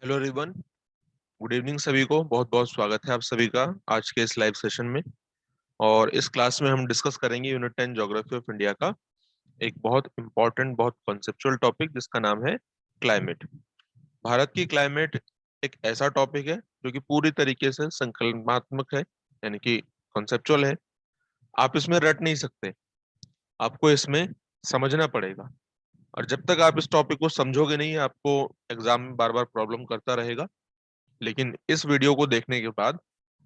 Hello everyone. Good evening सभी को। बहुत बहुत स्वागत है आप सभी का आज के इस लाइव सेशन में। और इस क्लास में हम डिस्कस करेंगे यूनिट 10 ज्योग्राफी ऑफ इंडिया का एक बहुत इंपॉर्टेंट बहुत कॉन्सेप्चुअल टॉपिक जिसका नाम है क्लाइमेट। भारत की क्लाइमेट एक ऐसा टॉपिक है जो कि पूरी तरीके से संकल्पनात्मक है, यानी कि कॉन्सेप्चुअल है। आप इसमें रट नहीं सकते, आपको इसमें समझना पड़ेगा। और जब तक आप इस टॉपिक को समझोगे नहीं, आपको एग्जाम में बार बार प्रॉब्लम करता रहेगा। लेकिन इस वीडियो को देखने के बाद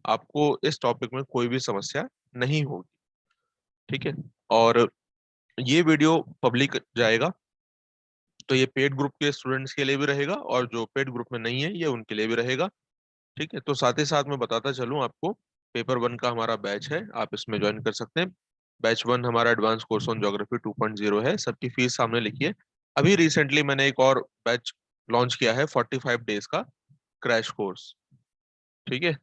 आपको इस टॉपिक में कोई भी समस्या नहीं होगी। ठीक है। और ये वीडियो पब्लिक जाएगा, तो ये पेड ग्रुप के स्टूडेंट्स के लिए भी रहेगा और जो पेड ग्रुप में नहीं है ये उनके लिए भी रहेगा। ठीक है। तो साथ ही साथ मैं बताता चलूं आपको, पेपर 1 का हमारा बैच है, आप इसमें ज्वाइन कर सकते हैं। बैच 1 हमारा एडवांस कोर्स ऑन ज्योग्राफी 2.0 है। सबकी फीस सामने लिखी है। अभी रिसेंटली मैंने एक और बैच लॉन्च किया है, 45 डेज का क्रैश कोर्स। ठीक है।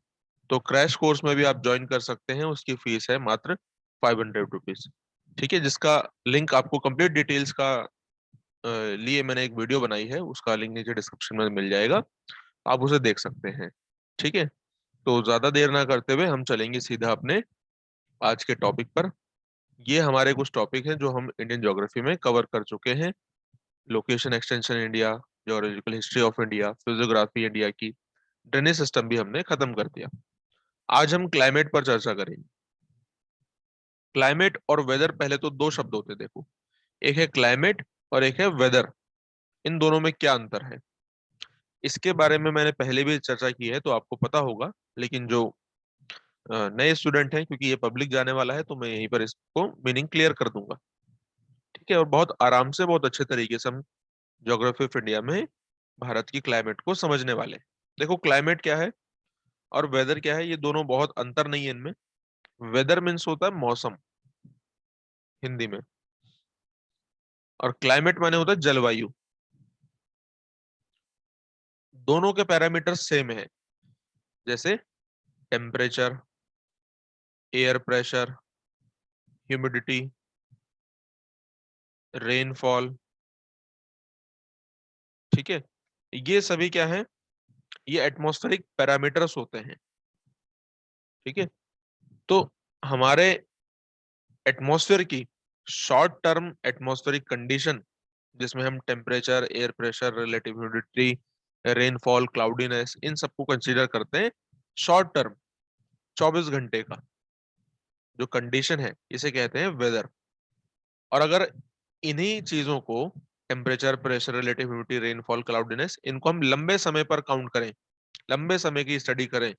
तो क्रैश कोर्स में भी आप ज्वाइन कर सकते हैं, उसकी फीस है मात्र 500 रुपीज। ठीक है। जिसका लिंक आपको कंप्लीट डिटेल्स का लिए मैंने एक वीडियो बनाई है, उसका लिंक नीचे डिस्क्रिप्शन में मिल जाएगा, आप उसे देख सकते हैं। ठीक है। तो ज्यादा देर ना करते हुए हम चलेंगे सीधा अपने आज के टॉपिक पर। ये हमारे कुछ टॉपिक हैं जो हम इंडियन ज्योग्राफी में कवर कर चुके हैं। Location extension India, geological history of India, physiography India की, ड्रेनेज सिस्टम भी हमने खत्म कर दिया। आज हम क्लाइमेट पर चर्चा करेंगे। क्लाइमेट और वेदर पहले तो दो शब्द होते हैं, देखो। एक है क्लाइमेट और एक है वेदर। इन दोनों में क्या अंतर है, इसके बारे में मैंने पहले भी चर्चा की है, तो आपको पता होगा। लेकिन जो नए स्टूडेंट हैं, क्योंकि ये पब्लिक जाने वाला है, तो मैं यहीं पर इसको मीनिंग क्लियर कर दूंगा। ठीक है। और बहुत आराम से, बहुत अच्छे तरीके से हम ज्योग्राफी ऑफ इंडिया में भारत की क्लाइमेट को समझने वाले हैं। देखो, क्लाइमेट क्या है और वेदर क्या है, ये दोनों बहुत अंतर नहीं है इनमें। वेदर मीन्स होता है मौसम हिंदी में, और क्लाइमेट माने होता है जलवायु। दोनों के पैरामीटर सेम है, जैसे temperature, air pressure, humidity, rainfall. ठीक है। ये सभी क्या है, ये एटमॉस्फेरिक पैरामीटर्स होते हैं। ठीक है। तो हमारे एटमॉस्फेयर की शॉर्ट टर्म एटमॉस्फेरिक कंडीशन, जिसमें हम temperature, air pressure, relative humidity, rainfall, cloudiness, इन सबको कंसीडर करते हैं शॉर्ट टर्म, 24 घंटे का जो कंडीशन है, इसे कहते हैं वेदर। और अगर इन्हीं चीजों को, temperature, pressure, relative humidity, rainfall, cloudiness, इनको हम लंबे समय पर काउंट करें, लंबे समय की स्टडी करें,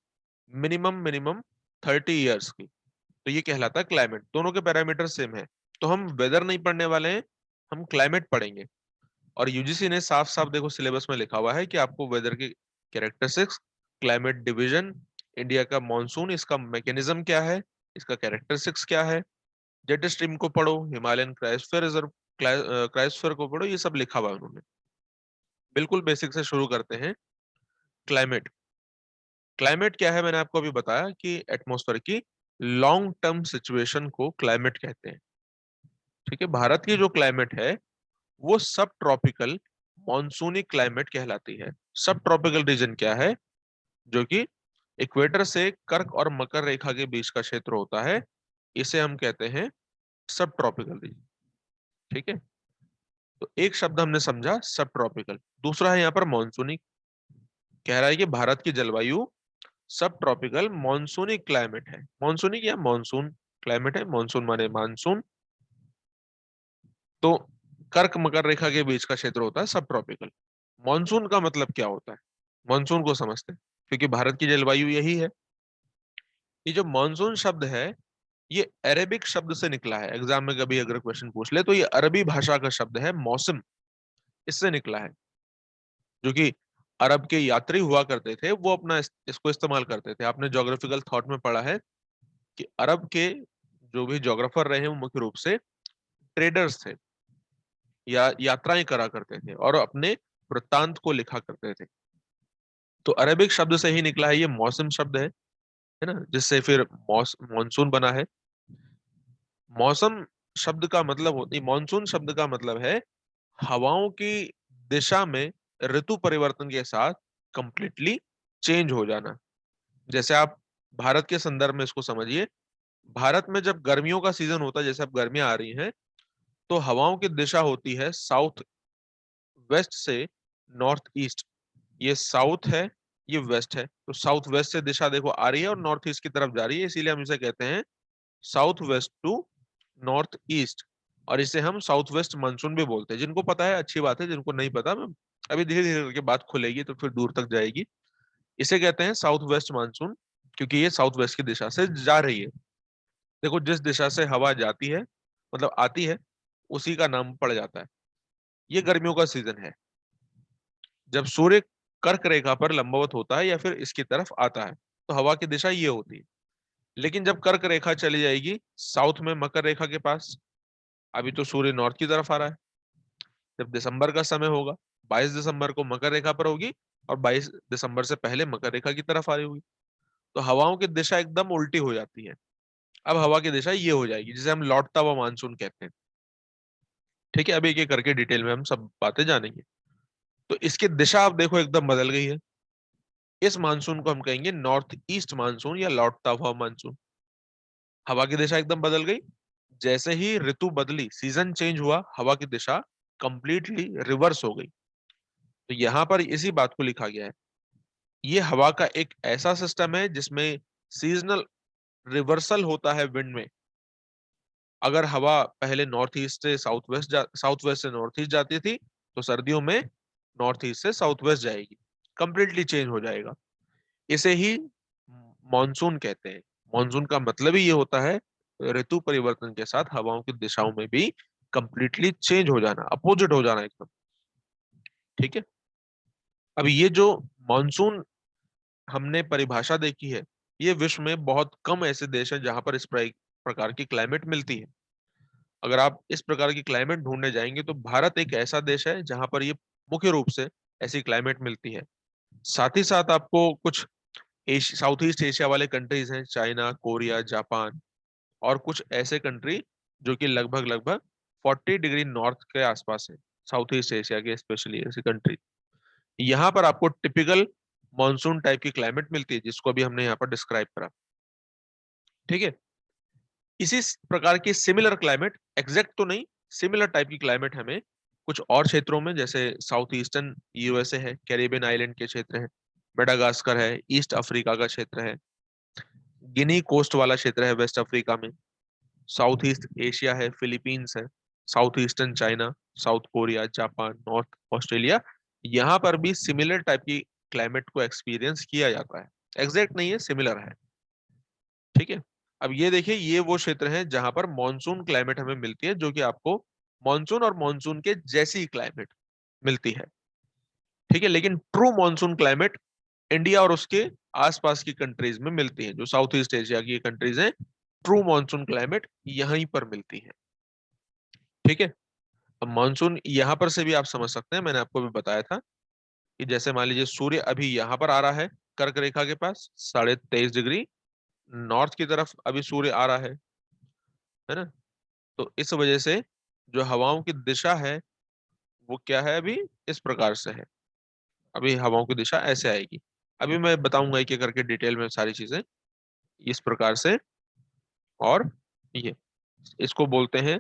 मिनिमम मिनिमम 30 ईयर्स की, तो ये कहलाता है क्लाइमेट। दोनों के पैरामीटर सेम है। तो हम वेदर नहीं पढ़ने वाले हैं, हम क्लाइमेट पढ़ेंगे। और यूजीसी ने साफ साफ देखो सिलेबस में लिखा हुआ है कि आपको वेदर की कैरेक्टरिस्टिक्स, क्लाइमेट डिवीजन, इंडिया का मॉनसून, इसका मैकेनिज्म क्या है, इसका कैरेक्टरिस्टिक्स क्या है, जेट स्ट्रीम को पढ़ो, हिमालयन क्रायोस्फीयर रिजर्व, क्रायोस्फीयर को पढ़ो, ये सब लिखा हुआ है उन्होंने। बिल्कुल बेसिक से शुरू करते हैं। क्लाइमेट, क्लाइमेट क्या है, मैंने आपको अभी बताया कि एटमॉस्फेयर की लॉन्ग टर्म सिचुएशन को क्लाइमेट कहते हैं। ठीक है। भारत की जो क्लाइमेट है वो सब ट्रॉपिकल मॉनसूनी क्लाइमेट कहलाती है। सब ट्रॉपिकल रीजन क्या है, जो कि इक्वेटर से कर्क और मकर रेखा के बीच का क्षेत्र होता है, इसे हम कहते हैं सब ट्रॉपिकल रीजन। ठीक है। तो एक शब्द हमने समझा सब ट्रॉपिकल। दूसरा है यहाँ पर मॉनसूनी। कह रहा है कि भारत की जलवायु सब ट्रॉपिकल मॉनसूनी क्लाइमेट है। मॉनसूनी क्या, मॉनसून क्लाइमेट है, मॉनसून माने मानसून। तो कर्क मकर रेखा के बीच का क्षेत्र होता है सब ट्रॉपिकल। मॉनसून का मतलब क्या होता है, मॉनसून को समझते हैं, क्योंकि भारत की जलवायु यही है। ये जो मॉनसून शब्द है, ये अरेबिक शब्द से निकला है। एग्जाम में कभी अगर क्वेश्चन पूछ ले तो ये अरबी भाषा का शब्द है, मौसम, इससे निकला है। जो कि अरब के यात्री हुआ करते थे, वो अपना इसको इस्तेमाल करते थे। आपने ज्योग्राफिकल थॉट में पढ़ा है कि अरब के जो भी ज्योग्राफर रहे हैं वो मुख्य रूप से ट्रेडर्स थे, या यात्राएं करा करते थे और अपने वृत्तांत को लिखा करते थे। तो अरेबिक शब्द से ही निकला है ये मौसम शब्द है ना, जिससे फिर मॉनसून बना है। मौसम शब्द का मतलब होती, मॉनसून शब्द का मतलब है हवाओं की दिशा में ऋतु परिवर्तन के साथ कंप्लीटली चेंज हो जाना। जैसे आप भारत के संदर्भ में इसको समझिए, भारत में जब गर्मियों का सीजन होता है, जैसे अब गर्मियां आ रही हैं, तो हवाओं की दिशा होती है साउथ वेस्ट से नॉर्थ ईस्ट। ये साउथ है, ये वेस्ट है, तो साउथ वेस्ट से दिशा देखो आ रही है और नॉर्थ ईस्ट की तरफ जा रही है, इसीलिए हम इसे कहते हैं south west to north east. और इसे हम साउथ वेस्ट मानसून भी बोलते हैं। जिनको पता है अच्छी बात है, जिनको नहीं पता, मैं अभी धीरे धीरे करके बात खुलेगी तो फिर दूर तक जाएगी। इसे कहते हैं साउथ वेस्ट मानसून, क्योंकि ये साउथ वेस्ट की दिशा से जा रही है। देखो, जिस दिशा से हवा जाती है, मतलब आती है, उसी का नाम पड़ जाता है। ये गर्मियों का सीजन है, जब सूर्य कर्क रेखा पर लंबवत होता है या फिर इसकी तरफ आता है, तो हवा की दिशा ये होती है। लेकिन जब कर्क रेखा चली जाएगी साउथ में मकर रेखा के पास, अभी तो सूर्य नॉर्थ की तरफ आ रहा है, जब दिसंबर का समय होगा, 22 दिसंबर को मकर रेखा पर होगी और 22 दिसंबर से पहले मकर रेखा की तरफ आ रही होगी, तो हवाओं की दिशा एकदम उल्टी हो जाती है। अब हवा की दिशा ये हो जाएगी, जिसे हम लौटता हुआ मानसून कहते हैं। ठीक है, अभी एक एक करके डिटेल में हम सब बातें जानेंगे। तो इसकी दिशा आप देखो एकदम बदल गई है। इस मानसून को हम कहेंगे नॉर्थ ईस्ट मानसून या लौटता हुआ मानसून। हवा की दिशा एकदम बदल गई। जैसे ही ऋतु बदली, सीजन चेंज हुआ, हवा की दिशा कंप्लीटली रिवर्स हो गई। तो यहां पर इसी बात को लिखा गया है। ये हवा का एक ऐसा सिस्टम है जिसमें सीजनल रिवर्सल होता है विंड में। अगर हवा पहले नॉर्थ ईस्ट से साउथ वेस्ट से नॉर्थ ईस्ट जाती थी, तो सर्दियों में नॉर्थ ईस्ट से साउथ वेस्ट जाएगी, कंप्लीटली चेंज हो जाएगा। इसे ही मॉनसून कहते हैं। मॉनसून का मतलब ही ये होता है ऋतु परिवर्तन के साथ हवाओं की दिशाओं में भी कंप्लीटली चेंज हो जाना, अपोजिट हो जाना एकदम। ठीक है, अब ये जो मॉनसून हमने परिभाषा देखी है, ये विश्व में बहुत कम ऐसे देश हैं जहां पर इस प्रकार की क्लाइमेट मिलती है। अगर आप इस प्रकार की क्लाइमेट ढूंढने जाएंगे तो भारत एक ऐसा देश है जहां पर ये मुख्य रूप से ऐसी क्लाइमेट मिलती है। साथ ही साथ आपको कुछ साउथ ईस्ट एशिया वाले कंट्रीज हैं, चाइना, कोरिया, जापान, और कुछ ऐसे कंट्री जो कि लगभग लगभग 40 डिग्री नॉर्थ के आसपास है, साउथ ईस्ट एशिया के स्पेशली ऐसी कंट्री। यहाँ पर आपको टिपिकल मॉनसून टाइप की क्लाइमेट मिलती है, जिसको अभी हमने यहाँ पर डिस्क्राइब करा। ठीक है, इसी प्रकार की सिमिलर क्लाइमेट, एग्जैक्ट तो नहीं, सिमिलर टाइप की क्लाइमेट हमें कुछ और क्षेत्रों में, जैसे साउथ ईस्टर्न यूएसए है, कैरिबियन आइलैंड के क्षेत्र है, मेडागास्कर है, ईस्ट अफ्रीका का क्षेत्र है, गिनी कोस्ट वाला क्षेत्र है वेस्ट अफ्रीका में, साउथ ईस्ट एशिया है, फिलीपींस है, south eastern China, south Korea, Japan, north Australia. यहाँ पर भी सिमिलर टाइप की क्लाइमेट को एक्सपीरियंस किया जाता है। एग्जैक्ट नहीं है, सिमिलर है। ठीक है, अब ये देखिए, ये वो क्षेत्र हैं जहां पर मॉनसून क्लाइमेट हमें मिलती है, जो कि आपको मॉनसून और मॉनसून के जैसी क्लाइमेट मिलती है। ठीक है, लेकिन ट्रू मॉनसून क्लाइमेट इंडिया और उसके आसपास की कंट्रीज में मिलती है, जो साउथ ईस्ट एशिया की कंट्रीज हैं। ट्रू मॉनसून क्लाइमेट यहीं पर मिलती है। ठीक है, अब मॉनसून यहां पर से भी आप समझ सकते हैं, मैंने आपको भी बताया था कि जैसे मान लीजिए सूर्य अभी यहां पर आ रहा है, कर्क रेखा के पास 23.5 डिग्री नॉर्थ की तरफ अभी सूर्य आ रहा है ना। तो इस वजह से जो हवाओं की दिशा है वो क्या है, अभी इस प्रकार से है। अभी हवाओं की दिशा ऐसे आएगी। अभी मैं बताऊंगा एक एक करके डिटेल में सारी चीजें, इस प्रकार से। और ये इसको बोलते हैं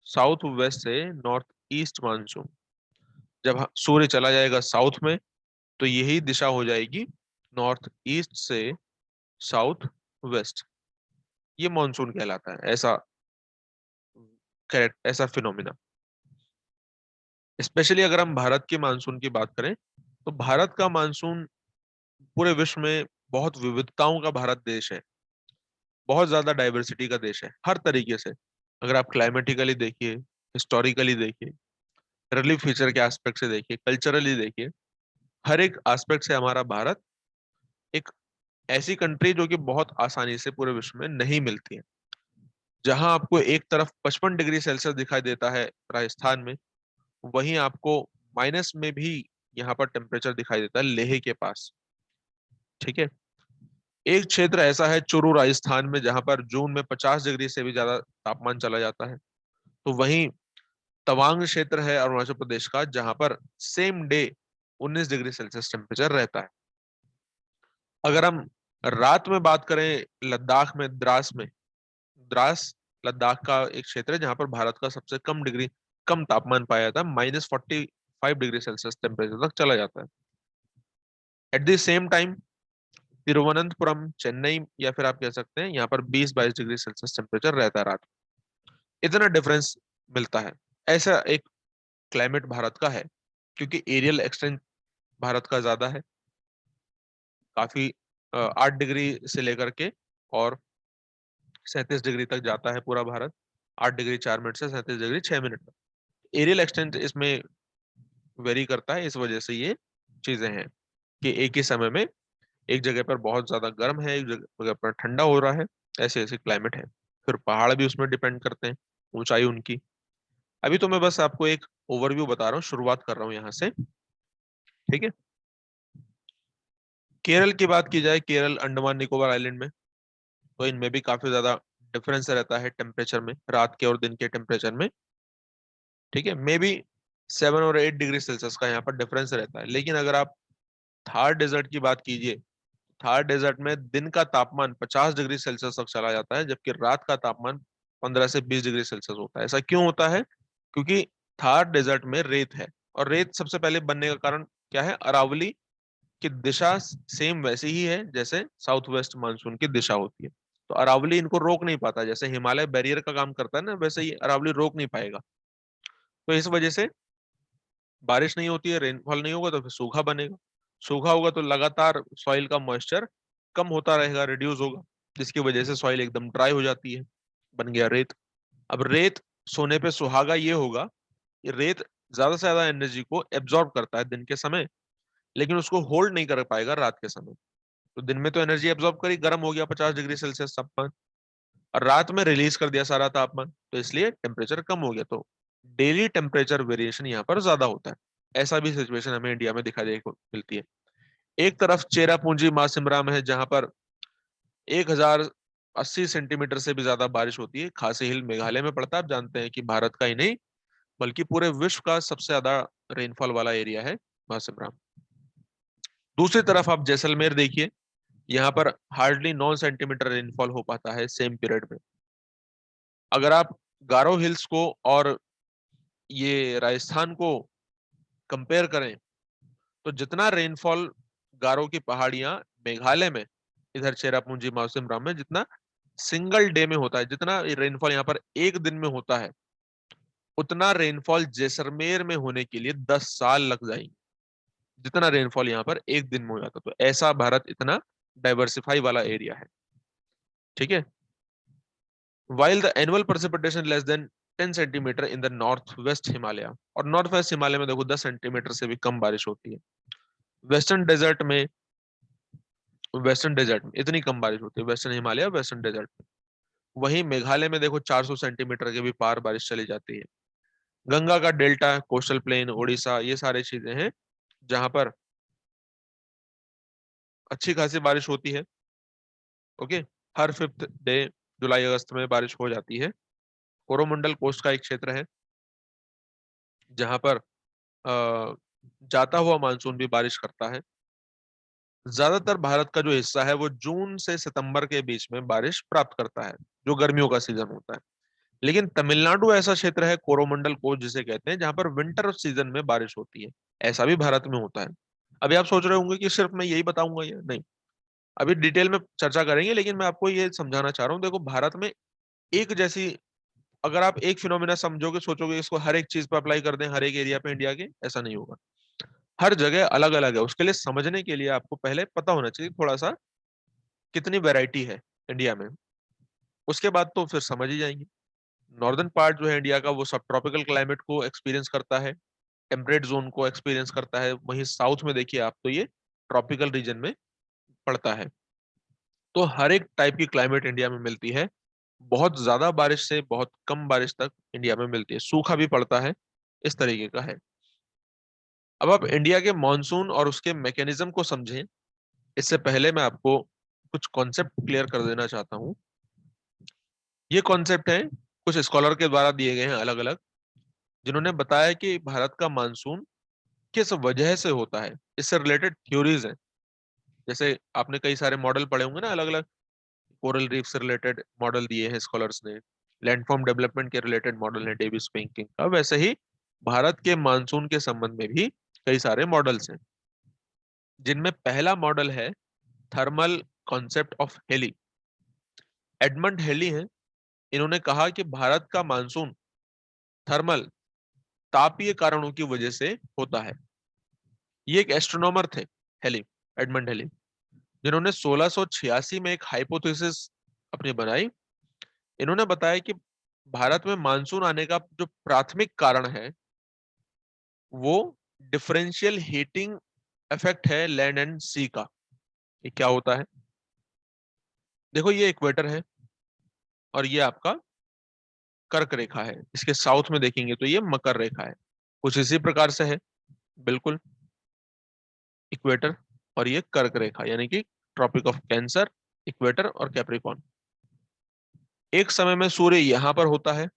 साउथ वेस्ट से नॉर्थ ईस्ट मानसून। जब सूर्य चला जाएगा साउथ में, तो यही दिशा हो जाएगी नॉर्थ ईस्ट से साउथ वेस्ट। ये मानसून कहलाता है, ऐसा करेक्ट, ऐसा फिनोमिना। स्पेशली अगर हम भारत के मानसून की बात करें, तो भारत का मानसून पूरे विश्व में बहुत विविधताओं का भारत देश है, बहुत ज्यादा डाइवर्सिटी का देश है हर तरीके से। अगर आप क्लाइमेटिकली देखिए, हिस्टोरिकली देखिए, रिलीफ फीचर के एस्पेक्ट से देखिए, कल्चरली देखिए, हर एक एस्पेक्ट से हमारा भारत एक ऐसी कंट्री जो कि बहुत आसानी से पूरे विश्व में नहीं मिलती है। जहां आपको एक तरफ 55 डिग्री सेल्सियस दिखाई देता है राजस्थान में, वहीं आपको माइनस में भी यहाँ पर टेम्परेचर दिखाई देता है लेह के पास। ठीक है, एक क्षेत्र ऐसा है चूरू राजस्थान में, जहां पर जून में 50 डिग्री से भी ज्यादा तापमान चला जाता है। तो वहीं तवांग क्षेत्र है अरुणाचल प्रदेश का, जहां पर same day 19 degree Celsius temperature रहता है। अगर हम रात में बात करें, लद्दाख में, द्रास लद्दाख का एक क्षेत्र है जहां पर भारत का सबसे कम तापमान पाया जाता है, -45 डिग्री सेल्सियस टेम्परेचर तक चला जाता है। At the same time Thiruvananthapuram, Chennai, या फिर आप कह सकते हैं यहाँ पर 20-22 डिग्री सेल्सियस टेम्परेचर रहता है रात में। इतना डिफरेंस मिलता है। ऐसा एक क्लाइमेट भारत का है, क्योंकि एरियल एक्सटेंट भारत का ज्यादा है, काफी 8 डिग्री से लेकर के और 37 डिग्री तक जाता है पूरा भारत। 8 डिग्री 4 मिनट से 37 डिग्री 6 मिनट तक एरियल एक्सटेंट इसमें वेरी करता है। इस वजह से ये चीजें हैं कि एक ही समय में एक जगह पर बहुत ज्यादा गर्म है, एक जगह पर ठंडा हो रहा है, ऐसे ऐसे क्लाइमेट है। फिर पहाड़ भी उसमें डिपेंड करते हैं, ऊंचाई उनकी। अभी तो मैं बस आपको एक ओवरव्यू बता रहा हूँ, शुरुआत कर रहा हूँ यहाँ से, ठीक है। केरल की बात की जाए, केरल अंडमान निकोबार आइलैंड में, तो इनमें भी काफी ज्यादा डिफरेंस रहता है टेम्परेचर में, रात के और दिन के टेम्परेचर में, ठीक है। मे बी 7 और 8 डिग्री सेल्सियस का यहाँ पर डिफरेंस रहता है। लेकिन अगर आप थार डेजर्ट की बात कीजिए, थार डेजर्ट में दिन का तापमान 50 डिग्री सेल्सियस तक चला जाता है, जबकि रात का तापमान 15 से 20 डिग्री सेल्सियस होता है। ऐसा क्यों होता है? क्योंकि थार डेजर्ट में रेत है, और रेत सबसे पहले बनने का कारण क्या है? अरावली की दिशा सेम वैसी ही है जैसे साउथ वेस्ट मानसून की दिशा होती है। तो अरावली इनको रोक नहीं पाता, जैसे हिमालय बैरियर का काम करता है ना, वैसे ही अरावली रोक नहीं पाएगा। तो इस वजह से बारिश नहीं होती है, रेनफॉल नहीं होगा, तो फिर सूखा बनेगा। सूखा होगा तो लगातार सॉइल का मॉइस्चर कम होता रहेगा, रिड्यूस होगा, जिसकी वजह से सॉइल एकदम ड्राई हो जाती है, बन गया रेत। अब रेत सोने पे सुहागा ये होगा, ये रेत ज्यादा से ज्यादा एनर्जी को एब्जॉर्ब करता है दिन के समय, लेकिन उसको होल्ड नहीं कर पाएगा रात के समय। तो दिन में तो एनर्जी एब्जॉर्ब करी, गर्म हो गया 50 डिग्री सेल्सियस तापमान, और रात में रिलीज कर दिया सारा तापमान, तो इसलिए टेम्परेचर कम हो गया। तो डेली टेम्परेचर वेरिएशन यहाँ पर ज्यादा होता है। ऐसा भी सिचुएशन हमें इंडिया में दिखाई देखो मिलती है। एक तरफ चेरापूंजी मासिमराम है, जहां पर 1080 सेंटीमीटर से भी ज्यादा बारिश होती है। खासी हिल मेघालय में पड़ता है। आप जानते हैं कि भारत का ही नहीं बल्कि पूरे विश्व का सबसे ज्यादा रेनफॉल वाला एरिया है मासिमराम। दूसरी तरफ आप जैसलमेर देखिए, यहाँ पर हार्डली 9 सेंटीमीटर रेनफॉल हो पाता है सेम पीरियड में। अगर आप गारो हिल्स को और ये राजस्थान को कंपेयर करें, तो जितना रेनफॉल गारो की पहाड़ियां मेघालय में, इधर चेरापूंजी मौसिनराम में, जितना सिंगल डे में होता है, जितना रेनफॉल यहाँ पर एक दिन में होता है, उतना रेनफॉल जैसलमेर में होने के लिए 10 साल लग जाएंगे, जितना रेनफॉल यहाँ पर एक दिन में हो जाता। तो ऐसा भारत इतना डाइवर्सिफाई वाला एरिया है, ठीक है। while the annual precipitation less than 10 centimetre in the north west Himalaya, और नॉर्थ वेस्ट हिमालय में देखो 10 सेंटीमीटर से भी कम बारिश होती है। वेस्टर्न डेजर्ट में इतनी कम बारिश होती है, वेस्टर्न हिमालय, वेस्टर्न डेजर्ट में। वहीं मेघालय में देखो 400 सेंटीमीटर के भी पार बारिश चली जाती है। गंगा का डेल्टा, कोस्टल प्लेन, उड़ीसा, ये सारी चीजें हैं जहां पर अच्छी खासी बारिश होती है। ओके, हर 5th डे जुलाई अगस्त में बारिश हो जाती है। कोरोमंडल कोस्ट का एक क्षेत्र है जहां पर जाता हुआ मानसून भी बारिश करता है। ज्यादातर भारत का जो हिस्सा है वो जून से सितंबर के बीच में बारिश प्राप्त करता है, जो गर्मियों का सीजन होता है। लेकिन तमिलनाडु ऐसा क्षेत्र है, कोरोमंडल कोस्ट जिसे कहते हैं, जहां पर विंटर सीजन में बारिश होती है। ऐसा भी भारत में होता है। अभी आप सोच रहे होंगे कि सिर्फ मैं यही बताऊंगा, ये नहीं, अभी डिटेल में चर्चा करेंगे। लेकिन मैं आपको ये समझाना चाह रहा हूँ, देखो भारत में एक जैसी, अगर आप एक फिनोमिना समझोगे, सोचोगे इसको हर एक चीज पर अप्लाई कर दें, हर एक एरिया पे इंडिया के, ऐसा नहीं होगा। हर जगह अलग अलग है। उसके लिए, समझने के लिए आपको पहले पता होना चाहिए थोड़ा सा कितनी वैरायटी है इंडिया में। उसके बाद तो फिर समझ ही जाएंगे। नॉर्दर्न पार्ट जो है इंडिया का, वो सब ट्रॉपिकल क्लाइमेट को एक्सपीरियंस करता है, टेम्परेट जोन को एक्सपीरियंस करता है। वहीं साउथ में देखिए आप, तो ये ट्रॉपिकल रीजन में पड़ता है। तो हर एक टाइप की क्लाइमेट इंडिया में मिलती है। बहुत ज्यादा बारिश से बहुत कम बारिश तक इंडिया में मिलती है, सूखा भी पड़ता है, इस तरीके का है। अब आप इंडिया के मॉनसून और उसके मैकेनिज्म को समझें, इससे पहले मैं आपको कुछ कॉन्सेप्ट क्लियर कर देना चाहता हूँ। ये कॉन्सेप्ट है कुछ स्कॉलर के द्वारा दिए गए हैं अलग अलग, जिन्होंने बताया कि भारत का मानसून किस वजह से होता है, इससे रिलेटेड थ्योरीज हैं। जैसे आपने कई सारे मॉडल पढ़े होंगे ना, अलग अलग कोरल रीफ से रिलेटेड मॉडल दिए हैं स्कॉलर्स ने, लैंडफॉर्म डेवलपमेंट के रिलेटेड मॉडल है डेविस पिंकिंग का, वैसे ही भारत के मानसून के संबंध में भी कई सारे मॉडल्स हैं, जिनमें पहला मॉडल है thermal concept of Halley. Edmund Halley हैं, इन्होंने कहा कि भारत का मानसून थर्मल, तापीय कारणों की वजह से होता है। ये एक एस्ट्रोनॉमर थे, हेली, एडमंड हेली, जिन्होंने 1686 में एक हाइपोथेसिस अपनी बनाई। इन्होंने बताया कि भारत में मानसून आने का जो प्राथमिक कारण है वो डिफरेंशियल हीटिंग इफेक्ट है लैंड एंड सी का। ये क्या होता है? देखो, ये इक्वेटर है और ये आपका कर्क रेखा है, इसके साउथ में देखेंगे तो ये मकर रेखा है, कुछ इसी प्रकार से है, बिल्कुल इक्वेटर, और ये कर्क रेखा यानी कि ट्रॉपिक ऑफ कैंसर, इक्वेटर और कैप्रिकॉर्न। एक समय में सूर्य यहां पर होता है,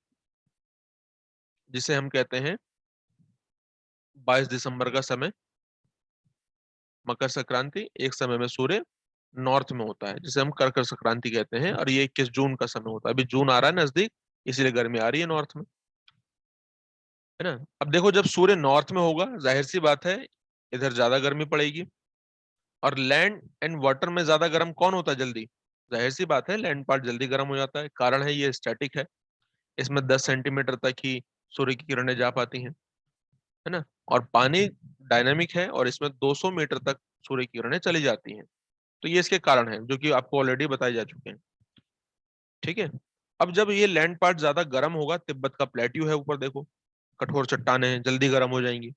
जिसे हम कहते हैं 22 दिसंबर का समय, मकर संक्रांति। एक समय में सूर्य नॉर्थ में होता है, जिसे हम कर्क संक्रांति कहते हैं, और ये 21 जून का समय होता है। अभी जून आ रहा है नजदीक, इसीलिए गर्मी आ रही है नॉर्थ में, है ना। अब देखो, जब सूर्य नॉर्थ में होगा, जाहिर सी बात है इधर ज्यादा गर्मी पड़ेगी। और लैंड एंड वाटर में ज्यादा गर्म कौन होता है जल्दी? जाहिर सी बात है लैंड पार्ट जल्दी गर्म हो जाता है। कारण है ये स्टैटिक है, इसमें 10 सेंटीमीटर तक ही सूर्य की किरणें जा पाती हैं, है ना। और पानी डायनामिक है और इसमें 200 मीटर तक सूर्य की किरणें चली जाती हैं। तो ये इसके कारण है जो कि आपको ऑलरेडी बताए जा चुके हैं, ठीक है। अब जब ये लैंड पार्ट ज्यादा गर्म होगा, तिब्बत का प्लेट्यू है ऊपर देखो, कठोर चट्टानें हैं, जल्दी गर्म हो जाएंगी।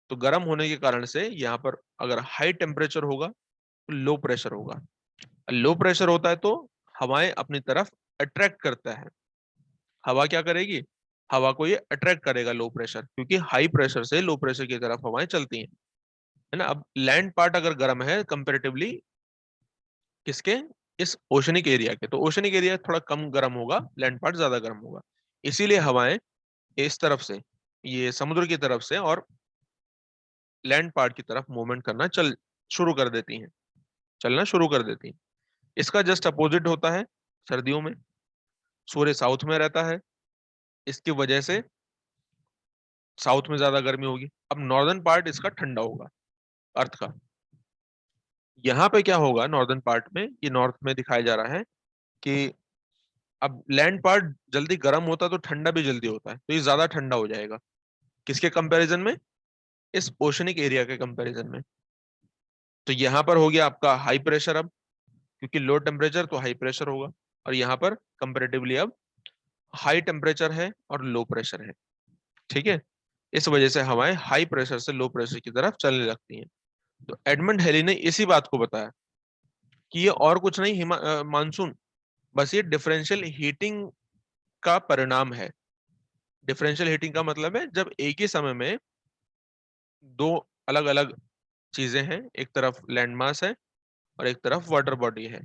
तो गर्म होने के कारण से यहाँ पर अगर हाई टेम्परेचर होगा तो लो प्रेशर होगा। लो प्रेशर होता है तो हवाएं अपनी तरफ अट्रैक्ट करता है। हवा क्या करेगी? हवा को ये अट्रैक्ट करेगा लो प्रेशर, क्योंकि हाई प्रेशर से लो प्रेशर की तरफ हवाएं चलती हैं, है ना। अब लैंड पार्ट अगर गर्म है कंपेरेटिवली किसके, इस ओशनिक एरिया के, तो ओशनिक एरिया थोड़ा कम गर्म होगा, लैंड पार्ट ज्यादा गर्म होगा। इसीलिए हवाएं इस तरफ से, ये समुद्र की तरफ से और लैंड पार्ट की तरफ मूवमेंट करना चल शुरू कर देती हैं, चलना शुरू कर देती हैं। इसका जस्ट अपोजिट होता है सर्दियों में, सूर्य साउथ में रहता है, इसकी वजह से साउथ में ज्यादा गर्मी होगी। अब नॉर्दर्न पार्ट इसका ठंडा होगा, अर्थ का। यहाँ पे क्या होगा नॉर्दर्न पार्ट में, ये नॉर्थ में दिखाया जा रहा है कि अब लैंड पार्ट जल्दी गर्म होता है तो ठंडा भी जल्दी होता है, तो ये ज्यादा ठंडा हो जाएगा। किसके कंपैरिजन में? इस ओशनिक एरिया के कंपैरिजन में। तो यहाँ पर हो गया आपका हाई प्रेशर, अब क्योंकि लो टेम्परेचर तो हाई प्रेशर होगा, और यहाँ पर कंपेरेटिवली अब हाई टेम्परेचर है और लो प्रेशर है, ठीक है। इस वजह से हवाएं हाई प्रेशर से लो प्रेशर की तरफ चलने लगती हैं। तो एडमंड हेली ने इसी बात को बताया कि ये और कुछ नहीं, मानसून बस ये डिफरेंशियल हीटिंग का परिणाम है। डिफरेंशियल हीटिंग का मतलब है जब एक ही समय में दो अलग अलग चीजें हैं, एक तरफ लैंड मास है और एक तरफ वाटर बॉडी है,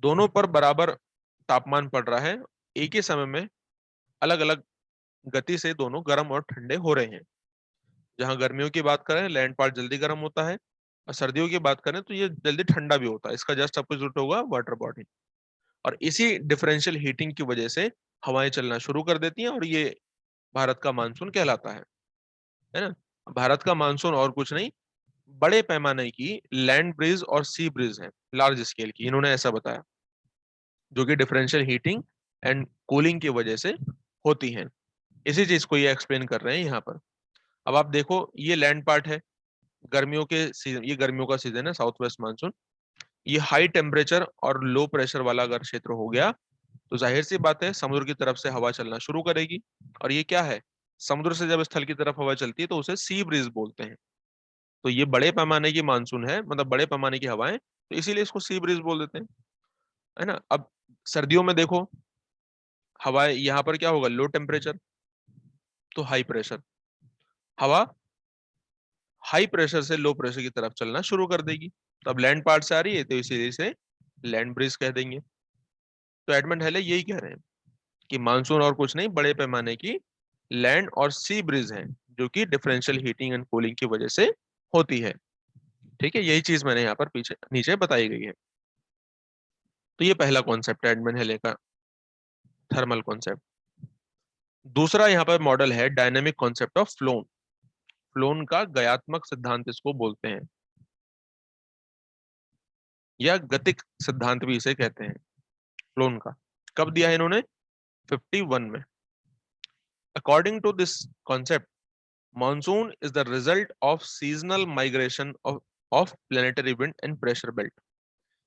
दोनों पर बराबर तापमान पड़ रहा है, एक ही समय में अलग अलग गति से दोनों गर्म और ठंडे हो रहे हैं। जहां गर्मियों की बात करें लैंड पार्ट जल्दी गर्म होता है, और सर्दियों की बात करें तो ये जल्दी ठंडा भी होता है, इसका जस्ट अपोजिट होगा वाटर बॉडी। और इसी डिफरेंशियल हीटिंग की वजह से हवाएं चलना शुरू कर देती हैं, और ये भारत का मानसून कहलाता है ना। भारत का मानसून और कुछ नहीं, बड़े पैमाने की लैंड ब्रीज और सी ब्रीज है, लार्ज स्केल की, इन्होंने ऐसा बताया, जो कि डिफरेंशियल हीटिंग एंड कूलिंग की वजह से होती हैं। इसी चीज को ये एक्सप्लेन कर रहे हैं यहाँ पर। अब आप देखो, ये लैंड पार्ट है, गर्मियों के सीजन, ये गर्मियों का सीजन है, साउथ वेस्ट मानसून। ये हाई टेम्परेचर और लो प्रेशर वाला अगर क्षेत्र हो गया, तो जाहिर सी बात है समुद्र की तरफ से हवा चलना शुरू करेगी। और ये क्या है, समुद्र से जब स्थल की तरफ हवा चलती है तो उसे सी ब्रीज बोलते हैं। तो ये बड़े पैमाने की मानसून है, मतलब बड़े पैमाने की हवाएं, तो इसीलिए इसको सी ब्रीज बोल देते हैं, है ना। अब सर्दियों में देखो, हवाएं यहाँ पर क्या होगा, लो टेम्परेचर तो हाई प्रेशर, हवा हाई प्रेशर से लो प्रेशर की तरफ चलना शुरू कर देगी। तो अब लैंड पार्ट से आ रही है तो इसीलिए से लैंड ब्रीज कह देंगे। तो एडमंड हेले यही कह रहे हैं कि मानसून और कुछ नहीं, बड़े पैमाने की लैंड और सी ब्रीज हैं, जो कि डिफरेंशियल हीटिंग एंड कूलिंग की वजह से होती है। ठीक है, यही चीज मैंने यहाँ पर पीछे नीचे बताई गई है। तो ये पहला कॉन्सेप्ट है एडमंड हेले का, थर्मल कॉन्सेप्ट। दूसरा यहाँ पर मॉडल है dynamic concept of phloem. Phloem का गयात्मक सिद्धांत इसको बोलते हैं, या गतिक सिद्धांत भी इसे कहते हैं, फ्लोन का। कब दिया है इन्होंने? 51 में। According to this concept, monsoon is the result of seasonal migration of planetary wind and pressure belt.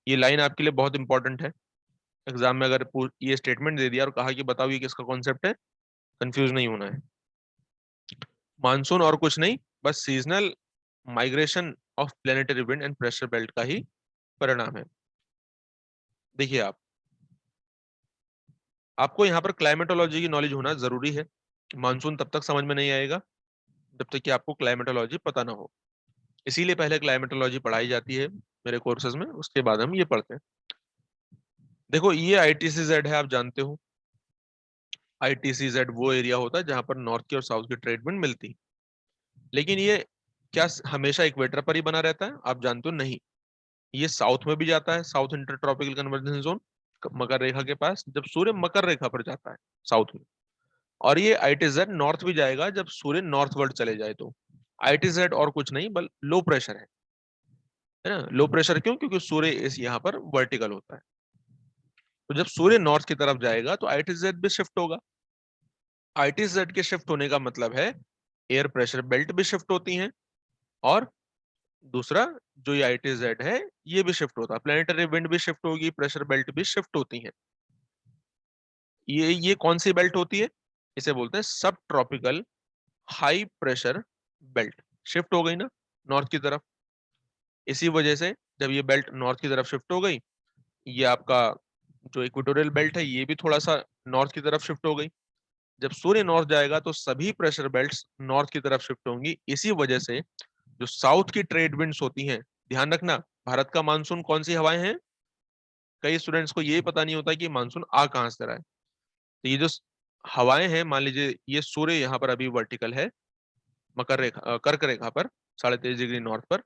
ये लाइन आपके लिए बहुत इंपॉर्टेंट है। एग्जाम में अगर ये स्टेटमेंट दे दिया और कहा कि बताओ ये किसका कॉन्सेप्ट है, कंफ्यूज नहीं होना है। मानसून और कुछ नहीं, बस seasonal migration of planetary wind and pressure belt का ही परिणाम है। देखिए आपको यहाँ पर क्लाइमेटोलॉजी की नॉलेज होना जरूरी है। मानसून तब तक समझ में नहीं आएगा जब तक कि आपको क्लाइमेटोलॉजी पता ना हो। इसीलिए पहले क्लाइमेटोलॉजी पढ़ाई जाती है मेरे कोर्सेज में, उसके बाद हम ये पढ़ते हैं। देखो ये ITCZ है, आप जानते हो। ITCZ वो एरिया होता है जहां पर नॉर्थ की और साउथ की ट्रेड विंड मिलती। लेकिन ये क्या हमेशा इक्वेटर पर ही बना रहता है? आप जानते हो नहीं, ये साउथ में भी जाता है, south inter tropical convergence zone, मकर रेखा के पास, जब सूर्य मकर रेखा पर जाता है साउथ में। और ये ITZ नॉर्थ भी जाएगा जब सूर्य नॉर्थवर्ड चले जाए तो। ITZ और कुछ नहीं बल लो प्रेशर है ना। लो प्रेशर क्यों? क्योंकि सूर्य इस यहाँ पर वर्टिकल होता है। तो जब सूर्य नॉर्थ की तरफ जाएगा तो ITZ भी शिफ्ट होगा। ITZ के शिफ्ट होने का मतलब है एयर प्रेशर बेल्ट भी शिफ्ट होती हैं, और दूसरा जो ये ITZ है ये भी शिफ्ट होता है, प्लेनेटरी विंड भी शिफ्ट होगी, प्रेशर बेल्ट भी शिफ्ट होती हैं। ये कौन सी बेल्ट होती है? इसे बोलते हैं सब tropical high pressure belt. Shift हो गई ना नॉर्थ की तरफ। इसी वजह से जब ये बेल्ट नॉर्थ की तरफ शिफ्ट हो गई, ये आपका जो इक्वेटोरियल बेल्ट है ये भी थोड़ा सा नॉर्थ की तरफ शिफ्ट हो गई। जब सूर्य नॉर्थ जाएगा तो सभी प्रेशर बेल्ट्स नॉर्थ की तरफ शिफ्ट होंगी। इसी वजह से जो साउथ की ट्रेड विंड्स होती हैं, ध्यान रखना, भारत का मानसून कौन सी हवाएं हैं? कई स्टूडेंट्स को ये पता नहीं होता कि मानसून आ कहां से रहा है। तो ये जो हवाएं हैं, मान लीजिए ये सूर्य यहाँ पर अभी वर्टिकल है, मकर रेखा कर्क रेखा पर 23.5 डिग्री नॉर्थ पर,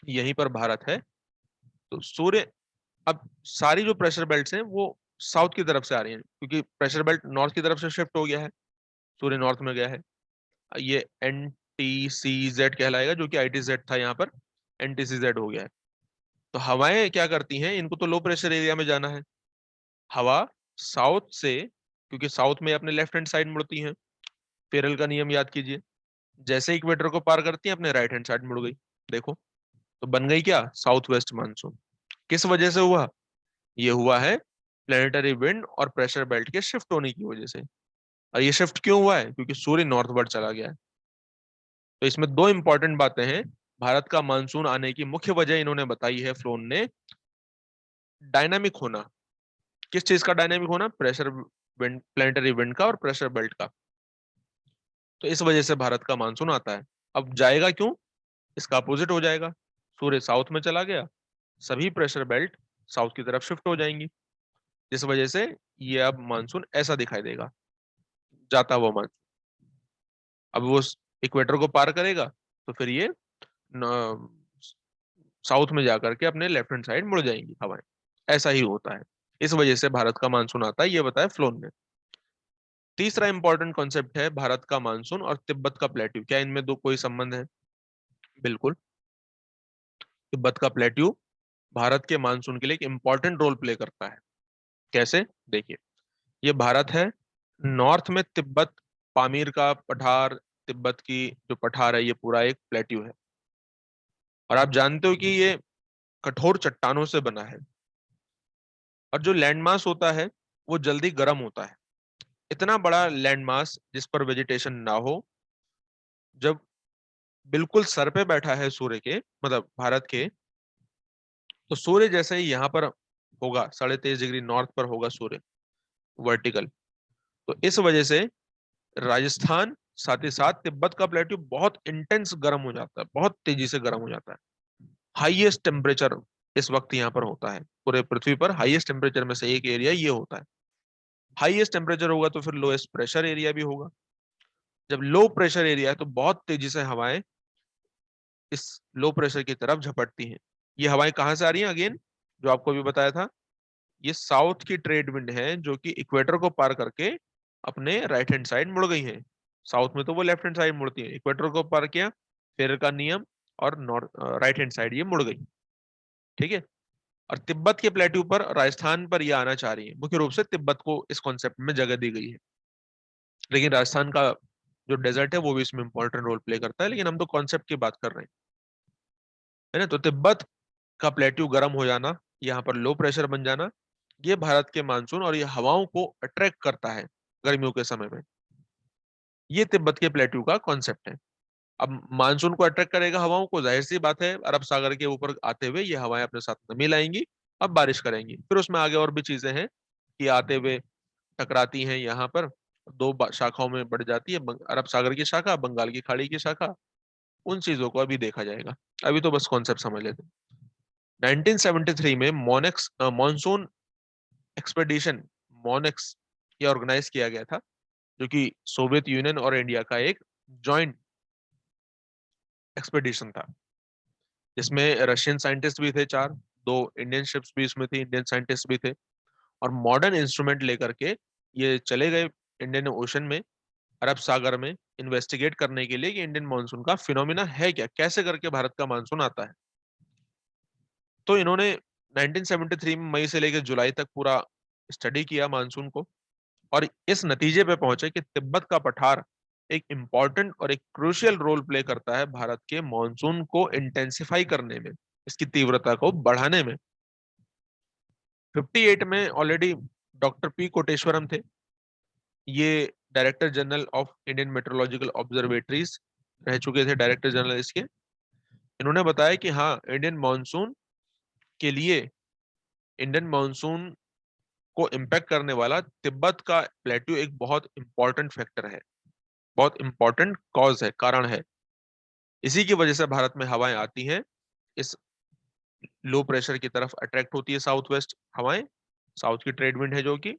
यहीं पर भारत है। तो सूर्य, अब सारी जो प्रेशर बेल्ट्स हैं वो साउथ की तरफ से आ रही हैं, क्योंकि प्रेशर बेल्ट नॉर्थ की तरफ से शिफ्ट हो गया है, सूर्य नॉर्थ में गया है। ये NTCZ कहलाएगा, जो कि ITZ था, यहाँ पर NTCZ हो गया है। तो हवाएं क्या करती हैं? इनको तो लो प्रेशर एरिया में जाना है। हवा साउथ से, क्योंकि साउथ में अपने लेफ्ट हैंड साइड मुड़ती हैं, पेरेल का नियम याद कीजिए, जैसे इक्वेटर को पार करती है अपने राइट हैंड साइड मुड़ गई। देखो, तो बन गई क्या? South west monsoon. किस वजह से हुआ? ये हुआ है प्लेनेटरी विंड और प्रेशर बेल्ट के शिफ्ट होने की वजह से। और ये शिफ्ट क्यों हुआ है? क्योंकि सूर्य नॉर्थवर्ड चला गया है। तो इसमें दो इंपॉर्टेंट बातें हैं। भारत का मानसून आने की मुख्य वजह इन्होंने बताई है फ्लोन ने, डायनामिक होना। किस चीज का डायनामिक होना? प्रेशर विंड, प्लेनेटरी विंड का और प्रेशर बेल्ट का। तो इस वजह से भारत का मानसून आता है। अब जाएगा क्यों? इसका अपोजिट हो जाएगा। सूर्य साउथ में चला गया, सभी प्रेशर बेल्ट साउथ की तरफ शिफ्ट हो जाएंगी, जिस वजह से ये अब मानसून ऐसा दिखाई देगा, जाता हुआ मानसून। अब वो इक्वेटर को पार करेगा तो फिर ये साउथ में जाकर के अपने लेफ्ट हैंड साइड मुड़ जाएंगी हवाएं। ऐसा ही होता है, इस वजह से भारत का मानसून आता है, ये बताया फ्लोन ने। तीसरा इंपॉर्टेंट कॉन्सेप्ट है भारत का मानसून और तिब्बत का प्लेट्यू। क्या इनमें दो कोई संबंध है? बिल्कुल। तिब्बत का प्लेट्यू भारत के मानसून के लिए एक इंपॉर्टेंट रोल प्ले करता है। कैसे? देखिए, ये भारत है, नॉर्थ में तिब्बत, पामीर का पठार, तिब्बत की जो पठार है, ये पूरा एक प्लेट्यू है। और आप जानते हो कि ये कठोर चट्टानों से बना है, और जो लैंडमास होता है वो जल्दी गर्म होता है। इतना बड़ा लैंडमास जिस पर वेजिटेशन ना हो, जब बिल्कुल सर पे बैठा है सूर्य के, मतलब भारत के, तो सूर्य जैसे ही यहाँ पर होगा, 23.5 डिग्री नॉर्थ पर होगा सूर्य वर्टिकल, तो इस वजह से राजस्थान, साथ ही साथ तिब्बत का प्लेट्यू बहुत इंटेंस गर्म हो जाता है, बहुत तेजी से गर्म हो जाता है। हाईएस्ट टेम्परेचर इस वक्त यहाँ पर होता है, पूरे पृथ्वी पर हाईएस्ट टेम्परेचर में से एक एरिया ये होता है। हाईएस्ट टेम्परेचर होगा तो फिर लोएस्ट प्रेशर एरिया भी होगा। जब लो प्रेशर एरिया है तो बहुत तेजी से हवाएं इस लो प्रेशर की तरफ झपटती हैं। ये हवाएं कहाँ से आ रही हैं? अगेन जो आपको भी बताया था, ये साउथ की ट्रेड विंड है जो कि इक्वेटर को पार करके अपने राइट हैंड साइड मुड़ गई हैं। साउथ में तो वो लेफ्ट हैंड साइड मुड़ती है, इक्वेटर को पार किया, फेरर का नियम, और नॉर्थ राइट हैंड साइड ये मुड़ गई। ठीक है। और तिब्बत के प्लेट्यू पर, राजस्थान पर ये आना चाह रही है। मुख्य रूप से तिब्बत को इस कॉन्सेप्ट में जगह दी गई है, लेकिन राजस्थान का जो डेजर्ट है वो भी इसमें इंपॉर्टेंट रोल प्ले करता है, लेकिन हम तो कॉन्सेप्ट की बात कर रहे हैं, है ना। तो तिब्बत का प्लेट्यू गर्म हो जाना, यहाँ पर लो प्रेशर बन जाना, ये भारत के मानसून और ये हवाओं को अट्रैक्ट करता है गर्मियों के समय में। ये तिब्बत के प्लेट्यू का कॉन्सेप्ट है। अब मानसून को अट्रैक्ट करेगा हवाओं को, जाहिर सी बात है अरब सागर के ऊपर आते हुए ये हवाएं अपने साथ नमी लाएंगी, अब बारिश करेंगी। फिर उसमें आगे और भी चीजें हैं कि आते हुए टकराती हैं यहाँ पर, दो शाखाओं में बढ़ जाती है, अरब सागर की शाखा, बंगाल की खाड़ी की शाखा। उन चीजों को अभी देखा जाएगा, अभी तो बस कॉन्सेप्ट समझ लेते हैं। 1973 में मोनेक्स मॉनसून एक्सपेडिशन, मोनेक्स, ये ऑर्गेनाइज किया गया था, जो कि सोवियत यूनियन और इंडिया का एक जॉइंट एक्सपेडिशन था, जिसमें रशियन साइंटिस्ट भी थे चार, दो इंडियन शिप्स भी इसमें थी, इंडियन साइंटिस्ट भी थे, और मॉडर्न इंस्ट्रूमेंट लेकर के ये चले गए इंडियन ओशन में, अरब सागर में, इन्वेस्टिगेट करने के लिए कि इंडियन मानसून का फिनोमिना है क्या, कैसे करके भारत का मानसून आता है। तो इन्होंने 1973 में मई से लेकर जुलाई तक पूरा स्टडी किया मानसून को, और इस नतीजे पे पहुंचे कि तिब्बत का पठार एक इंपॉर्टेंट और एक क्रूशियल रोल प्ले करता है भारत के मॉनसून को इंटेंसिफाई करने में, इसकी तीव्रता को बढ़ाने में। 58 में ऑलरेडी डॉक्टर पी कोटेश्वरम थे, ये director general of Indian meteorological observatories रह चुके थे, डायरेक्टर जनरल इसके। इन्होंने बताया कि हाँ, इंडियन मानसून के लिए, इंडियन मानसून को इम्पैक्ट करने वाला तिब्बत का प्लेट्यू एक बहुत इंपॉर्टेंट फैक्टर है, बहुत इंपॉर्टेंट कॉज है, कारण है। इसी की वजह से भारत में हवाएं आती हैं, इस लो प्रेशर की तरफ अट्रैक्ट होती है साउथ वेस्ट हवाएं, साउथ की ट्रेड विंड है जो कि,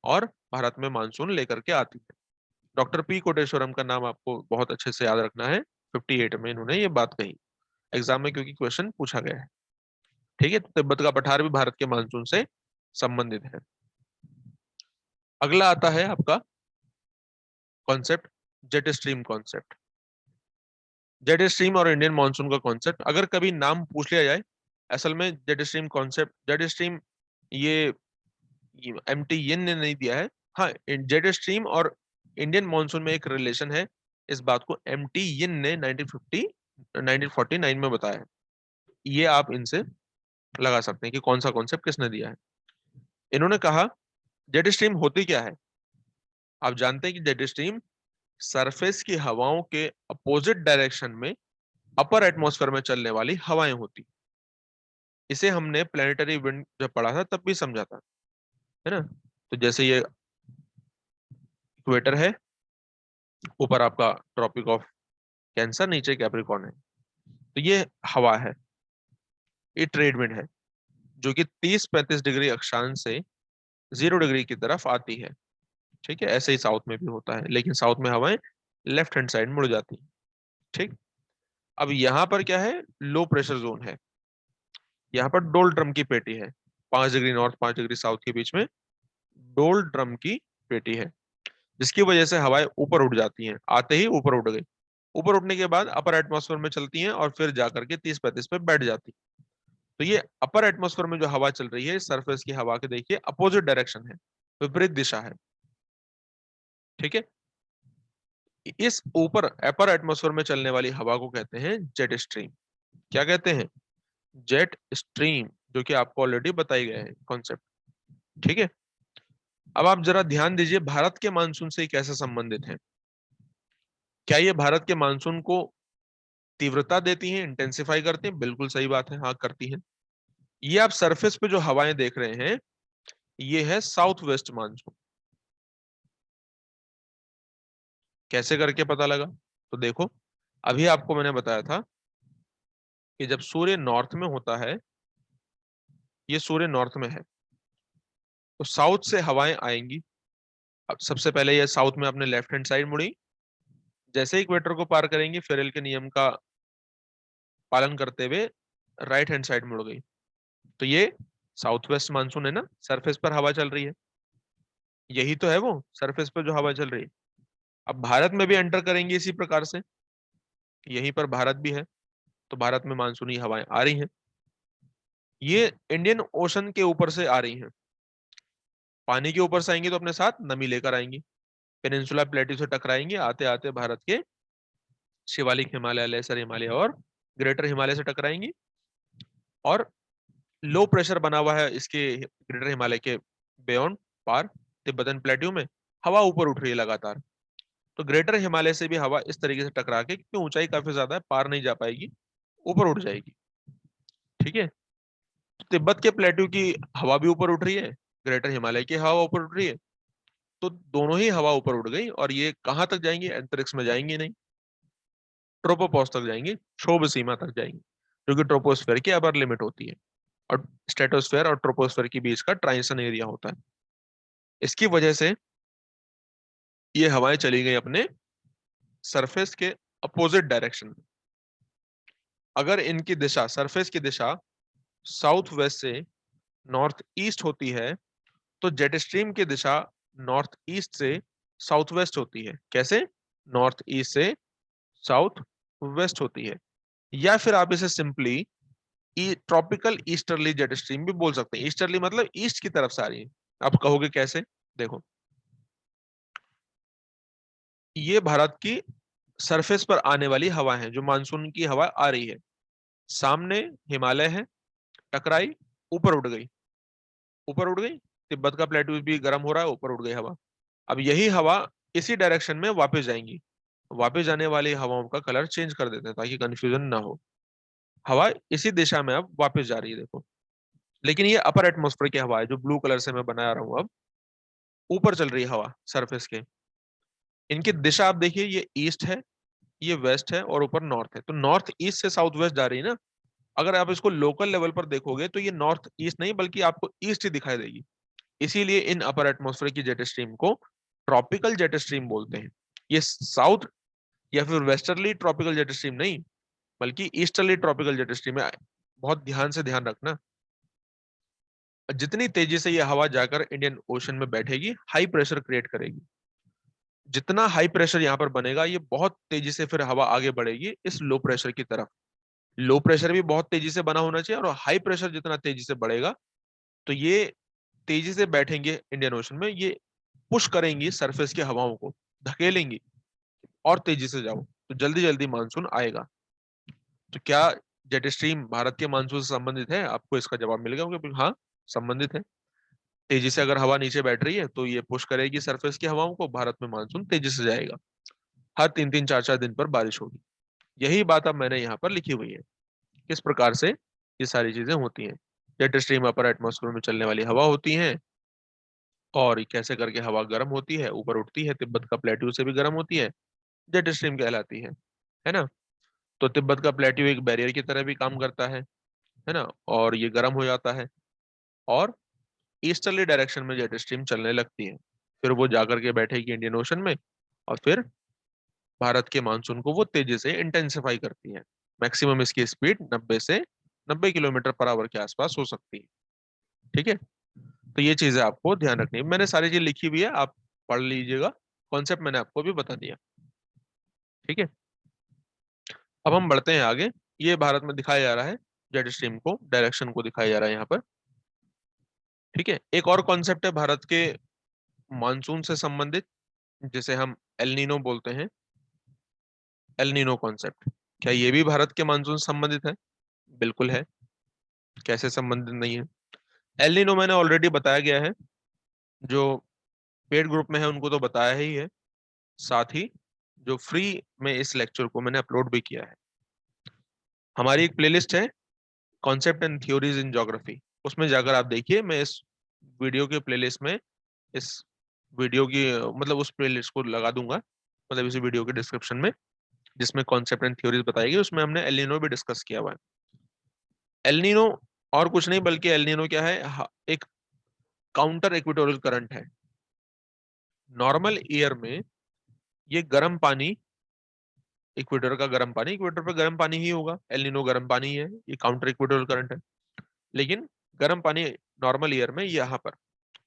और भारत में मानसून लेकर के आती है। डॉक्टर पी कोटेश्वरम का नाम आपको बहुत अच्छे से याद रखना है, 58 में इन्होंने ये बात कही एग्जाम में, क्योंकि क्वेश्चन पूछा गया है। ठीक है, तो तिब्बत का पठार भी भारत के मानसून से संबंधित है। अगला आता है आपका concept, jet stream concept. Jet stream और इंडियन मानसून का कॉन्सेप्ट अगर कभी नाम पूछ लिया जाए, असल में jet stream concept, jet stream ये एमटी ने नहीं दिया है। हाँ, जेट स्ट्रीम और इंडियन मानसून में एक रिलेशन है, इस बात को एमटी ने 1949 में बताया है। ये आप इनसे लगा सकते हैं कि कौन सा कॉन्सेप्ट किसने दिया है। इन्होंने कहा जेट स्ट्रीम होती क्या है। आप जानते हैं कि जेट स्ट्रीम सरफेस की हवाओं के अपोजिट डायरेक्शन में अपर एटमॉस्फेयर में चलने वाली हवाएं होती। इसे हमने प्लेनेटरी विंड जब पढ़ा था तब भी समझा था, है ना। तो जैसे ये इक्वेटर है, ऊपर आपका ट्रॉपिक ऑफ कैंसर, नीचे कैप्रिकॉर्न है, तो ये हवा है, ये ट्रेड विंड है, जो कि 30-35 डिग्री अक्षांश से 0 डिग्री की तरफ आती है। ठीक है, ऐसे ही साउथ में भी होता है, लेकिन साउथ में हवाएं लेफ्ट हैंड साइड मुड़ जाती है। ठीक। अब यहाँ पर क्या है, लो प्रेशर जोन है, यहाँ पर डोल ड्रम की पेटी है, 5 डिग्री नॉर्थ 5 डिग्री साउथ के बीच में डोल ड्रम की पेटी है, जिसकी वजह से हवाएं ऊपर उड़ जाती हैं, आते ही ऊपर उड़ गई, ऊपर उठने के बाद अपर एटमॉस्फेयर में चलती हैं और फिर जाकर के 30-35 पे बैठ जाती। तो ये अपर एटमॉस्फेयर में जो हवा चल रही है, सरफेस की हवा के देखिए अपोजिट डायरेक्शन है, विपरीत दिशा है। ठीक है, इस ऊपर अपर एटमॉस्फेयर में चलने वाली हवा को कहते हैं जेट स्ट्रीम। क्या कहते हैं? जेट स्ट्रीम, जो कि आपको ऑलरेडी बताई गए हैं कॉन्सेप्ट। ठीक है, अब आप जरा ध्यान दीजिए भारत के मानसून से कैसे संबंधित है। क्या ये भारत के मानसून को तीव्रता देती हैं, इंटेंसिफाई करते हैं? बिल्कुल सही बात है, हाँ करती हैं। ये आप सरफेस पे जो हवाएं देख रहे हैं, ये है साउथ वेस्ट मानसून। कैसे करके पता लगा? तो देखो, अभी आपको मैंने बताया था कि जब सूर्य नॉर्थ में होता है, ये सूर्य नॉर्थ में है, तो साउथ से हवाएं आएंगी। अब सबसे पहले ये साउथ में अपने लेफ्ट हैंड साइड मुड़ी, जैसे ही इक्वेटर को पार करेंगे, फेरेल के नियम का पालन करते हुए राइट हैंड साइड मुड़ गई। तो ये साउथ वेस्ट मानसून है ना, सरफेस पर हवा चल रही है, यही तो है वो सरफेस पर जो हवा चल रही है। अब भारत में भी एंटर करेंगे इसी प्रकार से, यहीं पर भारत भी है, तो भारत में मानसूनी हवाएं आ रही हैं। ये इंडियन ओशन के ऊपर से आ रही हैं, पानी के ऊपर से आएंगी तो अपने साथ नमी लेकर आएंगी, पेनिनसुला प्लेट्यू से टकराएंगे, आते आते भारत के शिवालिक हिमालय, लेसर हिमालय और ग्रेटर हिमालय से टकराएंगी। और लो प्रेशर बना हुआ है इसके ग्रेटर हिमालय के बियॉन्ड, पार तिब्बतन प्लेट्यू में हवा ऊपर उठ रही है लगातार। तो ग्रेटर हिमालय से भी हवा इस तरीके से टकरा के, क्योंकि ऊंचाई काफी ज्यादा है, पार नहीं जा पाएगी, ऊपर उठ जाएगी। ठीक है, तो तिब्बत के प्लेट्यू की हवा भी ऊपर उठ रही है, ग्रेटर हिमालय की हवा ऊपर उठ रही है, तो दोनों ही हवा ऊपर उठ गई, और ये कहां तक जाएंगे, अंतरिक्ष में जाएंगे नहीं, ट्रोपोपॉज तक जाएंगे, क्षोभ सीमा तक जाएंगे, जो कि ट्रोपोस्फेयर की अपर लिमिट होती है, और स्ट्रेटोस्फेयर और ट्रोपोस्फेयर के बीच का ट्रांजिशन एरिया होता है। इसकी वजह से ये हवाएं चली गई अपने सरफेस के अपोजिट डायरेक्शन में। अगर इनकी दिशा, सरफेस की दिशा साउथ वेस्ट से नॉर्थ ईस्ट होती है, तो जेट स्ट्रीम की दिशा नॉर्थ ईस्ट से साउथ वेस्ट होती है। कैसे? नॉर्थ ईस्ट से साउथ वेस्ट होती है। या फिर आप इसे simply tropical easterly jet stream भी बोल सकते हैं। ईस्टर्ली मतलब ईस्ट की तरफ से आ रही है। आप कहोगे कैसे? देखो, ये भारत की सरफेस पर आने वाली हवा है, जो मानसून की हवा आ रही है। सामने हिमालय है, टकराई, ऊपर उड़ गई, ऊपर उड़ गई, तिब्बत का प्लेट्यू भी गर्म हो रहा है, ऊपर उड़ गई हवा। अब यही हवा इसी डायरेक्शन में वापस जाएंगी। वापस जाने वाली हवाओं का कलर चेंज कर देते हैं ताकि कंफ्यूजन ना हो। हवा इसी दिशा में अब वापस जा रही है, देखो। लेकिन ये अपर एटमॉस्फेयर की हवा है, जो ब्लू कलर से मैं बना रहा हूं, अब ऊपर चल रही है हवा सरफेस के। इनकी दिशा आप देखिए, ये ईस्ट है, ये वेस्ट है, और ऊपर नॉर्थ है। तो नॉर्थ ईस्ट से साउथ वेस्ट जा रही है ना। अगर आप इसको लोकल लेवल पर देखोगे तो ये नॉर्थ ईस्ट नहीं, बल्कि आपको ईस्ट ही दिखाई देगी। इसीलिए इन अपर एटमॉस्फेयर की जेट स्ट्रीम को ट्रॉपिकल जेट स्ट्रीम बोलते हैं। ये साउथ या फिर वेस्टर्ली ट्रॉपिकल जेट स्ट्रीम नहीं, बल्कि ईस्टर्ली ट्रॉपिकल जेट स्ट्रीम है। बहुत ध्यान से ध्यान रखना, जितनी तेजी से ये हवा जाकर इंडियन ओशन में बैठेगी, हाई प्रेशर क्रिएट करेगी। जितना हाई प्रेशर यहाँ पर बनेगा, ये बहुत तेजी से फिर हवा आगे बढ़ेगी इस लो प्रेशर की तरफ। लो प्रेशर भी बहुत तेजी से बना होना चाहिए, और हाई प्रेशर जितना तेजी से बढ़ेगा, तो ये तेजी से बैठेंगे इंडियन ओशन में, ये पुश करेंगी सरफेस की हवाओं को, धकेलेंगी, और तेजी से जाओ, तो जल्दी जल्दी मानसून आएगा। तो क्या जेट स्ट्रीम भारत के मानसून से संबंधित है? आपको इसका जवाब मिल गया होगा कि हाँ, संबंधित है। तेजी से अगर हवा नीचे बैठ रही है तो ये पुश करेगी सरफेस की हवाओं को, भारत में मानसून तेजी से जाएगा, हर 3-3 4-4 दिन पर बारिश होगी। यही बात अब मैंने यहाँ पर लिखी हुई है, किस प्रकार से ये सारी चीजें होती हैं। जेट स्ट्रीम अपर एटमॉस्फेयर में चलने वाली हवा होती है, और ये कैसे करके हवा गर्म होती है, ऊपर उठती है, तिब्बत का प्लेट्यू से भी गर्म होती है, जेट स्ट्रीम कहलाती है ना। तो तिब्बत का प्लेट्यू एक बैरियर की तरह भी काम करता है ना, और ये गर्म हो जाता है, और ईस्टर्ली डायरेक्शन में जेट स्ट्रीम चलने लगती है। फिर वो जाकर के बैठेगी इंडियन ओशन में, और फिर भारत के मानसून को वो तेजी से इंटेंसिफाई करती है। मैक्सिमम इसकी स्पीड 90 से 90 किलोमीटर पर आवर के आसपास हो सकती है। ठीक है, तो ये चीजें आपको ध्यान रखनी है। मैंने सारी चीज लिखी हुई है, आप पढ़ लीजिएगा, कॉन्सेप्ट मैंने आपको भी बता दिया। ठीक है, अब हम बढ़ते हैं आगे। ये भारत में दिखाया जा रहा है, जेट स्ट्रीम को, डायरेक्शन को दिखाया जा रहा है यहाँ पर। ठीक है, एक और कॉन्सेप्ट है भारत के मानसून से संबंधित, जिसे हम एल नीनो बोलते हैं। एल नीनो कॉन्सेप्ट, क्या ये भी भारत के मानसून से संबंधित है? बिल्कुल है, कैसे संबंधित नहीं है? एल नीनो मैंने ऑलरेडी बताया गया है, जो पेड ग्रुप में है उनको तो बताया ही है, साथ ही जो फ्री में इस लेक्चर को मैंने अपलोड भी किया है। हमारी एक प्लेलिस्ट है, concept and theories in geography, उसमें जाकर आप देखिए। मैं इस वीडियो के प्लेलिस्ट में, इस वीडियो की मतलब उस प्लेलिस्ट को लगा दूंगा, मतलब इसी वीडियो के डिस्क्रिप्शन में, जिसमें कॉन्सेप्ट एंड थ्योरीज बताई गई, उसमें हमने एल नीनो भी डिस्कस किया हुआ है। एल नीनो और कुछ नहीं, बल्कि एल नीनो क्या है, एक काउंटर इक्वेटोरियल करंट है। नॉर्मल ईयर में ये गर्म पानी इक्वेटर का गर्म पानी, इक्वेटर पर गर्म पानी ही होगा, एल नीनो गर्म पानी ही है, ये काउंटर इक्वेटोरियल करंट है। लेकिन गर्म पानी नॉर्मल ईयर में यहाँ पर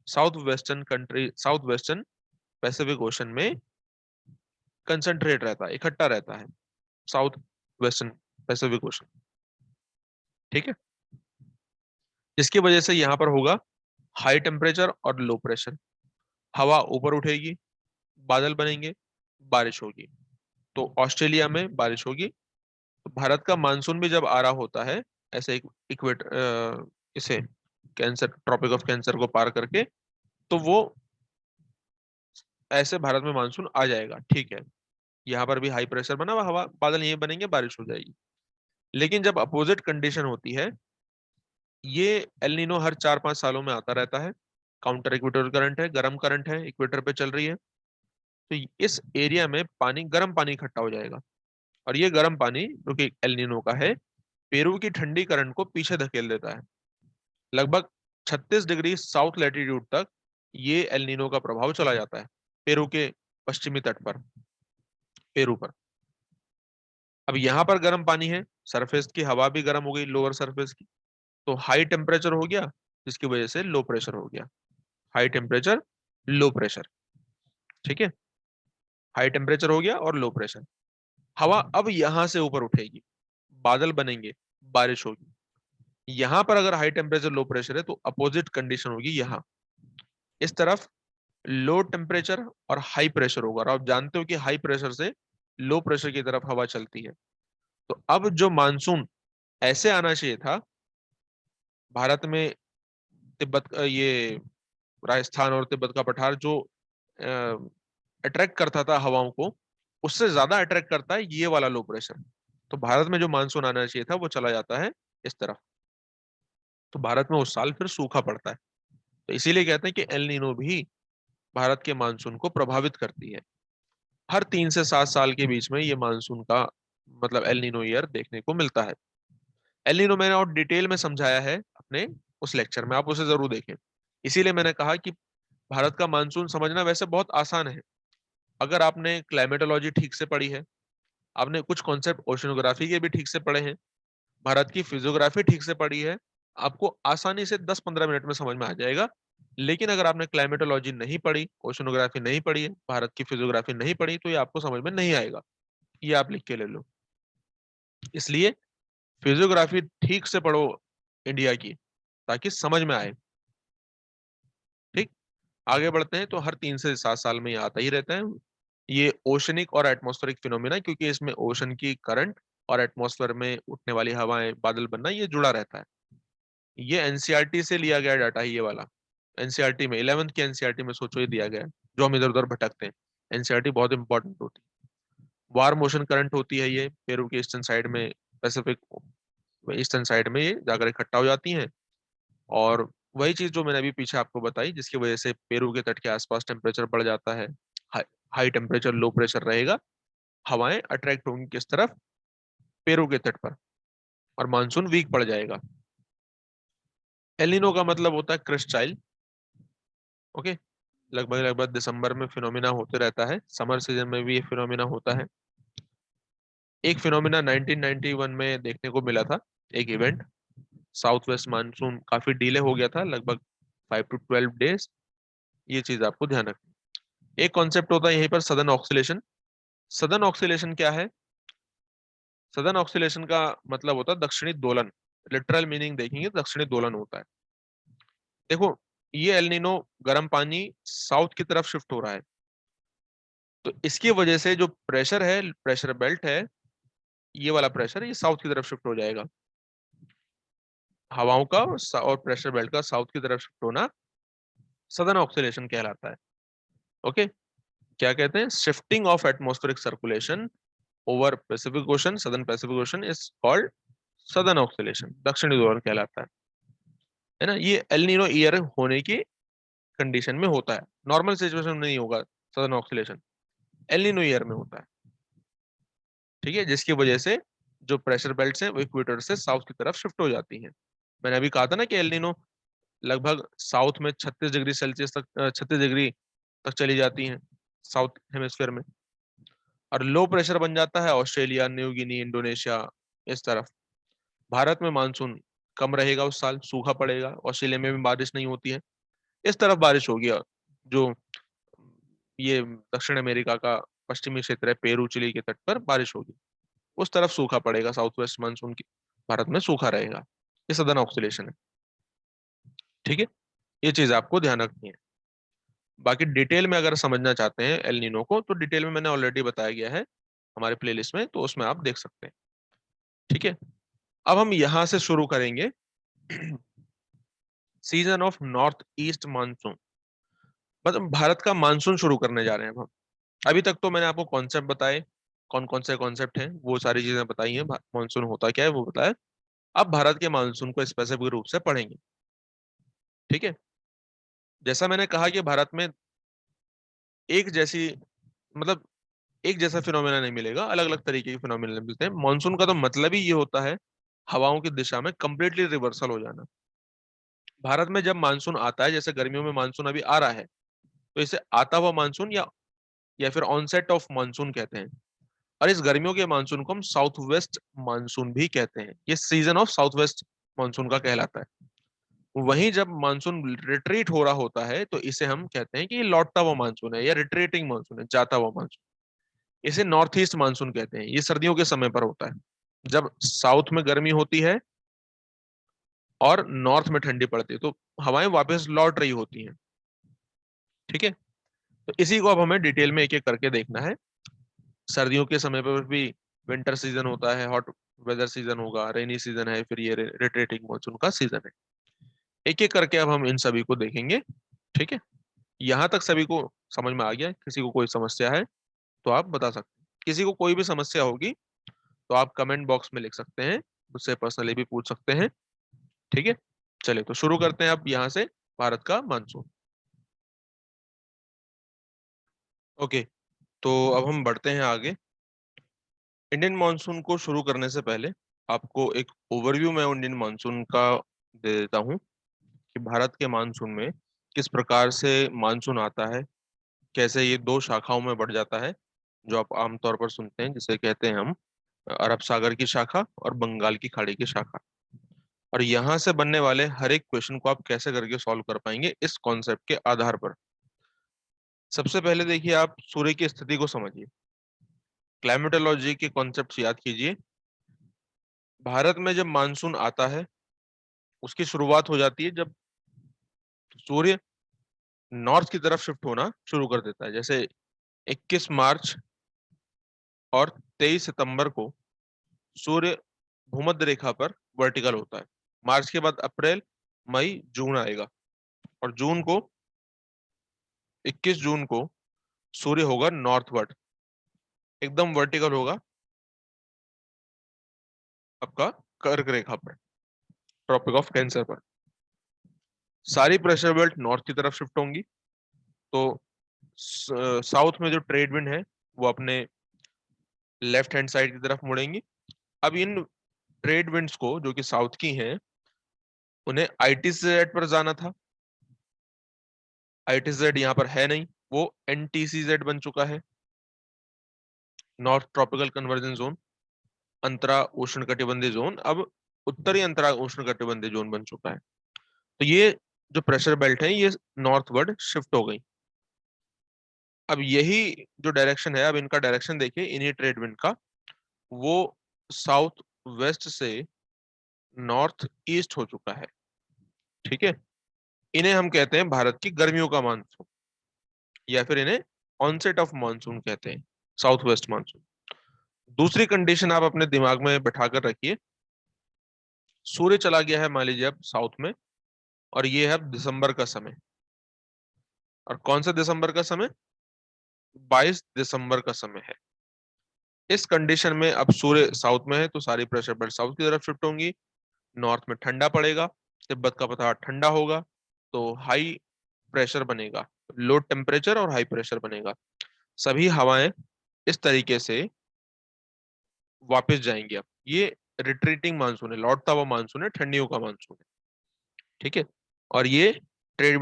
साउथ वेस्टर्न पैसिफिक ओशन में कंसंट्रेट रहता है, इकट्ठा रहता है, साउथ वेस्टर्न पैसिफिक ओशन। ठीक है, जिसकी वजह से यहाँ पर होगा हाई टेम्परेचर और लो प्रेशर, हवा ऊपर उठेगी, बादल बनेंगे, बारिश होगी। तो ऑस्ट्रेलिया में बारिश होगी। तो भारत का मानसून भी जब आ रहा होता है ऐसे इसे कैंसर, ट्रॉपिक ऑफ कैंसर को पार करके, तो वो ऐसे भारत में मानसून आ जाएगा। ठीक है, यहाँ पर भी हाई प्रेशर बना हुआ, हवा बादल यही बनेंगे, बारिश हो जाएगी। लेकिन जब अपोजिट कंडीशन होती है, ये एल नीनो हर 4-5 सालों में आता रहता है, काउंटर इक्वेटोरियल करंट है, गर्म करंट है, इक्वेटर पे चल रही है। तो इस एरिया में पानी, गर्म पानी इकट्ठा हो जाएगा, और ये गर्म पानी जो कि एल नीनो का है, पेरू की ठंडी करंट को पीछे धकेल देता है। लगभग 36 डिग्री साउथ लैटिट्यूड तक ये एल नीनो का प्रभाव चला जाता है, पेरू के पश्चिमी तट पर, पेरू पर। अब यहाँ पर गर्म पानी है, सरफेस की हवा भी गर्म हो गई, लोअर सरफेस की, तो हाई टेम्परेचर हो गया, जिसकी वजह से लो प्रेशर हो गया। High temperature, low pressure. ठीक है, हाई टेम्परेचर हो गया और लो प्रेशर। हवा अब यहां से ऊपर उठेगी, बादल बनेंगे, बारिश होगी। यहां पर अगर हाई टेम्परेचर लो प्रेशर है तो अपोजिट कंडीशन होगी यहाँ, इस तरफ लो टेम्परेचर और हाई प्रेशर होगा। और आप जानते हो कि हाई प्रेशर से लो प्रेशर की तरफ हवा चलती है। तो अब जो मानसून ऐसे आना चाहिए था भारत में, तिब्बत ये राजस्थान और तिब्बत का पठार जो अट्रैक्ट करता था हवाओं को, उससे ज्यादा अट्रैक्ट करता है ये वाला लो प्रेशर। तो भारत में जो मानसून आना चाहिए था वो चला जाता है इस तरफ। तो भारत में उस साल फिर सूखा पड़ता है। तो इसीलिए कहते हैं कि एल नीनो भी भारत के मानसून को प्रभावित करती है। हर 3 से 7 साल के बीच में ये मानसून का मतलब एल नीनो ईयर देखने को मिलता है। एल नीनो मैंने और डिटेल में समझाया है अपने उस लेक्चर में, आप उसे जरूर देखें। इसीलिए मैंने कहा कि भारत का मानसून समझना वैसे बहुत आसान है, अगर आपने क्लाइमेटोलॉजी ठीक से पढ़ी है, आपने कुछ कॉन्सेप्ट ओशनोग्राफी के भी ठीक से पढ़े हैं, भारत की फिजियोग्राफी ठीक से पढ़ी है, आपको आसानी से 10-15 मिनट में समझ में आ जाएगा। लेकिन अगर आपने क्लाइमेटोलॉजी नहीं पढ़ी, ओशनोग्राफी नहीं पढ़ी है, भारत की फिजियोग्राफी नहीं पढ़ी, तो ये आपको समझ में नहीं आएगा। ये आप लिख के ले लो। इसलिए फिजियोग्राफी ठीक से पढ़ो इंडिया की, ताकि समझ में आए। ठीक, आगे बढ़ते हैं। तो हर 3 से 7 साल में ये आता ही रहता है, ये ओशनिक और एटमॉस्फेरिक फिनोमिना, क्योंकि इसमें ओशन की करंट और एटमॉस्फेयर में उठने वाली हवाएं, बादल बनना, ये जुड़ा रहता है। ये एनसीईआरटी से लिया गया डाटा है, ये वाला एनसीईआरटी में 11th की एनसीईआरटी में सोचो ये दिया गया है, जो हम इधर उधर भटकते हैं। एनसीईआरटी बहुत इंपॉर्टेंट होती है। वार्म ओशन करंट होती है ये पेरू के ईस्टर्न साइड में, पैसिफिक ईस्टर्न साइड में ये जाकर इकट्ठा हो जाती हैं। और वही चीज जो मैंने अभी पीछे आपको बताई, जिसकी वजह से पेरू के तट के आसपास टेम्परेचर बढ़ जाता है, हाई टेम्परेचर लो प्रेशर रहेगा, हवाएं अट्रैक्ट होंगी किस तरफ, पेरू के तट पर, और मानसून वीक पड़ जाएगा। एलिनो का मतलब होता है क्रस्ट चाइल्ड। ओके, लगभग लगभग दिसंबर में फिनोमिना होते रहता है, समर सीजन में भी ये फिनोमिना होता है। एक फिनोमिना 1991 में देखने को मिला था, एक इवेंट, साउथ वेस्ट मानसून काफी डिले हो गया था, लगभग 5 to 12 डेज। ये चीज आपको ध्यान रखनी। एक कॉन्सेप्ट होता है यहीं पर सदर्न ऑक्सीलेशन। सदर्न ऑक्सीलेशन क्या है? सदर्न ऑक्सीलेशन का मतलब होता है दक्षिणी दोलन। लिटरल मीनिंग देखेंगे दक्षिणी दोलन होता है। देखो, ये एल नीनो गर्म पानी साउथ की तरफ शिफ्ट हो रहा है, तो इसकी वजह से जो प्रेशर है, प्रेशर बेल्ट है, ये वाला प्रेशर ये साउथ की तरफ शिफ्ट हो जाएगा। हवाओं का और प्रेशर बेल्ट का साउथ की तरफ शिफ्ट होना सदर्न ऑक्सीलेशन कहलाता है। ओके, क्या कहते हैं? Shifting of atmospheric circulation over Pacific ocean, southern Pacific ocean is called southern oscillation, दक्षिणी दोलन कहलाता है ना। ये एल नीनो ईयर होने की कंडीशन में होता है, नॉर्मल सिचुएशन में नहीं होगा southern oscillation, El Nino year में होता है। ठीक है, जिसकी वजह से जो प्रेशर बेल्ट हैं वो इक्वेटर से साउथ की तरफ शिफ्ट हो जाती हैं। मैंने अभी कहा था ना कि एल नीनो लगभग साउथ में 36 डिग्री सेल्सियस तक, 36 डिग्री तक चली जाती हैं साउथ हेमिस्फेयर में। और लो प्रेशर बन जाता है ऑस्ट्रेलिया, न्यू गिनी, इंडोनेशिया, इस तरफ। भारत में मानसून कम रहेगा, उस साल सूखा पड़ेगा, ऑस्ट्रेलिया में भी बारिश नहीं होती है, इस तरफ बारिश होगी। जो ये दक्षिण अमेरिका का पश्चिमी क्षेत्र है, पेरू चिली के तट पर बारिश होगी, उस तरफ सूखा पड़ेगा, साउथ वेस्ट मानसून की भारत में सूखा रहेगा। ये सदर्न ऑक्सीलेशन है। ठीक है, ये चीज आपको ध्यान रखनी है। बाकी डिटेल में अगर समझना चाहते हैं एल नीनो को, तो डिटेल में मैंने ऑलरेडी बताया गया है हमारे प्लेलिस्ट में, तो उसमें आप देख सकते हैं। ठीक है, अब हम यहां से शुरू करेंगे season of north east monsoon. मतलब भारत का मानसून शुरू करने जा रहे हैं अब हम। अभी तक तो मैंने आपको कॉन्सेप्ट बताए, कौन कौन से कॉन्सेप्ट हैं, वो सारी चीजें बताई हैं, मानसून होता क्या है वो बताया। अब भारत के मानसून को स्पेसिफिक रूप से पढ़ेंगे। ठीक है, जैसा मैंने कहा कि भारत में एक जैसी, मतलब एक जैसा फिनोमेना नहीं मिलेगा, अलग अलग तरीके के फिनोमेना मिलते हैं। मानसून का तो मतलब ही ये होता है हवाओं की दिशा में कंप्लीटली रिवर्सल हो जाना। भारत में जब मानसून आता है, जैसे गर्मियों में मानसून अभी आ रहा है, तो इसे आता हुआ मानसून या फिर ऑनसेट ऑफ मानसून कहते हैं। और इस गर्मियों के मानसून को हम साउथ वेस्ट मानसून भी कहते हैं। ये season of south west monsoon का कहलाता है। वहीं जब मानसून रिट्रीट हो रहा होता है, तो इसे हम कहते हैं कि ये लौटता हुआ मानसून है या रिट्रीटिंग मानसून है, जाता हुआ मानसून। इसे नॉर्थ ईस्ट मानसून कहते हैं। ये सर्दियों के समय पर होता है, जब साउथ में गर्मी होती है और नॉर्थ में ठंडी पड़ती है, तो हवाएं वापस लौट रही होती हैं। ठीक है, तो इसी को अब हमें डिटेल में एक एक करके देखना है। सर्दियों के समय पर भी विंटर सीजन होता है, हॉट वेदर सीजन होगा, रेनी सीजन है, फिर ये रिट्रेटिंग मानसून का सीजन है। एक एक करके अब हम इन सभी को देखेंगे। ठीक है, यहां तक सभी को समझ में आ गया? किसी को कोई समस्या है तो आप बता सकते हैं। किसी को कोई भी समस्या होगी तो आप कमेंट बॉक्स में लिख सकते हैं, मुझसे पर्सनली भी पूछ सकते हैं। ठीक है, चलिए तो शुरू करते हैं अब यहाँ से भारत का मानसून। ओके, तो अब हम बढ़ते हैं आगे। इंडियन मानसून को शुरू करने से पहले आपको एक ओवरव्यू मैं इंडियन मानसून का दे देता हूँ कि भारत के मानसून में किस प्रकार से मानसून आता है, कैसे ये दो शाखाओं में बढ़ जाता है, जो आप आमतौर पर सुनते हैं, जिसे कहते हैं हम अरब सागर की शाखा और बंगाल की खाड़ी की शाखा। और यहाँ से बनने वाले हर एक क्वेश्चन को आप कैसे करके सॉल्व कर पाएंगे इस कॉन्सेप्ट के आधार पर। सबसे पहले देखिए, आप सूर्य की स्थिति को समझिए, क्लाइमेटोलॉजी के कॉन्सेप्ट याद कीजिए। भारत में जब मानसून आता है, उसकी शुरुआत हो जाती है जब सूर्य नॉर्थ की तरफ शिफ्ट होना शुरू कर देता है। जैसे 21 मार्च और 23 सितंबर को सूर्य भूमध्य रेखा पर वर्टिकल होता है। मार्च के बाद अप्रैल, मई, जून आएगा, और 21 जून को सूर्य होगा नॉर्थवर्ड, एकदम वर्टिकल होगा आपका कर्क रेखा पर, ट्रॉपिक ऑफ कैंसर पर। सारी प्रेशर बेल्ट नॉर्थ की तरफ शिफ्ट होंगी, तो साउथ में जो ट्रेड विंड है वो अपने लेफ्ट हैंड साइड की तरफ मुड़ेंगी। अब इन ट्रेड विंड्स को, जो कि साउथ की हैं, उन्हें आईटीजेड पर जाना था। आईटीजेड यहाँ पर है नहीं, वो एनटीसीजेड बन चुका है, नॉर्थ ट्रॉपिकल कन्वर्जन जोन, अंतरा उष्णकटिबंधीय जोन अब उत्तरी अंतरा उष्णकटिबंधीय जोन बन चुका है। तो ये जो प्रेशर बेल्ट है ये नॉर्थवर्ड शिफ्ट हो गई। अब यही जो डायरेक्शन है, अब इनका डायरेक्शन देखिए, इन्हीं ट्रेड विंड का, वो साउथ वेस्ट से नॉर्थ ईस्ट हो चुका है। ठीक है, इन्हें हम कहते हैं भारत की गर्मियों का मानसून, या फिर इन्हें ऑनसेट ऑफ मानसून कहते हैं, साउथ वेस्ट मानसून। दूसरी कंडीशन आप अपने दिमाग में बैठाकर रखिए, सूर्य चला गया है मान लीजिए अब साउथ में, और ये है अब दिसंबर का समय। और कौन सा दिसंबर का समय? 22 दिसंबर का समय है। इस कंडीशन में अब सूर्य साउथ में है, तो सारी प्रेशर बेल्ट साउथ की तरफ शिफ्ट होंगी, नॉर्थ में ठंडा पड़ेगा, तिब्बत का पठार ठंडा होगा, तो हाई प्रेशर बनेगा, लो टेम्परेचर और हाई प्रेशर बनेगा। सभी हवाएं इस तरीके से वापस जाएंगी। अब ये रिट्रीटिंग मानसून है, लौटता हुआ मानसून है, ठंडियों का मानसून है। ठीक है, और ये ट्रेड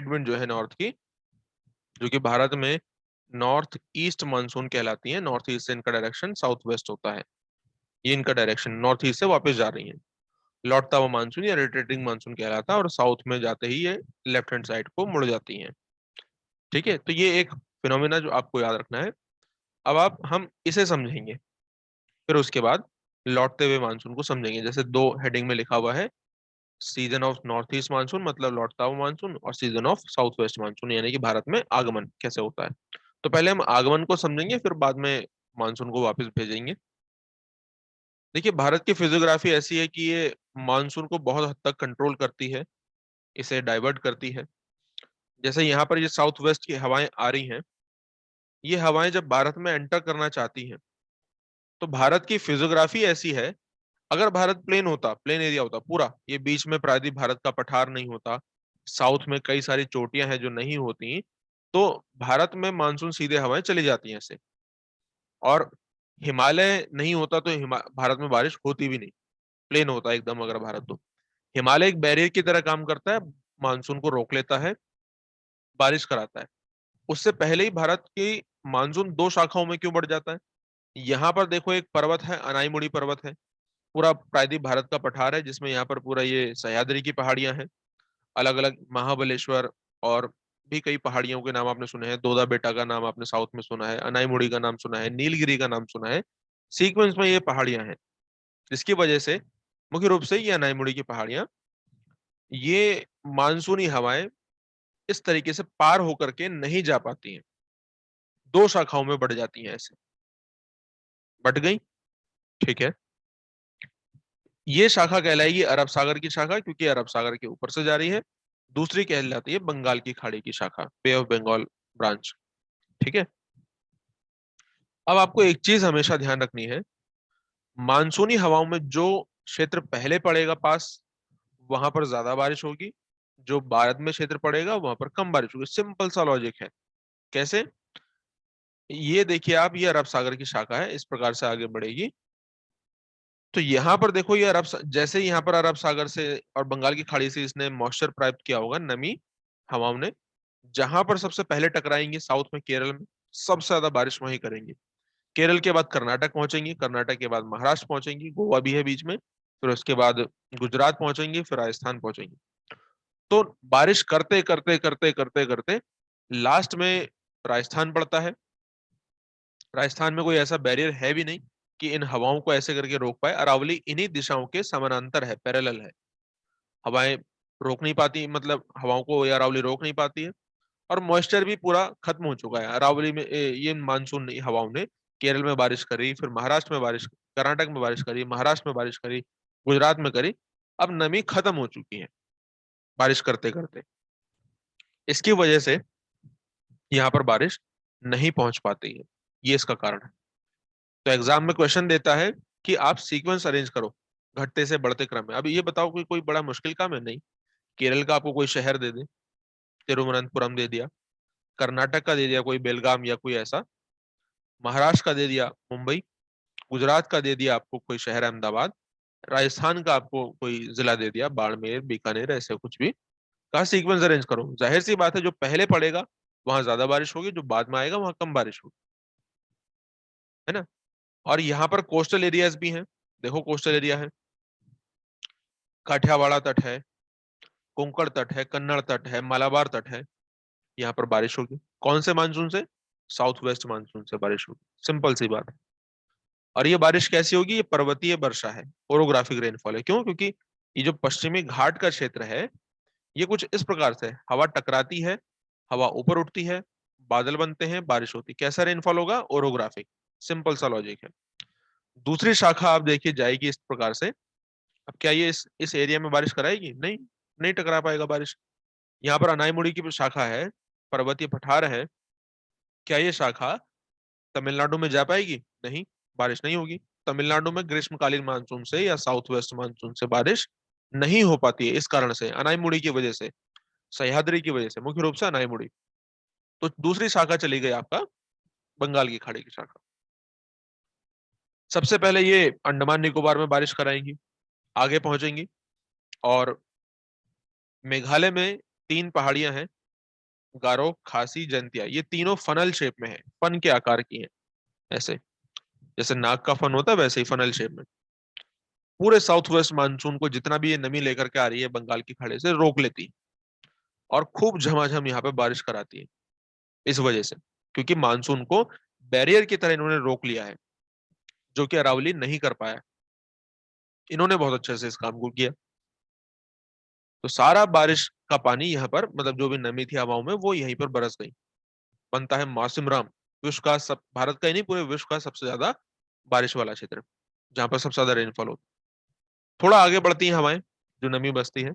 विंड जो है नॉर्थ की, जो कि भारत में नॉर्थ ईस्ट मानसून कहलाती हैं। नॉर्थ ईस्ट से इनका डायरेक्शन साउथ वेस्ट होता है। ये इनका डायरेक्शन नॉर्थ ईस्ट से वापस जा रही है। लौटता हुआ मानसून या रोटेटिंग मानसून कहलाता है, और साउथ में जाते ही ये लेफ्ट हैंड साइड को मुड़ जाती हैं। ठीक है, तो ये एक फिनोमिना जो आपको याद रखना है। अब आप हम इसे समझेंगे, फिर उसके बाद लौटते हुए मानसून को समझेंगे। जैसे दो हेडिंग में लिखा हुआ है, season of north east monsoon मतलब लौटता हुआ मानसून, और season of south west monsoon यानी कि भारत में आगमन कैसे होता है। तो पहले हम आगमन को समझेंगे, फिर बाद में मानसून को वापस भेजेंगे। देखिए, भारत की फिजियोग्राफी ऐसी है कि ये मानसून को बहुत हद तक कंट्रोल करती है, इसे डाइवर्ट करती है। जैसे यहाँ पर ये साउथ वेस्ट की हवाएं आ रही हैं, ये हवाएं जब भारत में एंटर करना चाहती हैं, तो भारत की फिजियोग्राफी ऐसी है। अगर भारत प्लेन होता, प्लेन एरिया होता पूरा, ये बीच में प्रायद्वीप भारत का पठार नहीं होता, साउथ में कई सारी चोटियां हैं जो नहीं होती, तो भारत में मानसून सीधे हवाएं चली जाती हैं ऐसे। और हिमालय नहीं होता तो भारत में बारिश होती भी नहीं, प्लेन होता एकदम अगर भारत तो। हिमालय एक बैरियर की तरह काम करता है, मानसून को रोक लेता है, बारिश कराता है। उससे पहले ही भारत की मानसून दो शाखाओं में क्यों बढ़ जाता है। यहाँ पर देखो, एक पर्वत है, अनाईमुड़ी पर्वत है, पूरा प्रायद्वीप भारत का पठार है, जिसमें यहाँ पर पूरा ये सह्याद्री की पहाड़ियां हैं, अलग अलग महाबलेश्वर, और भी कई पहाड़ियों के नाम आपने सुने हैं। दोदा बेटा का नाम आपने साउथ में सुना है, अनाईमुड़ी का नाम सुना है, नीलगिरी का नाम सुना है। सीक्वेंस में ये पहाड़ियां हैं, जिसकी वजह से मुख्य रूप से ये अनाईमुड़ी की पहाड़ियां, ये मानसूनी हवाएं इस तरीके से पार होकर के नहीं जा पाती हैं, दो शाखाओं में बढ़ जाती हैं ऐसे, बढ़ गई। ठीक है, ये शाखा कहलाएगी अरब सागर की शाखा, क्योंकि अरब सागर के ऊपर से जा रही है। दूसरी कहलाती है बंगाल की खाड़ी की शाखा, बे ऑफ बंगाल ब्रांच। ठीक है, अब आपको एक चीज हमेशा ध्यान रखनी है, मानसूनी हवाओं में जो क्षेत्र पहले पड़ेगा पास, वहां पर ज्यादा बारिश होगी। जो बाद में क्षेत्र पड़ेगा वहां पर कम बारिश होगी। सिंपल सा लॉजिक है। कैसे, ये देखिए आप, ये अरब सागर की शाखा है, इस प्रकार से आगे बढ़ेगी। तो यहाँ पर देखो, ये जैसे यहाँ पर अरब सागर से और बंगाल की खाड़ी से इसने मॉइस्चर प्राप्त किया होगा, नमी हवाओं ने, जहां पर सबसे पहले टकराएंगे साउथ में, केरल में सबसे ज्यादा बारिश वहीं करेंगे। केरल के बाद कर्नाटक पहुंचेंगी, कर्नाटक के बाद महाराष्ट्र पहुंचेंगी, गोवा भी है बीच में, फिर उसके बाद गुजरात पहुंचेंगी, फिर राजस्थान पहुंचेंगी। तो बारिश करते करते करते करते करते लास्ट में राजस्थान पड़ता है। राजस्थान में कोई ऐसा बैरियर है भी नहीं कि इन हवाओं को ऐसे करके रोक पाए। अरावली इन्हीं दिशाओं के समानांतर है, पैरेलल है। हवाएं रोक नहीं पाती, मतलब हवाओं को ये अरावली रोक नहीं पाती है। और मॉइस्चर भी पूरा खत्म हो चुका है अरावली में। ये मानसून हवाओं ने केरल में बारिश करी, फिर महाराष्ट्र में बारिश, कर्नाटक में बारिश करी, महाराष्ट्र में बारिश करी, गुजरात में करी। अब नमी खत्म हो चुकी है बारिश करते करते, इसकी वजह से यहाँ पर बारिश नहीं पहुंच पाती है। ये इसका कारण है। तो एग्जाम में क्वेश्चन देता है कि आप सीक्वेंस अरेंज करो घटते से बढ़ते क्रम में। अब ये बताओ, कोई कोई बड़ा मुश्किल काम है? नहीं। केरल का आपको कोई शहर दे दे, तिरुवनंतपुरम दे दिया, कर्नाटक का दे दिया कोई बेलगाम या कोई ऐसा, महाराष्ट्र का दे दिया मुंबई, गुजरात का दे दिया आपको कोई शहर अहमदाबाद, राजस्थान का आपको कोई जिला दे दिया बाड़मेर बीकानेर, ऐसे कुछ भी। कहा सीक्वेंस अरेंज करो, जाहिर सी बात है जो पहले पड़ेगा वहां ज्यादा बारिश होगी, जो बाद में आएगा वहां कम बारिश होगी, है ना। और यहाँ पर कोस्टल एरियाज भी हैं। देखो, कोस्टल एरिया है, काठियावाड़ा तट है, कोंकण तट है, कन्नड़ तट है, मालाबार तट है। यहाँ पर बारिश होगी। कौन से मानसून से? साउथ वेस्ट मानसून से बारिश होगी। सिंपल सी बात है। और ये बारिश कैसी होगी? ये पर्वतीय वर्षा है, ओरोग्राफिक रेनफॉल है। क्यों? क्योंकि ये जो पश्चिमी घाट का क्षेत्र है, ये कुछ इस प्रकार से हवा टकराती है, हवा ऊपर उठती है, बादल बनते हैं, बारिश होती है। कैसा रेनफॉल होगा? ओरोग्राफिक। सिंपल सा लॉजिक है। दूसरी शाखा आप देखिए जाएगी इस प्रकार से। अब क्या ये इस एरिया में बारिश कराएगी? नहीं, नहीं टकरा पाएगा बारिश। यहाँ पर अनाईमुड़ी की शाखा है, पर्वतीय पठार है, क्या ये शाखा तमिलनाडु में जा पाएगी? नहीं, बारिश नहीं होगी। तमिलनाडु में ग्रीष्मकालीन मानसून से या साउथ वेस्ट मानसून से बारिश नहीं हो पाती है, इस कारण से, अनाईमुड़ी की वजह से, सह्याद्री की वजह से, मुख्य रूप से अनाईमुड़ी। तो दूसरी शाखा चली गई आपका बंगाल की खाड़ी की शाखा। सबसे पहले ये अंडमान निकोबार में बारिश कराएंगी, आगे पहुंचेंगी। और मेघालय में तीन पहाड़ियां हैं, गारो, खासी, जयंतिया, ये तीनों फनल शेप में है, फन के आकार की है, ऐसे जैसे नाक का फन होता है वैसे ही फनल शेप में। पूरे साउथ वेस्ट मानसून को जितना भी ये नमी लेकर के आ रही है बंगाल की खाड़ी से रोक लेती है और खूब झमाझम यहाँ पे बारिश कराती है। इस वजह से, क्योंकि मानसून को बैरियर की तरह इन्होंने रोक लिया है, जो कि अरावली नहीं कर पाया। इन्होंने बहुत अच्छे से इस काम को किया। तो सारा बारिश का पानी यहाँ पर, मतलब जो भी नमी थी हवाओं में, वो यहीं पर बरस गई। बनता है मौसिमराम, विश्व का सब, भारत का ही नहीं पूरे विश्व का सबसे ज्यादा बारिश वाला क्षेत्र, जहां पर सबसे ज्यादा रेनफॉल होता है। थोड़ा आगे बढ़ती है हवाएं, जो नमी बसती है,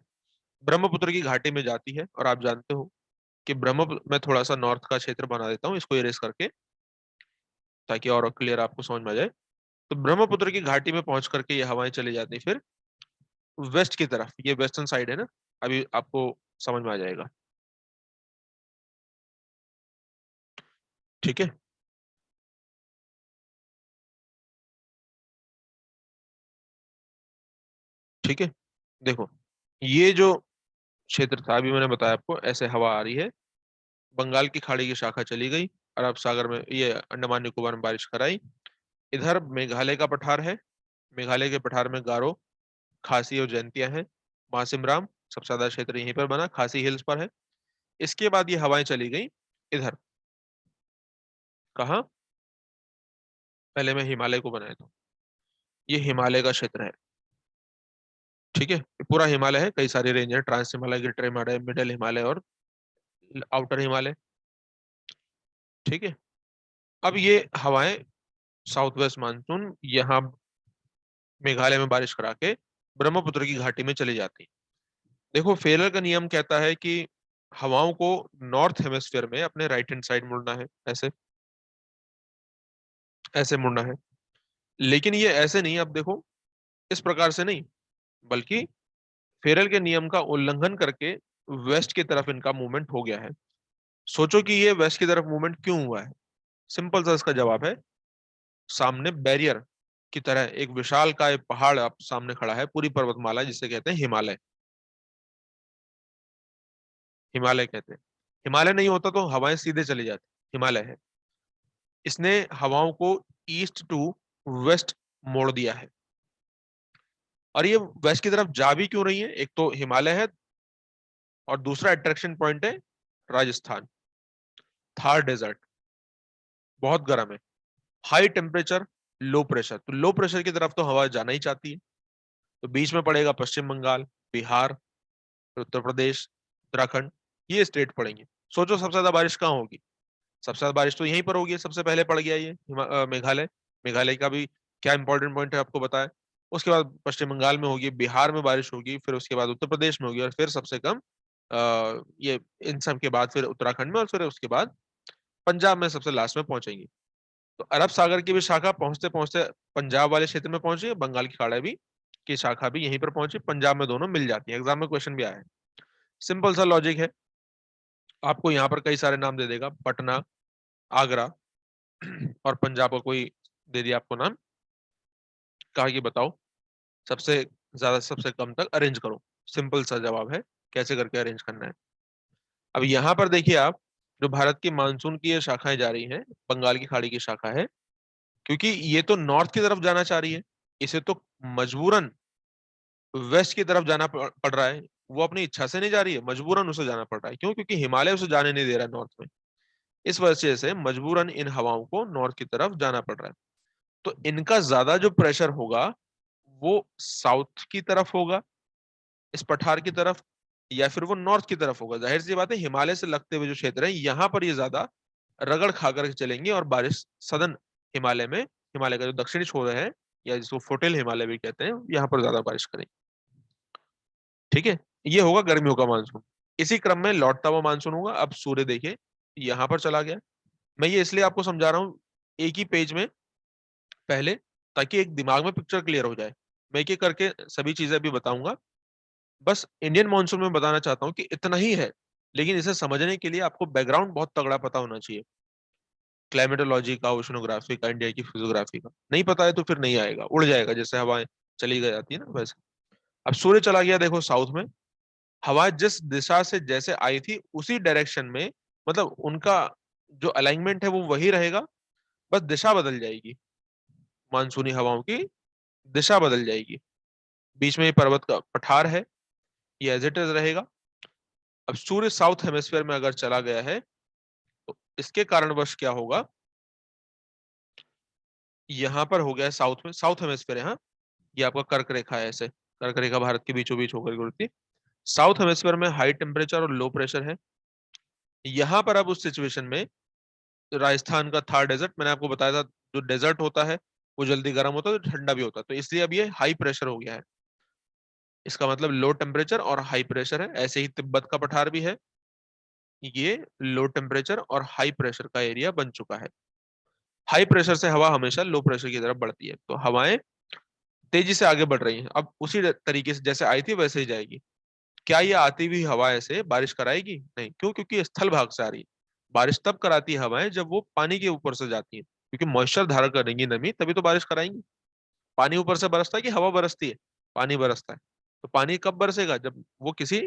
ब्रह्मपुत्र की घाटी में जाती है। और आप जानते हो कि ब्रह्मपुत्र में थोड़ा सा नॉर्थ का क्षेत्र बना देता हूँ इसको इरेज करके, ताकि और क्लियर आपको समझ में आ जाए। तो ब्रह्मपुत्र की घाटी में पहुंच करके ये हवाएं चली जाती फिर वेस्ट की तरफ। ये वेस्टर्न साइड है ना, अभी आपको समझ में आ जाएगा। ठीक है। ठीक है, देखो, ये जो क्षेत्र था अभी मैंने बताया आपको, ऐसे हवा आ रही है, बंगाल की खाड़ी की शाखा चली गई, अरब सागर में, ये अंडमान निकोबार में बारिश कराई। इधर मेघालय का पठार है, मेघालय के पठार में गारो, खासी और जयंतिया है। मासिमराम सबसे ज्यादा क्षेत्र यहीं पर बना, खासी हिल्स पर है। इसके बाद ये हवाएं चली गई इधर, कहाँ, पहले मैं हिमालय को बनाया था, ये हिमालय का क्षेत्र है। ठीक है, ये पूरा हिमालय है, कई सारी रेंज है, trans Himalaya, greater Himalaya, middle Himalaya और आउटर हिमालय। ठीक है, अब ये हवाएं साउथ वेस्ट मानसून यहाँ मेघालय में बारिश करा के ब्रह्मपुत्र की घाटी में चली जाती है। देखो, फेरर का नियम कहता है कि हवाओं को नॉर्थ हेमिस्फीयर में अपने राइट हैंड साइड मुड़ना है, ऐसे, ऐसे मुड़ना है। लेकिन ये ऐसे नहीं, अब देखो, इस प्रकार से नहीं, बल्कि फेरल के नियम का उल्लंघन करके वेस्ट की तरफ इनका मूवमेंट हो गया है। सोचो कि ये वेस्ट की तरफ मूवमेंट क्यों हुआ है। सिंपल सा इसका जवाब है, सामने बैरियर की तरह एक विशाल का एक पहाड़ आप सामने खड़ा है, पूरी पर्वतमाला, जिसे कहते हैं हिमालय। हिमालय कहते हैं। हिमालय नहीं होता तो हवाएं सीधे चली जाती, हिमालय है। इसने हवाओं को ईस्ट टू वेस्ट मोड़ दिया है। और ये वेस्ट की तरफ जा भी क्यों रही है, एक तो हिमालय है, और दूसरा अट्रैक्शन पॉइंट है राजस्थान, थार डेजर्ट, बहुत गर्म है, हाई टेम्परेचर, लो प्रेशर। तो लो प्रेशर की तरफ तो हवा जाना ही चाहती है, तो बीच में पड़ेगा पश्चिम बंगाल, बिहार, फिर उत्तर प्रदेश, उत्तराखंड, ये स्टेट पड़ेंगे। सोचो सबसे ज्यादा बारिश कहाँ होगी, सबसे ज्यादा बारिश तो यहीं पर होगी, सबसे पहले पड़ गया ये मेघालय। मेघालय का भी क्या इंपॉर्टेंट पॉइंट है आपको बताया। उसके बाद पश्चिम बंगाल में होगी, बिहार में बारिश होगी, फिर उसके बाद उत्तर प्रदेश में होगी, और फिर सबसे कम ये इन सब के बाद फिर उत्तराखंड में, और फिर उसके बाद पंजाब में सबसे लास्ट में पहुंचेंगी। तो अरब सागर की भी शाखा पहुंचते पहुंचते पंजाब वाले क्षेत्र में पहुंची, बंगाल की खाड़ी भी की शाखा भी यहीं पर पहुंची, पंजाब में दोनों मिल जाती है। एग्जाम में क्वेश्चन भी आया है। सिंपल सा लॉजिक है, आपको यहाँ पर कई सारे नाम दे देगा, पटना, आगरा, और पंजाब का कोई दे दिया आपको नाम, कहा कि बताओ सबसे ज्यादा सबसे कम तक अरेंज करो। सिंपल सा जवाब है, कैसे करके अरेंज करना है। अब यहाँ पर देखिए आप, जो भारत की मानसून की ये शाखाएं जा रही हैं, बंगाल की खाड़ी की शाखा है, क्योंकि ये तो नॉर्थ की तरफ जाना चाह रही है, इसे तो मजबूरन वेस्ट की तरफ जाना पड़ रहा है। वो अपनी इच्छा से नहीं जा रही है, मजबूरन उसे जाना पड़ रहा है। क्यों? क्योंकि हिमालय उसे जाने नहीं दे रहा है नॉर्थ में। इस वजह से मजबूरन इन हवाओं को नॉर्थ की तरफ जाना पड़ रहा है। तो इनका ज्यादा जो प्रेशर होगा वो साउथ की तरफ होगा, इस पठार की तरफ, या फिर वो नॉर्थ की तरफ होगा। जाहिर सी बात है, हिमालय से लगते हुए जो क्षेत्र है यहाँ पर ये ज्यादा रगड़ खा करके चलेंगे, और बारिश सदन हिमालय में, हिमालय का जो दक्षिणी छोर है, या जिसको फोटिल हिमालय भी कहते हैं, यहाँ पर ज्यादा बारिश करेंगे। ठीक है, ये होगा गर्मियों का मानसून। इसी क्रम में लौटता हुआ मानसून होगा। अब सूर्य देखिए यहाँ पर चला गया। मैं ये इसलिए आपको समझा रहा हूँ एक ही पेज में पहले, ताकि एक दिमाग में पिक्चर क्लियर हो जाए। मैं एक एक करके सभी चीजें भी बताऊंगा। बस इंडियन मॉनसून में बताना चाहता हूँ कि इतना ही है, लेकिन इसे समझने के लिए आपको बैकग्राउंड बहुत तगड़ा पता होना चाहिए, क्लाइमेटोलॉजी का, ओशनोग्राफी का, इंडिया की फिजियोग्राफी का। नहीं पता है तो फिर नहीं आएगा, उड़ जाएगा, जैसे हवाएं चली गई जाती है ना वैसे। अब सूर्य चला गया देखो साउथ में, हवा जिस दिशा से जैसे आई थी उसी डायरेक्शन में मतलब उनका जो अलाइनमेंट है वो वही रहेगा, बस दिशा बदल जाएगी, मानसूनी हवाओं की दिशा बदल जाएगी। बीच में ये पर्वत का पठार है, ये एज इट इज रहेगा। अब सूर्य साउथ हेमिस्फीयर में अगर चला गया है तो इसके कारणवश क्या होगा, यहां पर हो गया है साउथ में, साउथ हेमिस्फीयर है, हाँ, ये आपका कर्क रेखा है, ऐसे कर्क रेखा भारत के बीचों बीच होकर गुजरती है। साउथ हेमिस्फीयर में हाई टेम्परेचर और लो प्रेशर है। यहां पर अब उस सिचुएशन में राजस्थान का थार डेजर्ट, मैंने आपको बताया था, जो डेजर्ट होता है वो जल्दी गर्म होता है तो ठंडा भी होता है, तो इसलिए अब ये हाई प्रेशर हो गया है। इसका मतलब लो टेम्परेचर और हाई प्रेशर है। ऐसे ही तिब्बत का पठार भी है, ये लो टेम्परेचर और हाई प्रेशर का एरिया बन चुका है। हाई प्रेशर से हवा हमेशा लो प्रेशर की तरफ बढ़ती है, तो हवाएं तेजी से आगे बढ़ रही हैं। अब उसी तरीके से जैसे आई थी वैसे ही जाएगी। क्या ये आती हुई हवा ऐसे बारिश कराएगी? नहीं, क्यों? क्योंकि ये स्थल भाग से आ रही है। बारिश तब कराती है हवाएं जब वो पानी के ऊपर से जाती है, क्योंकि मॉइस्चर धारण करेंगी, नमी, तभी तो बारिश कराएंगी। पानी ऊपर से बरसता है कि हवा बरसती है? पानी बरसता है। तो पानी कब बरसेगा? जब वो किसी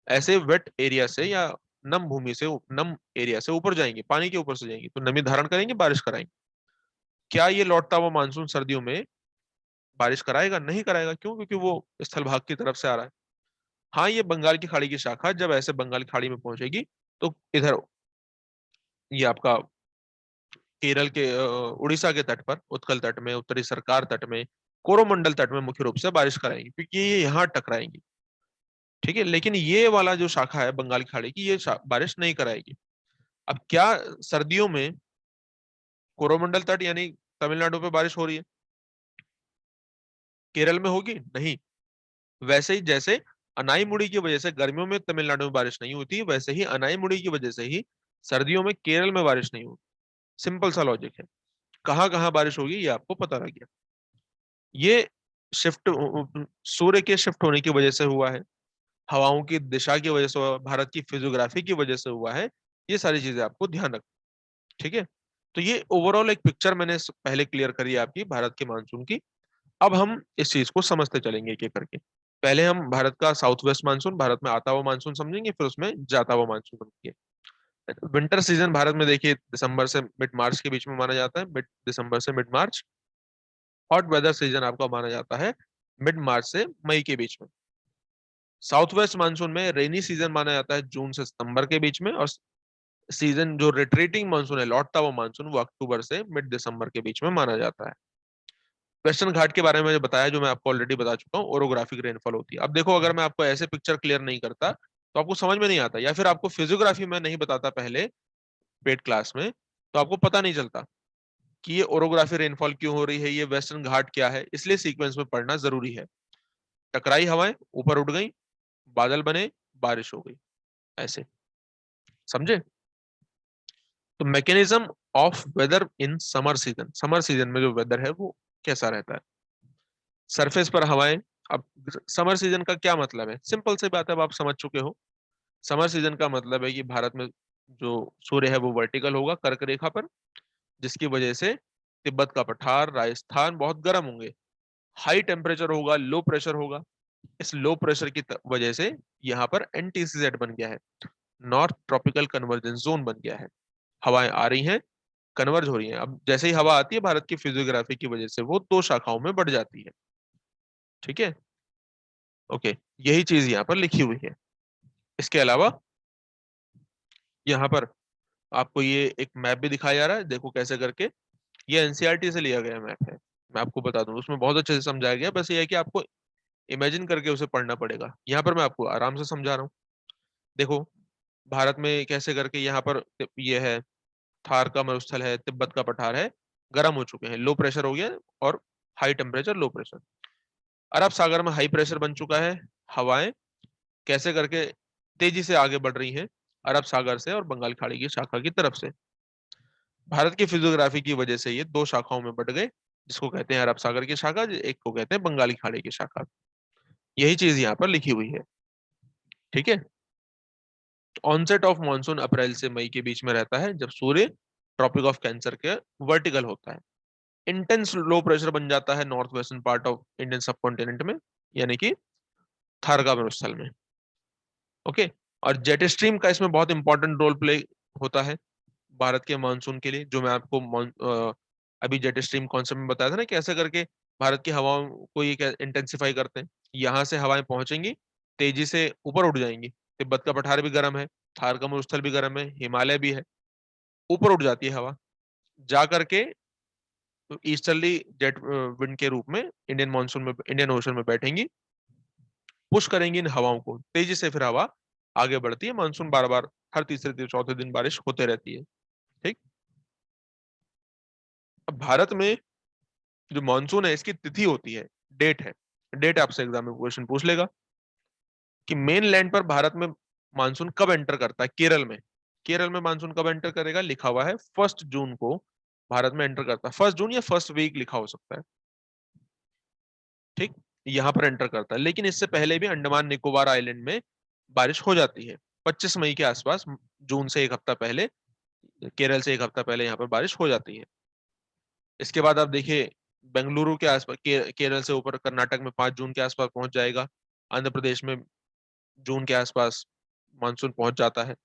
ऐसे वेट एरिया से या नम भूमि से, नम एरिया से ऊपर जाएंगी, पानी के ऊपर से जाएंगी, तो नमी धारण करेंगे, बारिश कराएंगे। क्या ये लौटता हुआ मानसून सर्दियों में बारिश कराएगा? नहीं कराएगा। क्यों? क्योंकि वो स्थल भाग की तरफ से आ रहा है। हाँ, ये बंगाल की खाड़ी की शाखा जब ऐसे बंगाल की खाड़ी में पहुंचेगी तो इधर ये आपका केरल के उड़ीसा के तट पर, उत्कल तट में, उत्तरी सरकार तट में, कोरोमंडल तट में मुख्य रूप से बारिश कराएंगी, क्योंकि ये यहाँ टकराएंगी। ठीक है, लेकिन ये वाला जो शाखा है बंगाल की खाड़ी की, ये बारिश नहीं कराएगी। अब क्या सर्दियों में कोरोमंडल तट यानी तमिलनाडु पे बारिश हो रही है, केरल में होगी? नहीं। वैसे ही जैसे अनाई मुड़ी की वजह से गर्मियों में तमिलनाडु में बारिश नहीं होती, वैसे ही अनाई मुड़ी की वजह से ही सर्दियों में केरल में बारिश नहीं होती। सिंपल सा लॉजिक है। कहाँ कहाँ बारिश होगी ये आपको पता लग गया। ये शिफ्ट सूर्य के शिफ्ट होने की वजह से हुआ है, हवाओं की दिशा की वजह से हुआ, भारत की फिजियोग्राफी की वजह से हुआ है। ये सारी चीजें आपको ध्यान रख। ठीक है, तो ये ओवरऑल एक पिक्चर मैंने पहले क्लियर करी है आपकी भारत के मानसून की। अब हम इस चीज को समझते चलेंगे एक एक करके। पहले हम भारत का साउथ वेस्ट मानसून, भारत में आता हुआ मानसून समझेंगे, फिर उसमें जाता हुआ मानसून समझेंगे। विंटर सीजन भारत में देखिए दिसंबर से मिड मार्च के बीच में माना जाता है, मिड दिसंबर से मिड मार्च। हॉट वेदर सीजन आपका माना जाता है मिड मार्च से मई के बीच में। साउथ वेस्ट मानसून में रेनी सीजन माना जाता है जून से सितंबर के बीच में, और सीजन जो रिट्रीटिंग मानसून है, लौटता हुआ मानसून, वो अक्टूबर से मिड दिसंबर के बीच में माना जाता है। वेस्टर्न घाट के बारे में जो बताया, जो मैं आपको ऑलरेडी बता चुका हूँ, ओरोग्राफिक रेनफॉल होती है। अब देखो, अगर मैं आपको ऐसे पिक्चर क्लियर नहीं करता तो आपको समझ में नहीं आता, या फिर आपको फिजियोग्राफी में नहीं बताता पहले पेड क्लास में, तो आपको पता नहीं चलता कि ये ओरोग्राफी रेनफॉल क्यों हो रही है, ये वेस्टर्न घाट क्या है। इसलिए सीक्वेंस में पढ़ना जरूरी है। टकराई हवाएं, ऊपर उठ गई, बादल बने, बारिश हो गई, ऐसे। समझे? तो mechanism of weather in summer season, summer season में जो वेदर है वो कैसा रहता है? सरफेस पर हवाएं। अब समर सीजन का क्या मतलब है? सिंपल सी बात है, अब आप समझ चुके हो। समर सीजन का मतलब है कि भारत में जो सूर्य है वो वर्टिकल होगा कर्क रेखा पर, जिसकी वजह से तिब्बत का पठार, राजस्थान बहुत गर्म होंगे। हाई टेम्परेचर होगा, लो प्रेशर होगा। इस लो प्रेशर की वजह से यहाँ पर एनटीसीजेड बन गया है, नॉर्थ ट्रॉपिकल कन्वर्जेंस जोन बन गया है। हवाएं आ रही हैं, कन्वर्ज हो रही हैं। अब जैसे ही हवा आती है, भारत की फिजियोग्राफी की वजह से वो दो शाखाओं में बढ़ जाती है। ठीक है, ओके, यही चीज यहाँ पर लिखी हुई है। इसके अलावा यहाँ पर आपको ये एक मैप भी दिखाया जा रहा है, देखो कैसे करके। ये एनसीईआरटी से लिया गया मैप है, मैं आपको बता दूं, उसमें बहुत अच्छे से समझाया गया। बस ये है कि आपको इमेजिन करके उसे पढ़ना पड़ेगा। यहाँ पर मैं आपको आराम से समझा रहा हूँ। देखो, भारत में कैसे करके यहाँ पर ये है, थार का मरुस्थल है, तिब्बत का पठार है, गर्म हो चुके हैं, लो प्रेशर हो गया, और हाई टेम्परेचर, लो प्रेशर। अरब सागर में हाई प्रेशर बन चुका है। हवाएं कैसे करके तेजी से आगे बढ़ रही हैं अरब सागर से और बंगाल खाड़ी की शाखा की तरफ से। भारत की फिजियोग्राफी की वजह से ये दो शाखाओं में बढ़ गए, जिसको कहते हैं अरब सागर की शाखा, एक को कहते हैं बंगाली खाड़ी की शाखा। यही चीज यहाँ पर लिखी हुई है। ठीक है, ऑनसेट ऑफ मॉनसून अप्रैल से मई के बीच में रहता है, जब सूर्य ट्रॉपिक ऑफ कैंसर के वर्टिकल होता है। इंटेंस लो प्रेशर बन जाता है north western part of Indian subcontinent में, यानी कि थारका मरुस्थल में। ओके, और जेट स्ट्रीम का इसमें बहुत इंपॉर्टेंट रोल प्ले होता है भारत के मानसून के लिए, जो मैं आपको अभी जेट स्ट्रीम कॉन्सेप्ट में बताया था ना, कैसे करके भारत की हवाओं को ये इंटेंसिफाई करते हैं। यहाँ से हवाएं पहुंचेंगी, तेजी से ऊपर उठ जाएंगी। तिब्बत का पठार भी गर्म है, थार का मरुस्थल भी गर्म है, हिमालय भी है, ऊपर उठ जाती है हवा, जा करके ईस्टर्ली जेट विंड के रूप में इंडियन मानसून में, इंडियन ओशन में बैठेंगी, पुश करेंगी इन हवाओं को, तेजी से फिर हवा आगे बढ़ती है। मानसून बार बार हर तीसरे चौथे दिन बारिश होते रहती है। ठीक। अब भारत में जो मानसून है इसकी तिथि होती है, डेट है। डेट आपसे एग्जाम में क्वेश्चन पूछ लेगा कि मेन लैंड पर भारत में मानसून कब एंटर करता है। केरल में, केरल में मानसून कब एंटर करेगा, लिखा हुआ है 1 जून को भारत में एंटर करता है। 1 जून या फर्स्ट वीक लिखा हो सकता है। ठीक। यहां पर एंटर करता है, लेकिन इससे पहले भी अंडमान निकोबार आइलैंड में बारिश हो जाती है। 25 मई के आसपास, जून से एक हफ्ता पहले, केरल से एक हफ्ता पहले यहाँ पर बारिश हो जाती है। इसके बाद आप देखिए बेंगलुरु के आसपास, केरल से ऊपर कर्नाटक में 5 जून के आसपास पहुंच जाएगा। आंध्र प्रदेश में जून के आसपास मानसून पहुंच जाता है।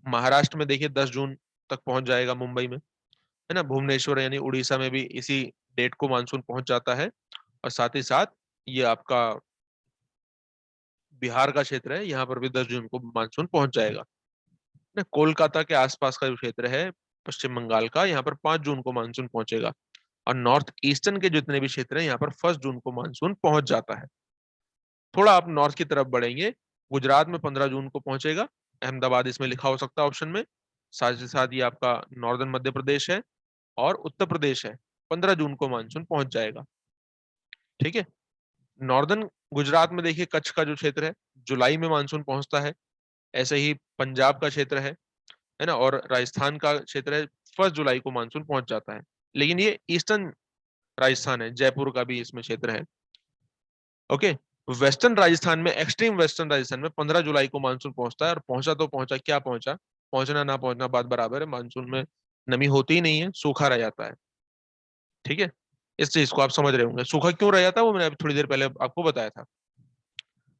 महाराष्ट्र में देखिए 10 जून तक पहुंच जाएगा, मुंबई में, है ना, भुवनेश्वर यानी उड़ीसा में भी इसी डेट को मानसून पहुंच जाता है। और साथ ही साथ ये आपका बिहार का क्षेत्र है, यहाँ पर भी 10 जून को मानसून पहुंच जाएगा ना। कोलकाता के आसपास का जो क्षेत्र है पश्चिम बंगाल का, यहाँ पर 5 जून को मानसून पहुंचेगा। और नॉर्थ ईस्टर्न के जितने भी क्षेत्र हैं यहाँ पर 1 जून को मानसून पहुंच जाता है। थोड़ा आप नॉर्थ की तरफ बढ़ेंगे, गुजरात में 15 जून को पहुंचेगा, अहमदाबाद इसमें लिखा हो सकता है ऑप्शन में। साथ ही साथ ये आपका नॉर्दर्न मध्य प्रदेश है और उत्तर प्रदेश है, 15 जून को मानसून पहुंच जाएगा। ठीक है। नॉर्दर्न गुजरात में देखिए कच्छ का जो क्षेत्र है, जुलाई में मानसून पहुंचता है। ऐसे ही पंजाब का क्षेत्र है ना, और राजस्थान का क्षेत्र है, 1 जुलाई को मानसून पहुंच जाता है। लेकिन ये ईस्टर्न राजस्थान है, जयपुर का भी इसमें क्षेत्र है। ओके। वेस्टर्न राजस्थान में, एक्सट्रीम वेस्टर्न राजस्थान में 15 जुलाई को मानसून पहुंचता है। और पहुंचा तो पहुंचा, क्या पहुंचा, पहुंचना ना पहुंचना बात बराबर है, मानसून में नमी होती ही नहीं है, सूखा रह जाता है। ठीक है। इस चीज को आप समझ रहे होंगे, सूखा क्यों रह जाता है वो मैंने अभी थोड़ी देर पहले आपको बताया था।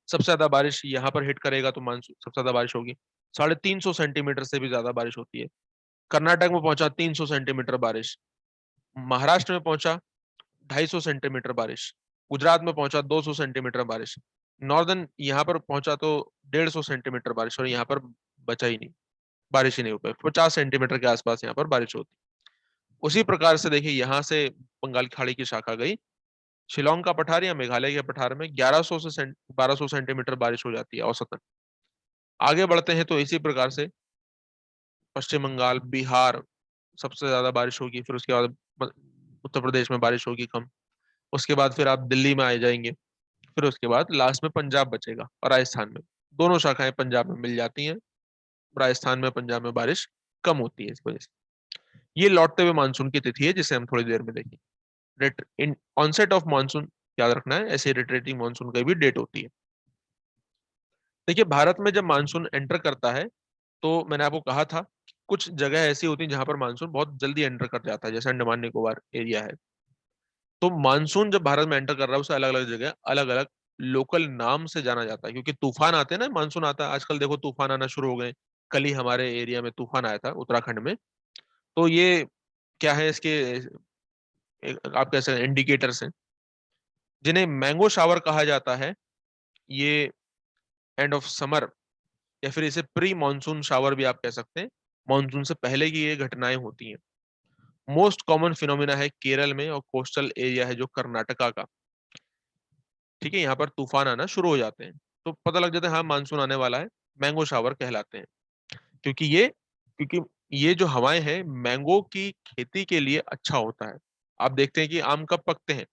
सबसे ज्यादा बारिश यहाँ पर हिट करेगा तो मानसून सबसे ज्यादा बारिश होगी, 350 सेंटीमीटर से भी ज्यादा बारिश होती है। कर्नाटक में पहुंचा 300 सेंटीमीटर बारिश, महाराष्ट्र में पहुंचा 250 सेंटीमीटर बारिश, गुजरात में पहुंचा 200 सेंटीमीटर बारिश, नॉर्दर्न यहाँ पर पहुंचा तो 150 सेंटीमीटर बारिश, और यहाँ पर बचा ही नहीं, बारिश ही नहीं हो पाई। 50 सेंटीमीटर के आसपास यहाँ पर बारिश होती। उसी प्रकार से देखिए यहाँ से बंगाल की खाड़ी की शाखा गई, शिलोंग का पठार या मेघालय के पठार में 1200 सेंटीमीटर बारिश हो जाती है औसतन। आगे बढ़ते हैं तो इसी प्रकार से पश्चिम बंगाल, बिहार सबसे ज्यादा बारिश होगी, फिर उसके बाद उत्तर प्रदेश में बारिश होगी कम। उसके बाद फिर आप दिल्ली में आ जाएंगे, फिर उसके बाद लास्ट में पंजाब बचेगा और राजस्थान में। दोनों शाखाएं पंजाब में मिल जाती हैं, राजस्थान में पंजाब में बारिश कम होती है इस वजह से। ये लौटते हुए मानसून की तिथि है जिसे हम थोड़ी देर में देखेंगे। इन ऑनसेट ऑफ मानसून याद रखना है, ऐसे रिट्रेटिंग मानसून की भी डेट होती है। देखिए भारत में जब मानसून एंटर करता है तो मैंने आपको कहा था कुछ जगह ऐसी होती है जहां पर मानसून बहुत जल्दी एंटर कर जाता है, जैसे अंडमान निकोबार एरिया है। तो मानसून जब भारत में एंटर कर रहा है उसे अलग अलग जगह अलग अलग लोकल नाम से जाना जाता है, क्योंकि तूफान आते हैं ना, मानसून आता है आजकल, देखो तूफान आना शुरू हो गए। कल ही हमारे एरिया में तूफान आया था उत्तराखंड में। तो ये क्या है, इसके आप कह सकते हैं इंडिकेटर्स हैं, जिन्हें मैंगो शावर कहा जाता है। ये एंड ऑफ समर, या फिर इसे प्री मानसून शावर भी आप कह सकते हैं, मानसून से पहले की ये घटनाएं होती हैं। मोस्ट कॉमन फिनोमिना है केरल में, और कोस्टल एरिया है जो कर्नाटका का। ठीक है, यहाँ पर तूफान आना शुरू हो जाते हैं तो पता लग जाता है हाँ मानसून आने वाला है, मैंगो शावर कहलाते हैं। क्योंकि ये जो हवाएं हैं मैंगो की खेती के लिए अच्छा होता है। आप देखते हैं कि आम कब पकते हैं,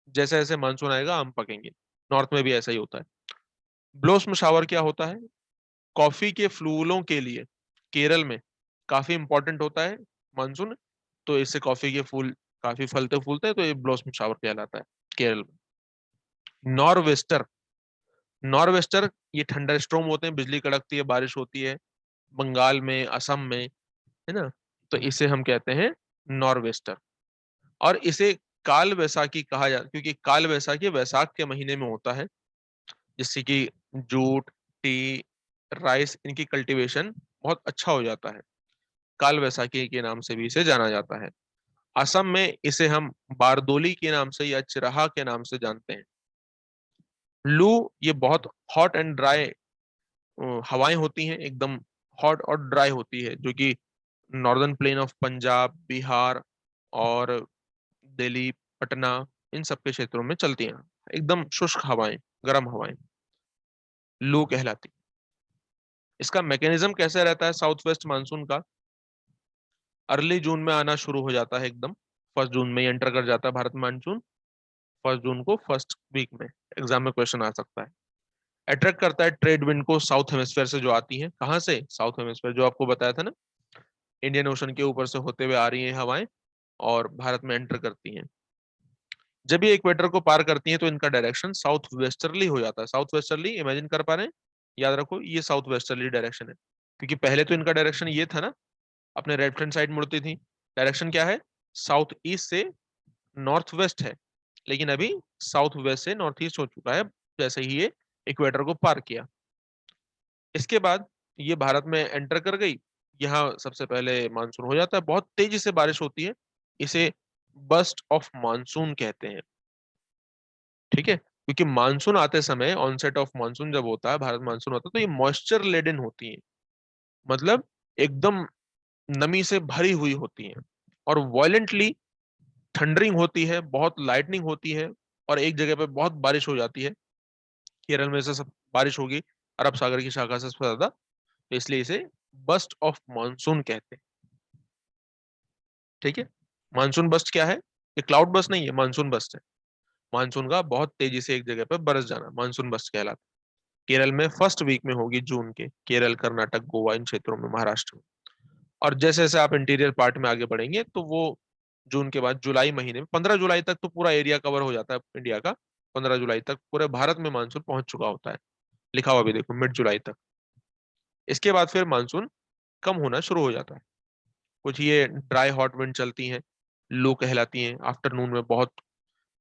जैसे जैसे मानसून आएगा आम पकेंगे। नॉर्थ में भी ऐसा ही होता है। ब्लोस्म शावर क्या होता है, कॉफी के फूलों के लिए केरल में काफी इंपॉर्टेंट होता है मानसून। तो इससे कॉफी के फूल काफी फलते फूलते हैं, तो ये ब्लॉसम शावर कहलाता है केरल में। नॉर्वेस्टर, नॉर्वेस्टर ये थंडर स्टॉर्म होते हैं, बिजली कड़कती है, बारिश होती है बंगाल में, असम में, है ना। तो इसे हम कहते हैं नॉर्वेस्टर। और इसे काल वैसाखी कहा जाता है, क्योंकि काल वैसाखी वैसाख के महीने में होता है, जिससे कि जूट, टी, राइस, इनकी कल्टीवेशन बहुत अच्छा हो जाता है। काल वैसाखी के नाम से भी इसे जाना जाता है। असम में इसे हम बारदोली के नाम से या चिराहा के नाम से जानते हैं। लू, ये बहुत हॉट एंड ड्राई हवाएं होती हैं, एकदम हॉट और ड्राई होती है, जो कि northern plain of Punjab, Bihar और दिल्ली, पटना, इन सब के क्षेत्रों में चलती हैं। एकदम शुष्क हवाएं, गर्म हवाएं लू कहलाती। इसका मैकेनिज्म कैसे रहता है साउथ वेस्ट मानसून का? अर्ली जून में आना शुरू हो जाता है, एकदम 1 जून में एंटर कर जाता है भारत में मानसून। 1 जून को फर्स्ट वीक में एग्जाम में क्वेश्चन आ सकता है। अट्रैक्ट करता है ट्रेड विंड को साउथ हेमिस्फेयर से, जो आती है कहाँ से? साउथ हेमिस्फेयर, जो आपको बताया था ना, इंडियन ओशन के ऊपर से होते हुए आ रही हैं हवाएं और भारत में एंटर करती हैं। जब ये इक्वेटर को पार करती हैं तो इनका डायरेक्शन साउथ वेस्टर्ली हो जाता है। साउथ वेस्टर्ली इमेजिन कर पा रहे हैं? याद रखो, ये साउथ वेस्टर्ली डायरेक्शन है, क्योंकि पहले तो इनका डायरेक्शन ये था ना, अपने लेफ्ट हैंड साइड मुड़ती थी। डायरेक्शन क्या है? साउथ ईस्ट से नॉर्थ वेस्ट है, लेकिन अभी साउथ वेस्ट से नॉर्थ ईस्ट हो चुका है, जैसे ही ये इक्वेटर को पार किया। इसके बाद ये भारत में एंटर कर गई। यहाँ सबसे पहले मानसून हो जाता है, बहुत तेजी से बारिश होती है, इसे बस्ट ऑफ मानसून कहते हैं। ठीक है, क्योंकि मानसून आते समय, ऑनसेट ऑफ मानसून जब होता है, भारत मानसून होता है, तो ये मॉइस्चर लेडन होती है, मतलब एकदम नमी से भरी हुई होती है, और वायलेंटली थंडरिंग होती है, बहुत लाइटनिंग होती है, और एक जगह पे बहुत बारिश हो जाती है। केरल में से सब बारिश होगी, अरब सागर की शाखा से सबसे ज्यादा, तो इसलिए इसे बस्ट ऑफ मानसून कहते हैं। ठीक है, मानसून बस्ट क्या है? ये क्लाउड बस्ट नहीं है, मानसून बस्ट है। मानसून का बहुत तेजी से एक जगह पर बरस जाना मानसून बस्ट कहलाता है। केरल में फर्स्ट वीक में होगी जून के, केरल, कर्नाटक, गोवा, इन क्षेत्रों में, महाराष्ट्र में। और जैसे जैसे आप इंटीरियर पार्ट में आगे बढ़ेंगे तो वो जून के बाद जुलाई महीने में, 15 जुलाई तक तो पूरा एरिया कवर हो जाता है इंडिया का। 15 जुलाई तक पूरे भारत में मानसून पहुंच चुका होता है, लिखा हुआ भी देखो, मिड जुलाई तक। इसके बाद फिर मानसून कम होना शुरू हो जाता है। कुछ ये ड्राई हॉट विंड चलती हैं, लू कहलाती हैं, आफ्टरनून में बहुत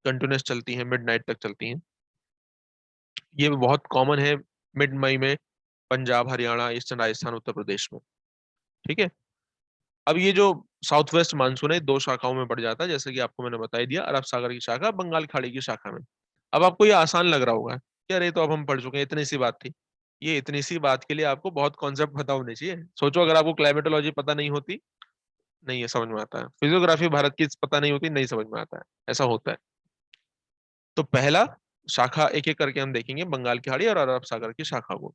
कंटिन्यूस चलती हैं, मिड नाइट तक चलती हैं। ये बहुत कॉमन है मिड मई में, पंजाब, हरियाणा, ईस्टर्न राजस्थान, उत्तर प्रदेश में। ठीक है, अब ये जो साउथ वेस्ट मानसून है, 2 शाखाओं में बढ़ जाता है, जैसे कि आपको मैंने बता ही दिया, अरब सागर की शाखा, बंगाल खाड़ी की शाखा में। अब आपको ये आसान लग रहा होगा कि अरे, तो अब हम पढ़ चुके हैं, इतनी सी बात थी। ये इतनी सी बात के लिए आपको बहुत कॉन्सेप्ट पता होने चाहिए। सोचो, अगर आपको क्लाइमेटोलॉजी पता नहीं होती, नहीं ये समझ में आता है, फिजियोग्राफी भारत की पता नहीं होती, नहीं समझ में आता है, ऐसा होता है। तो पहला शाखा एक एक करके हम देखेंगे, बंगाल की खाड़ी और अरब सागर की शाखा को।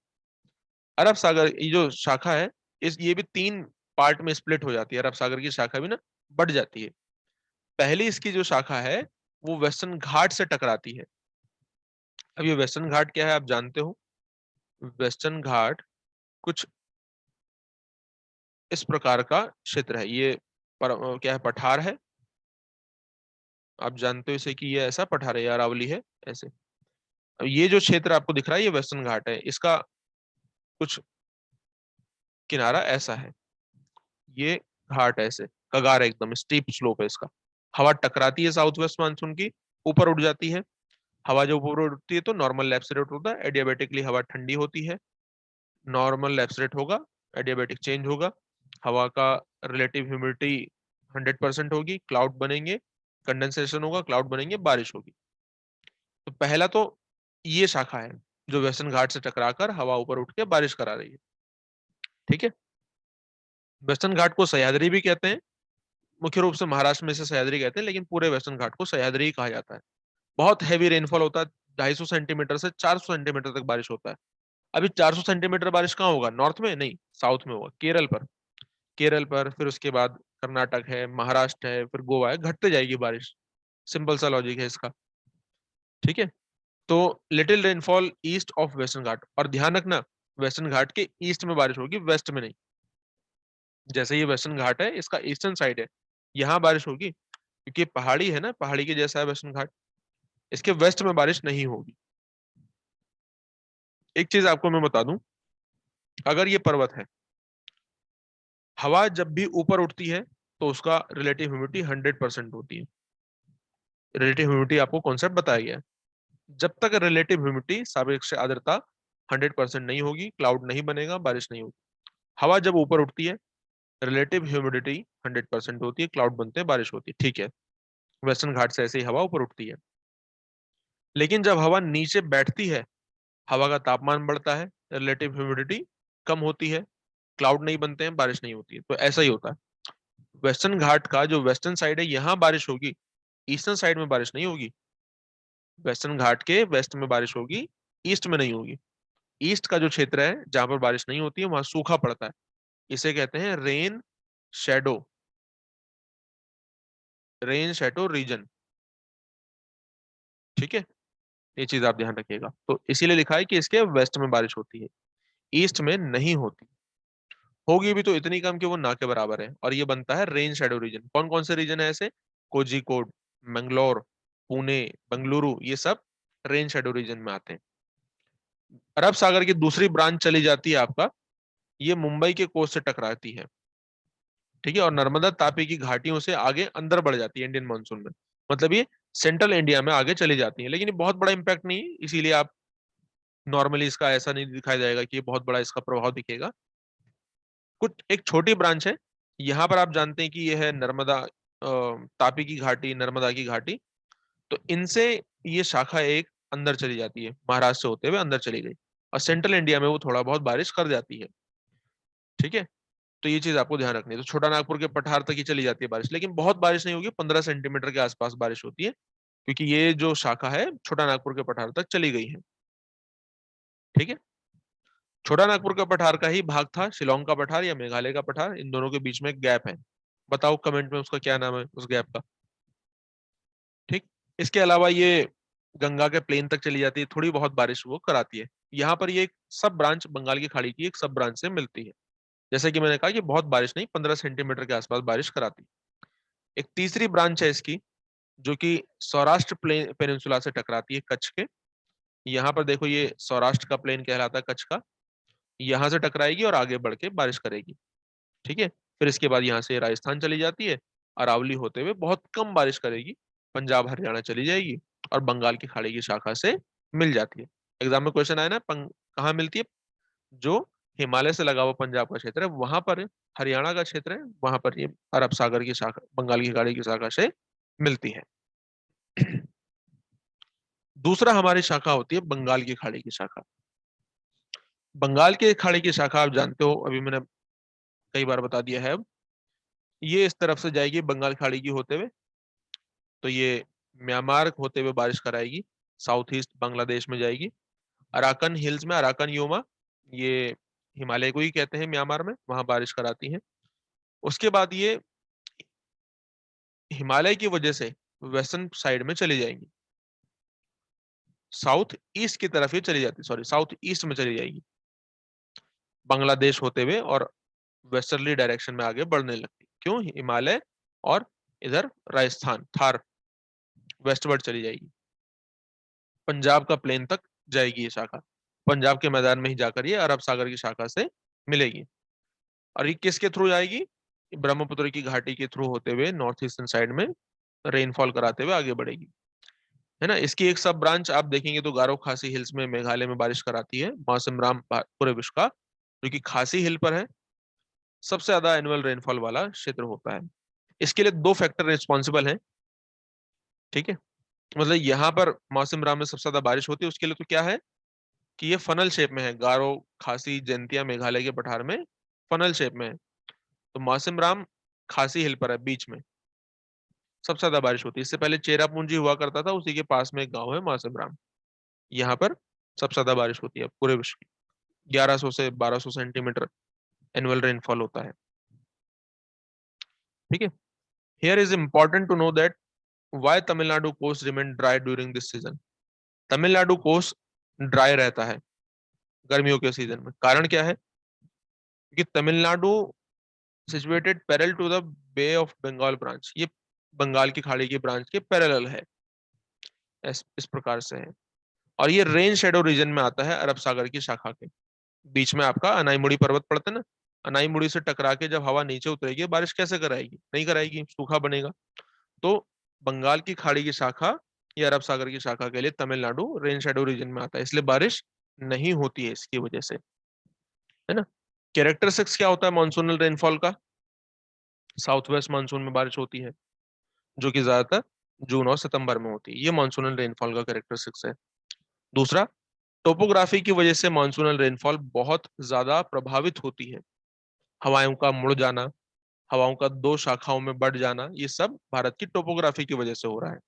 अरब सागर ये जो शाखा है, ये भी 3 पार्ट में स्प्लिट हो जाती है। अरब सागर की शाखा भी ना बढ़ जाती है। पहली इसकी जो शाखा है, वो वेस्टर्न घाट से टकराती है। अब ये वेस्टर्न घाट क्या है, आप जानते हो? वेस्टर्न घाट कुछ इस प्रकार का क्षेत्र है। ये क्या है, पठार है। आप जानते हो इसे कि ये ऐसा पठार है या अरावली है, ऐसे। अब ये जो क्षेत्र आपको दिख रहा है, ये वेस्टर्न घाट है। इसका कुछ किनारा ऐसा है, ये घाट ऐसे कगार है, एकदम स्टीप स्लोप है इसका। हवा टकराती है साउथ वेस्ट मानसून की, ऊपर उड़ जाती है। हवा जब ऊपर उड़ती है तो नॉर्मल लैप्स रेट होता है, एडियाबेटिकली हवा ठंडी होती है। नॉर्मल लैप्स रेट होगा, एडियाबेटिक चेंज होगा। हवा का रिलेटिव ह्यूमिडिटी 100% होगी, क्लाउड बनेंगे, कंडेंसेशन होगा, क्लाउड बनेंगे, बारिश होगी। तो पहला तो ये शाखा है जो वेस्टर्न घाट से टकराकर हवा ऊपर उठ के बारिश करा रही है। ठीक है, वेस्टर्न घाट को सह्याद्री भी कहते हैं। मुख्य रूप से महाराष्ट्र में से सह्याद्री कहते हैं, लेकिन पूरे वेस्टर्न घाट को सह्याद्री ही कहा जाता है। बहुत हैवी रेनफॉल होता है, 250 सेंटीमीटर से 400 सेंटीमीटर तक बारिश होता है। अभी 400 सेंटीमीटर बारिश कहाँ होगा? नॉर्थ में नहीं, साउथ में होगा, केरल पर। केरल पर, फिर उसके बाद कर्नाटक है, महाराष्ट्र है, फिर गोवा है, घटते जाएगी बारिश। सिंपल सा लॉजिक है इसका। ठीक है, तो little rainfall east of Western Ghat, और ध्यान रखना, वेस्टर्न घाट के ईस्ट में बारिश होगी, वेस्ट में नहीं। जैसे ये वेस्टर्न घाट है, इसका ईस्टर्न साइड है, यहाँ बारिश होगी, क्योंकि पहाड़ी है ना, पहाड़ी के जैसा है वेस्टर्न घाट। इसके वेस्ट में बारिश नहीं होगी। एक चीज आपको मैं बता दूं, अगर ये पर्वत है, हवा जब भी ऊपर उठती है तो उसका रिलेटिव ह्यूमिडिटी 100% होती है। रिलेटिव ह्यूमिडिटी आपको कॉन्सेप्ट बताया गया है। जब तक रिलेटिव ह्यूमिडिटी, सापेक्ष आर्द्रता 100% नहीं होगी, क्लाउड नहीं बनेगा, बारिश नहीं होगी। हवा जब ऊपर उठती है रिलेटिव ह्यूमिडिटी 100% होती है, क्लाउड बनते हैं, बारिश होती है, ठीक है। वेस्टर्न घाट से ऐसे ही हवा ऊपर उठती है। लेकिन जब हवा नीचे बैठती है, हवा का तापमान बढ़ता है, रिलेटिव ह्यूमिडिटी कम होती है, क्लाउड नहीं बनते हैं, बारिश नहीं होती है। तो ऐसा ही होता है। वेस्टर्न घाट का जो वेस्टर्न साइड है, यहाँ बारिश होगी, ईस्टर्न साइड में बारिश नहीं होगी। वेस्टर्न घाट के वेस्ट में बारिश होगी, ईस्ट में नहीं होगी। ईस्ट का जो क्षेत्र है जहां पर बारिश नहीं होती है, वहां सूखा पड़ता है। इसे कहते हैं शेडो रेन शेडो रीजन। ठीक है, ये चीज आप ध्यान रखिएगा। तो इसीलिए लिखा है कि इसके वेस्ट में बारिश होती है, ईस्ट में नहीं होती। होगी भी तो इतनी कम कि वो ना के बराबर है, और ये बनता है रेन शेडो रीजन। कौन कौन से रीजन है ऐसे? कोझिकोड, मंगलोर, पुणे, बेंगलुरु, ये सब रेन शेडो रीजन में आते हैं। अरब सागर की दूसरी ब्रांच चली जाती है आपका, ये मुंबई के कोस्ट से टकराती है, ठीक है, और नर्मदा तापी की घाटियों से आगे अंदर बढ़ जाती है इंडियन मानसून में। मतलब ये सेंट्रल इंडिया में आगे चली जाती है, लेकिन ये बहुत बड़ा इंपैक्ट नहीं है, इसीलिए आप नॉर्मली इसका ऐसा नहीं दिखाया जाएगा कि ये बहुत बड़ा इसका प्रभाव दिखेगा। कुछ एक छोटी ब्रांच है, यहाँ पर आप जानते हैं कि ये है नर्मदा तापी की घाटी, नर्मदा की घाटी। तो इनसे ये शाखा एक अंदर चली जाती है, महाराष्ट्र से होते हुए अंदर चली गई, और सेंट्रल इंडिया में वो थोड़ा बहुत बारिश कर जाती है। ठीक है, तो ये चीज आपको ध्यान रखनी है। तो छोटा नागपुर के पठार तक ही चली जाती है बारिश, लेकिन बहुत बारिश नहीं होगी, 15 सेंटीमीटर के आसपास बारिश होती है, क्योंकि ये जो शाखा है छोटा नागपुर के पठार तक चली गई है। ठीक है, छोटा नागपुर का पठार का ही भाग था शिलोंग का पठार या मेघालय का पठार, इन दोनों के बीच में एक गैप है। बताओ कमेंट में उसका क्या नाम है उस गैप का। ठीक, इसके अलावा ये गंगा के प्लेन तक चली जाती है, थोड़ी बहुत बारिश वो कराती है। यहाँ पर ये एक सब ब्रांच, बंगाल की खाड़ी की एक सब ब्रांच से मिलती है। जैसे कि मैंने कहा कि बहुत बारिश नहीं, 15 सेंटीमीटर के आसपास बारिश कराती है। एक तीसरी ब्रांच है इसकी, जो कि सौराष्ट्र प्लेन पेनिनसुला से टकराती है, कच्छ के। यहाँ पर देखो, ये सौराष्ट्र का प्लेन कहलाता है कच्छ का, यहाँ से टकराएगी और आगे बढ़ के बारिश करेगी। ठीक है, फिर इसके बाद यहाँ से राजस्थान चली जाती है, अरावली होते हुए बहुत कम बारिश करेगी, पंजाब हरियाणा चली जाएगी, और बंगाल की खाड़ी की शाखा से मिल जाती है। एग्जाम में क्वेश्चन आया ना, कहाँ मिलती है? जो हिमालय से लगा हुआ पंजाब का क्षेत्र है वहां पर, हरियाणा का क्षेत्र है वहां पर ये अरब सागर की शाखा, बंगाल की खाड़ी की शाखा से मिलती है। दूसरा हमारी शाखा होती है बंगाल की खाड़ी की शाखा। बंगाल की खाड़ी की शाखा आप जानते हो, अभी मैंने कई बार बता दिया है। अब ये इस तरफ से जाएगी बंगाल खाड़ी की होते हुए, तो ये म्यांमार होते हुए बारिश कराएगी, साउथ ईस्ट बांग्लादेश में जाएगी। अराकन हिल्स में, अराकन योमा, ये हिमालय को ही कहते हैं म्यांमार में, वहां बारिश कराती है। उसके बाद ये हिमालय की वजह से वेस्टर्न साइड में चली जाएंगी, साउथ ईस्ट की तरफ ही चली जाती, सॉरी साउथ ईस्ट में चली जाएगी, बांग्लादेश होते हुए, और वेस्टर्ली डायरेक्शन में आगे बढ़ने लगती। क्यों? हिमालय और इधर राजस्थान, थार, वेस्टवर्ड चली जाएगी, पंजाब का प्लेन तक जाएगी ये शाखा। पंजाब के मैदान में ही जाकर ये अरब सागर की शाखा से मिलेगी। और ये किसके थ्रू जाएगी? ब्रह्मपुत्र की घाटी के थ्रू होते हुए नॉर्थ ईस्टर्न साइड में रेनफॉल कराते हुए आगे बढ़ेगी, है ना। इसकी एक सब ब्रांच आप देखेंगे तो गारो खासी हिल्स में, मेघालय में बारिश कराती है, मौसम राम पूरे विश्व का, जो कि खासी हिल पर है, सबसे ज्यादा एनुअल रेनफॉल वाला क्षेत्र होता है। इसके लिए दो फैक्टर रिस्पॉन्सिबल हैं। ठीक है, मतलब यहाँ पर मौसम राम में सबसे ज्यादा बारिश होती है, उसके लिए तो क्या है कि ये फनल शेप में है, गारो खासी जयंतिया मेघालय के पठार में फनल शेप में है। तो मौसम राम खासी हिल पर है, बीच में सबसे ज्यादा बारिश होती है। इससे पहले चेरापूंजी हुआ करता था, उसी के पास में एक गांव है मौसम राम, यहाँ पर सबसे ज्यादा बारिश होती है पूरे विश्व की, 1100 से 1200 सेंटीमीटर एनुअल रेनफॉल होता है। ठीक है, here is important to know that why Tamil Nadu coast remain dry during this season. Tamil Nadu coast dry रहता है गर्मियों के सीजन में, कारण क्या है? क्योंकि Tamil Nadu situated parallel to the Bay of Bengal branch, ये बंगाल की खाड़ी की ब्रांच के पैरेलल है, इस प्रकार से है। और ये रेन शेडो रीजन में आता है, अरब सागर की शाखा के बीच में आपका अनाईमुड़ी पर्वत पड़ते हैं ना, अनाईमुड़ी से टकरा के जब हवा नीचे उतरेगी, बारिश कैसे कराएगी? नहीं कराएगी, सूखा बनेगा। तो बंगाल की खाड़ी की शाखा या अरब सागर की शाखा के लिए तमिलनाडु रेन शेडो रीजन में आता है, इसलिए बारिश नहीं होती है इसकी वजह से, है ना। कैरेक्टरिस्टिक्स क्या होता है मानसूनल रेनफॉल का? साउथ वेस्ट मानसून में बारिश होती है, जो कि ज्यादातर जून और सितंबर में होती है। ये मानसूनल रेनफॉल का कैरेक्टरिस्टिक्स है। दूसरा, टोपोग्राफी की वजह से मानसूनल रेनफॉल बहुत ज्यादा प्रभावित होती है। हवाओं का मुड़ जाना, हवाओं का दो शाखाओं में बढ़ जाना, ये सब भारत की टोपोग्राफी की वजह से हो रहा है।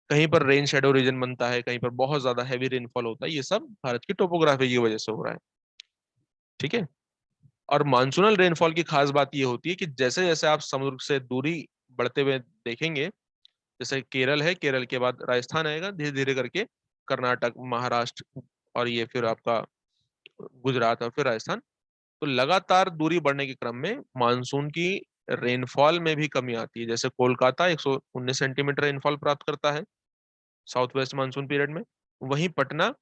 कहीं पर रेन शेडो रीजन बनता है, कहीं पर बहुत ज्यादा हैवी रेनफॉल होता है, ये सब भारत की टोपोग्राफी की वजह से हो रहा है। ठीक है। और मानसूनल रेनफॉल की खास बात ये होती है कि जैसे जैसे आप समुद्र से दूरी बढ़ते हुए देखेंगे, जैसे केरल है, केरल के बाद राजस्थान आएगा, धीरे धीरे करके कर्नाटक, महाराष्ट्र, और ये फिर आपका गुजरात और फिर राजस्थान। तो लगातार दूरी बढ़ने के क्रम में मानसून की रेनफॉल में भी कमी आती है। जैसे कोलकाता 119 सेंटीमीटर रेनफॉल प्राप्त करता है साउथ वेस्ट मानसून पीरियड में, वहीं पटना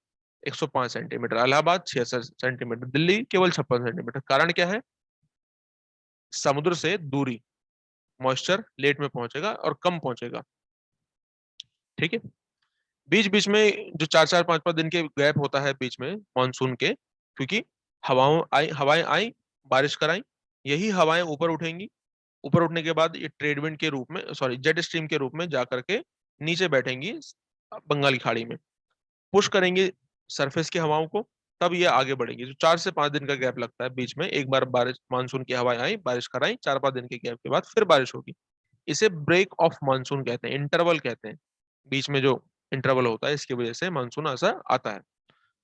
105 सेंटीमीटर, इलाहाबाद 66 सेंटीमीटर, दिल्ली केवल 56 सेंटीमीटर। कारण क्या है? समुद्र से दूरी, मॉइस्चर लेट में पहुंचेगा और कम पहुंचेगा। ठीक है। बीच बीच में जो 4-4 5-5 दिन के गैप होता है बीच में मानसून के, क्योंकि हवाएं आई, बारिश कराई, यही हवाएं ऊपर उठेंगी। ऊपर उठने के बाद ये ट्रेड विंड के रूप में, सॉरी, जेट स्ट्रीम के रूप में जाकर के नीचे बैठेंगी बंगाल की खाड़ी में, पुश करेंगे सरफेस की हवाओं को, तब ये आगे बढ़ेंगी। तो 4 से 5 दिन का गैप लगता है बीच में, एक बार बारिश, मानसून की हवाएं आई, बारिश कराई, 4-5 दिन के गैप के बाद फिर बारिश होगी। इसे ब्रेक ऑफ मानसून कहते हैं, इंटरवल कहते हैं। बीच में जो इंटरवल होता है, इसकी वजह से मानसून ऐसा आता है।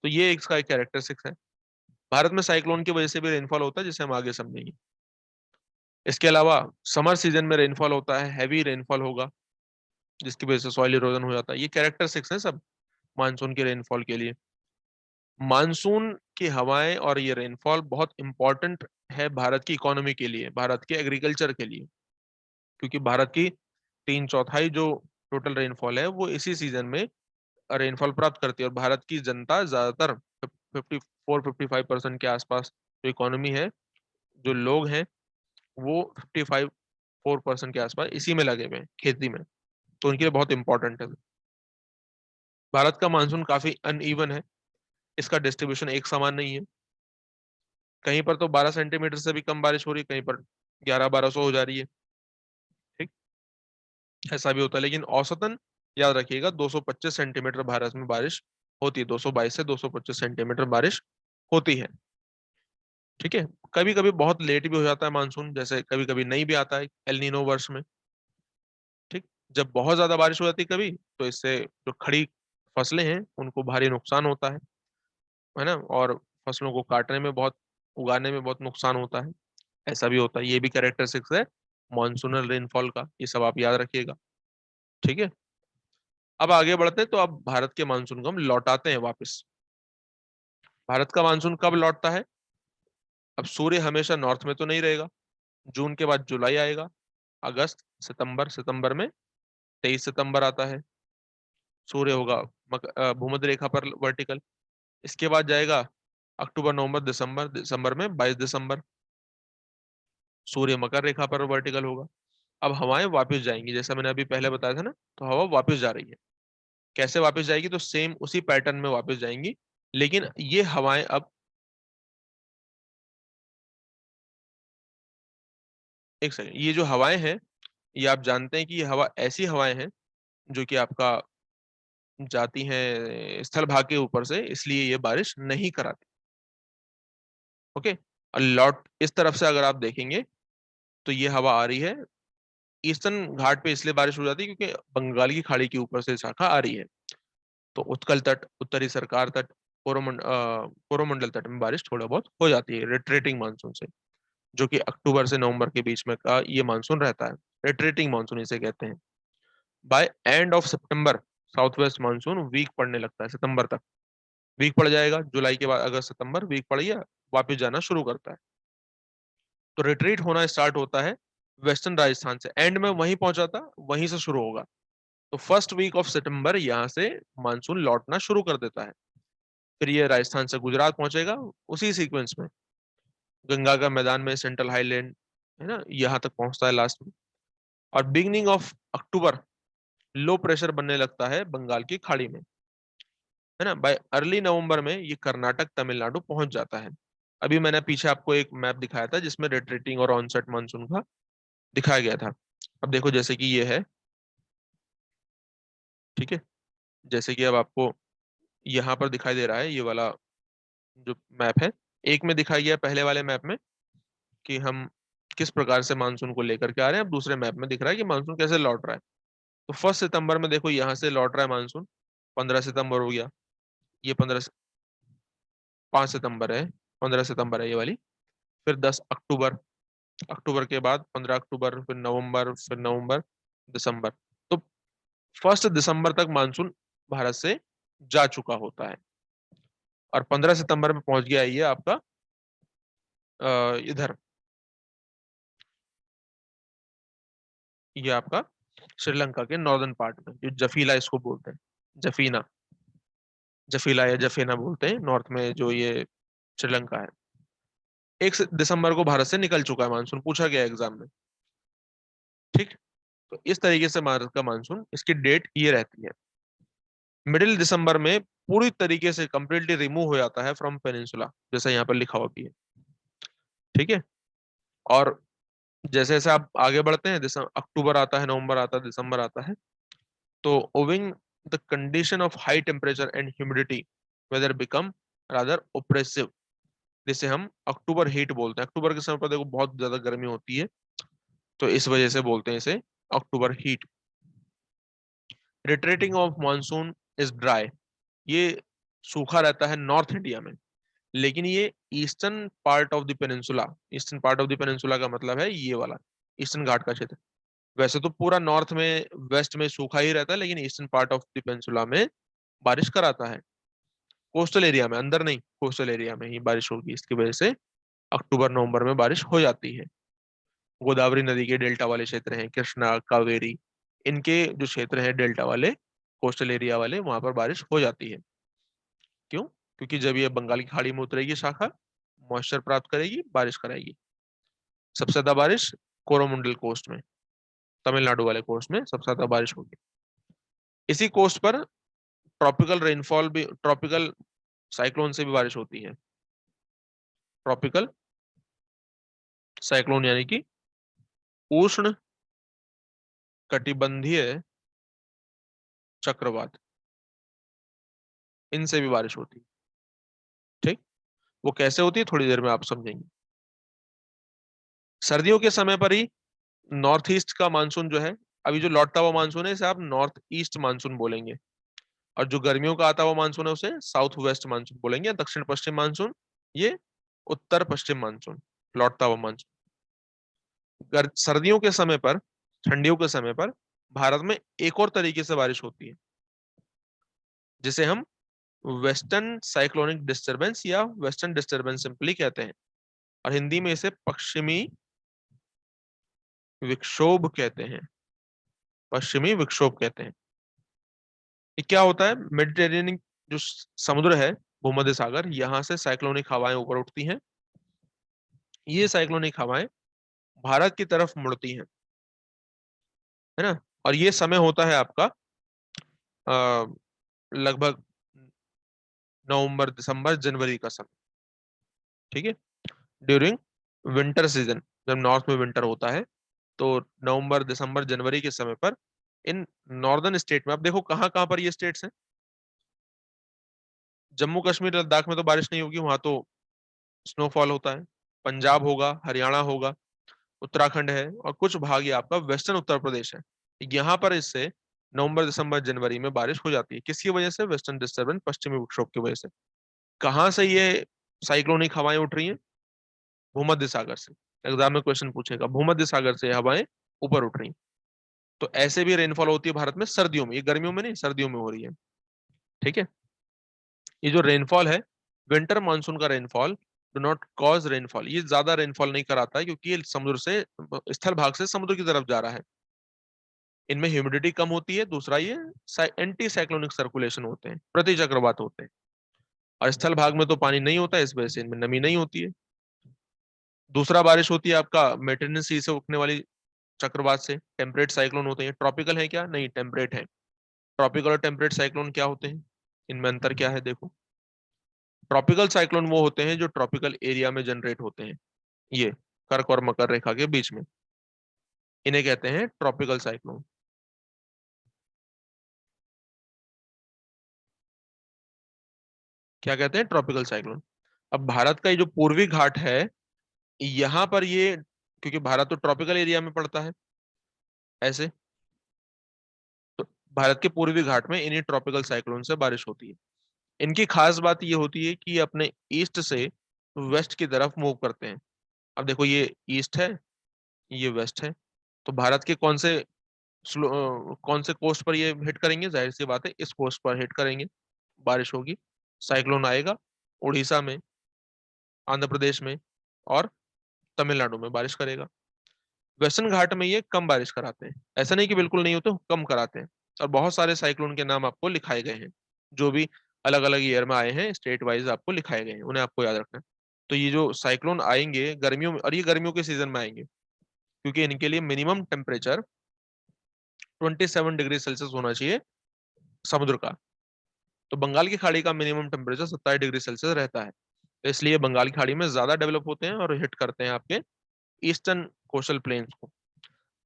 तो ये इसका एक कैरेक्टरिस्टिक्स है। भारत में साइक्लोन की वजह से भी रेनफॉल होता है, जिसे हम आगे समझेंगे। इसके अलावा समर सीजन में रेनफॉल होता है, हैवी रेनफॉल होगा, जिसकी वजह से सॉइल इरोजन हो जाता है। ये कैरेक्टरिस्टिक्स है सब मानसून के रेनफॉल के लिए। मानसून की हवाएं और ये रेनफॉल बहुत इंपॉर्टेंट है भारत की इकोनॉमी के लिए, भारत के एग्रीकल्चर के लिए, क्योंकि भारत की 3/4 जो टोटल रेनफॉल है वो इसी सीजन में रेनफॉल प्राप्त करती है। और भारत की जनता ज्यादातर 54-55% के आसपास जो इकोनॉमी है, जो लोग हैं, वो 55-4% के आसपास इसी में लगे हुए हैं, खेती में। तो उनके लिए बहुत इंपॉर्टेंट है। भारत का मानसून काफी अनइवन है, इसका डिस्ट्रीब्यूशन एक समान नहीं है। कहीं पर तो 12 सेंटीमीटर से भी कम बारिश हो रही है, कहीं पर 1100-1200 हो जा रही है। ठीक, ऐसा भी होता है। लेकिन औसतन याद रखिएगा 225 सेंटीमीटर भारत में बारिश होती है, 222 से 225 सेंटीमीटर बारिश होती है। ठीक है। कभी कभी बहुत लेट भी हो जाता है मानसून, जैसे कभी कभी नहीं भी आता है एल नीनो वर्ष में। ठीक, जब बहुत ज्यादा बारिश हो जाती है कभी, तो इससे जो खड़ी फसलें हैं उनको भारी नुकसान होता है ना, और फसलों को काटने में बहुत, उगाने में बहुत नुकसान होता है। ऐसा भी होता है। ये भी कैरेक्टरिस्टिक्स है मॉनसूनल रेनफॉल का, ये सब आप याद रखिएगा। ठीक है। अब आगे बढ़ते हैं, तो अब भारत के मानसून को हम लौटाते हैं वापस। भारत का मानसून कब लौटता है? अब सूर्य हमेशा नॉर्थ में तो नहीं रहेगा। जून के बाद जुलाई आएगा, अगस्त, सितंबर, सितंबर में 23 सितंबर आता है, सूर्य होगा भूमध्य रेखा पर वर्टिकल। इसके बाद जाएगा अक्टूबर, नवंबर, दिसंबर, दिसंबर में 22 दिसंबर सूर्य मकर रेखा पर वर्टिकल होगा। अब हवाएं वापस जाएंगी, जैसा मैंने अभी पहले बताया था ना, तो हवा वापस जा रही है। कैसे वापस जाएगी? तो सेम उसी पैटर्न में वापस जाएंगी, लेकिन ये हवाएं अब, एक सेकंड, ये जो हवाएं हैं, ये आप जानते हैं कि ये हवा ऐसी हवाएं हैं जो कि आपका जाती हैं स्थल भाग के ऊपर से, इसलिए ये बारिश नहीं कराती। ओके। और लौट इस तरफ से अगर आप देखेंगे, तो ये हवा आ रही है ईस्टर्न घाट पे, इसलिए बारिश हो जाती है क्योंकि बंगाल की खाड़ी के ऊपर से शाखा आ रही है। तो उत्कल तट, उत्तरी सरकार तट, कोरोमंडल तट में बारिश थोड़ा बहुत हो जाती है रिट्रेटिंग मानसून से, जो कि अक्टूबर से नवंबर के बीच में का ये मानसून रहता है। रिट्रेटिंग मानसून इसे कहते हैं। बाय एंड ऑफ सितंबर साउथ वेस्ट मानसून वीक पड़ने लगता है, सितंबर तक वीक पड़ जाएगा। जुलाई के बाद अगस्त सितंबर वीक पड़ गया, वापिस जाना शुरू करता है। तो रिट्रीट होना स्टार्ट होता है वेस्टर्न राजस्थान से, एंड में वहीं पहुंचा था, वहीं से शुरू होगा। तो फर्स्ट वीक ऑफ सितंबर यहाँ से मानसून लौटना शुरू कर देता है। फिर ये राजस्थान से गुजरात पहुंचेगा उसी सीक्वेंस में, गंगा का मैदान में सेंट्रल हाईलैंड है ना, यहाँ तक पहुंचता है लास्ट में। और beginning of October low pressure बनने लगता है बंगाल की खाड़ी में, है ना। बाय अर्ली नवंबर में ये कर्नाटक, तमिलनाडु पहुंच जाता है। अभी मैंने पीछे आपको एक मैप दिखाया था जिसमें रिट्रीटिंग और ऑनसेट मानसून का दिखाया गया था। अब देखो जैसे कि ये है, ठीक है, जैसे कि अब आपको यहाँ पर दिखाई दे रहा है ये वाला जो मैप है। एक में दिखाया गया पहले वाले मैप में कि हम किस प्रकार से मानसून को लेकर के आ रहे हैं, अब दूसरे मैप में दिख रहा है कि मानसून कैसे लौट रहा है। तो 1 सितंबर में देखो यहाँ से लौट रहा है मानसून, 15 सितंबर हो गया, ये 5 सितंबर है, 15 सितंबर है ये वाली। फिर 10 अक्टूबर, अक्टूबर के बाद 15 अक्टूबर, फिर नवंबर, फिर नवंबर, दिसंबर। तो 1 दिसंबर तक मानसून भारत से जा चुका होता है, और 15 सितंबर में पहुंच गया ये आपका इधर, ये आपका श्रीलंका के नॉर्दर्न पार्ट में, जो जफीला इसको बोलते हैं, जफीना, जफीला या जफीना बोलते हैं नॉर्थ में जो ये श्रीलंका है। 1 दिसंबर को भारत से निकल चुका है मानसून, पूछा गया एग्जाम में। ठीक, तो इस तरीके से भारत का मानसून, इसकी डेट ये रहती है। मिडिल दिसंबर में पूरी तरीके से कंप्लीटली रिमूव हो जाता है फ्रॉम पेनिनसुला, जैसा यहाँ पर लिखा हुआ भी है। ठीक है, और जैसे जैसे आप आगे बढ़ते हैं, दिसंबर, अक्टूबर आता है, नवंबर आता है, दिसंबर आता है, तो owing the condition of high temperature and humidity weather become rather oppressive, जिसे हम अक्टूबर हीट बोलते हैं। अक्टूबर के समय पर देखो बहुत ज्यादा गर्मी होती है, तो इस वजह से बोलते हैं इसे October heat. Retreating of monsoon is dry, ये सूखा रहता है नॉर्थ इंडिया में, लेकिन ये eastern part of the peninsula, eastern part of the peninsula का मतलब है ये वाला ईस्टर्न घाट का क्षेत्र। वैसे तो पूरा नॉर्थ में, वेस्ट में सूखा ही रहता है, लेकिन eastern part of the peninsula में बारिश कराता है। कोस्टल एरिया में, अंदर नहीं, कोस्टल एरिया में ही बारिश होगी, इसकी वजह से अक्टूबर नवंबर में बारिश हो जाती है। गोदावरी नदी के डेल्टा वाले क्षेत्र हैं, कृष्णा, कावेरी, इनके जो क्षेत्र हैं डेल्टा वाले, कोस्टल एरिया वाले, वहां पर बारिश हो जाती है। क्यों? क्योंकि जब ये बंगाल की खाड़ी में उतरेगी शाखा, मॉइस्चर प्राप्त करेगी, बारिश कराएगी। सबसे ज्यादा बारिश कोरोमंडल कोस्ट में, तमिलनाडु वाले कोस्ट में सबसे ज्यादा बारिश होगी। इसी कोस्ट पर ट्रॉपिकल रेनफॉल भी, ट्रॉपिकल साइक्लोन से भी बारिश होती है। ट्रॉपिकल साइक्लोन यानी कि उष्ण कटिबंधीय चक्रवात, इनसे भी बारिश होती है। ठीक, वो कैसे होती है थोड़ी देर में आप समझेंगे। सर्दियों के समय पर ही नॉर्थ ईस्ट का मानसून जो है, अभी जो लौटता हुआ मानसून है इसे आप नॉर्थ ईस्ट मानसून बोलेंगे, और जो गर्मियों का आता हुआ मानसून है उसे साउथ वेस्ट मानसून बोलेंगे, दक्षिण पश्चिम मानसून, ये उत्तर पश्चिम मानसून, लौटता हुआ मानसून। सर्दियों के समय पर, ठंडियों के समय पर भारत में एक और तरीके से बारिश होती है, जिसे हम वेस्टर्न साइक्लोनिक डिस्टरबेंस या वेस्टर्न डिस्टरबेंस सिंपली कहते हैं, और हिंदी में इसे पश्चिमी विक्षोभ कहते हैं, पश्चिमी विक्षोभ कहते हैं। ये क्या होता है? मेडिटेरेनियन जो समुद्र है, भूमध्य सागर, यहाँ से साइक्लोनिक हवाएं ऊपर उठती हैं। ये साइक्लोनिक हवाएं भारत की तरफ मुड़ती हैं, है ना, और ये समय होता है आपका अ, लगभग नवंबर, दिसंबर, जनवरी का समय। ठीक है, ड्यूरिंग विंटर सीजन, जब नॉर्थ में विंटर होता है, तो नवंबर, दिसंबर, जनवरी के समय पर इन नॉर्दर्न स्टेट में, अब देखो कहाँ कहाँ पर ये स्टेट्स हैं। जम्मू कश्मीर लद्दाख में तो बारिश नहीं होगी, वहां तो स्नोफॉल होता है। पंजाब होगा, हरियाणा होगा, उत्तराखंड है, और कुछ भाग ये आपका वेस्टर्न उत्तर प्रदेश है। यहाँ पर इससे नवंबर, दिसंबर, जनवरी में बारिश हो जाती है। किसकी वजह से? वेस्टर्न डिस्टर्बेंस, पश्चिमी विक्षोभ की वजह से। कहाँ से ये साइक्लोनिक हवाएं उठ रही हैं? भूमध्य सागर से। एग्जाम में क्वेश्चन पूछेगा, भूमध्य सागर से हवाएं ऊपर उठ रही हैं। तो ऐसे भी रेनफॉल होती है भारत में सर्दियों में, ये गर्मियों में नहीं, सर्दियों में हो रही है। ठीक है, ये जो रेनफॉल है, विंटर मानसून का rainfall do not cause rainfall, ये ज्यादा रेनफॉल नहीं कराता है, क्योंकि ये समुद्र से, स्थल भाग से समुद्र की तरफ जा रहा है। इनमें ह्यूमिडिटी कम होती है, दूसरा ये एंटी साइक्लोनिक सर्कुलेशन होते हैं, प्रति चक्रवात होते हैं, और स्थल भाग में तो पानी नहीं होता है, इस वजह से इनमें नमी नहीं होती है। दूसरा बारिश होती है आपका मेडिटेरेनियन सी से उठने वाली चक्रवात से, टेम्परेट साइक्लोन होते हैं। ट्रॉपिकल है क्या? नहीं, टेम्परेट है। ट्रॉपिकल और टेम्परेट साइक्लोन क्या होते हैं, इनमें अंतर क्या है? देखो, ट्रॉपिकल साइक्लोन वो होते हैं जो ट्रॉपिकल एरिया में जनरेट होते हैं, ये कर्क और मकर रेखा के बीच में। इन्हें कहते हैं ट्रॉपिकल साइक्लोन। क्या कहते हैं? Tropical cyclone. अब भारत का ये जो पूर्वी घाट है, यहाँ पर ये, क्योंकि भारत तो ट्रॉपिकल एरिया में पड़ता है ऐसे, तो भारत के पूर्वी घाट में इन्हीं ट्रॉपिकल साइक्लोन से बारिश होती है। इनकी खास बात ये होती है कि ये अपने ईस्ट से वेस्ट की तरफ मूव करते हैं। अब देखो, ये ईस्ट है, ये वेस्ट है, तो भारत के कौन से कोस्ट पर ये हिट करेंगे? जाहिर सी बात है, इस कोस्ट पर हिट करेंगे, बारिश होगी, साइक्लोन आएगा, उड़ीसा में, आंध्र प्रदेश में और तमिलनाडु में बारिश करेगा। वेस्टर्न घाट में ये कम बारिश कराते हैं, ऐसा नहीं कि बिल्कुल नहीं होते, कम कराते हैं। और बहुत सारे साइक्लोन के नाम आपको लिखाए गए हैं, जो भी अलग अलग ईयर में आए हैं, स्टेट वाइज आपको लिखाए गए हैं, उन्हें आपको याद रखना है। तो ये जो साइक्लोन आएंगे गर्मियों में, और ये गर्मियों के सीजन में आएंगे, क्योंकि इनके लिए मिनिमम टेम्परेचर 27 डिग्री सेल्सियस होना चाहिए समुद्र का। तो बंगाल की खाड़ी का मिनिमम टेम्परेचर 27 डिग्री सेल्सियस रहता है, तो इसलिए बंगाल की खाड़ी में ज्यादा डेवलप होते हैं और हिट करते हैं आपके ईस्टर्न कोस्टल प्लेन्स को।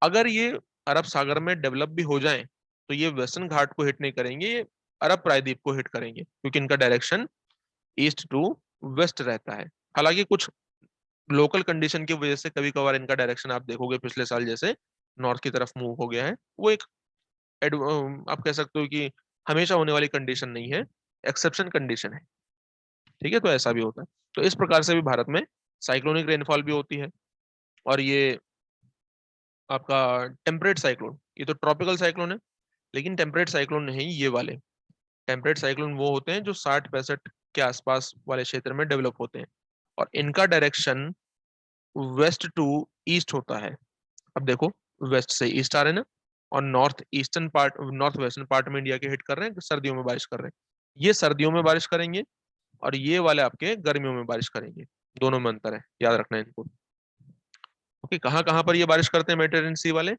अगर ये अरब सागर में डेवलप भी हो जाएं, तो ये वेस्टर्न घाट को हिट नहीं करेंगे, ये अरब प्रायद्वीप को हिट करेंगे, क्योंकि इनका डायरेक्शन ईस्ट टू वेस्ट रहता है। हालांकि कुछ लोकल कंडीशन की वजह से कभी कभार इनका डायरेक्शन आप देखोगे पिछले साल जैसे नॉर्थ की तरफ मूव हो गया है, वो एक आप कह सकते हो कि हमेशा होने वाली कंडीशन नहीं है, एक्सेप्शन कंडीशन है। ठीक है, तो ऐसा भी होता है। तो इस प्रकार से भी भारत में साइक्लोनिक रेनफॉल भी होती है। और ये आपका टेम्परेट साइक्लोन, ये तो ट्रॉपिकल साइक्लोन है, लेकिन टेम्परेट साइक्लोन नहीं ये वाले। टेम्परेट साइक्लोन वो होते हैं जो 60-65 के आसपास वाले क्षेत्र में डेवलप होते हैं, और इनका डायरेक्शन वेस्ट टू ईस्ट होता है। अब देखो, वेस्ट से ईस्ट आ रहे हैं ना, और north eastern part, north western part में इंडिया के हिट कर रहे हैं, सर्दियों में बारिश कर रहे हैं। ये सर्दियों में बारिश करेंगे, और ये वाले आपके गर्मियों में बारिश करेंगे। दोनों में अंतर है, याद रखना है इनको। ओके, कहाँ कहाँ पर ये बारिश करते हैं मेडिटेरेनियन सी वाले?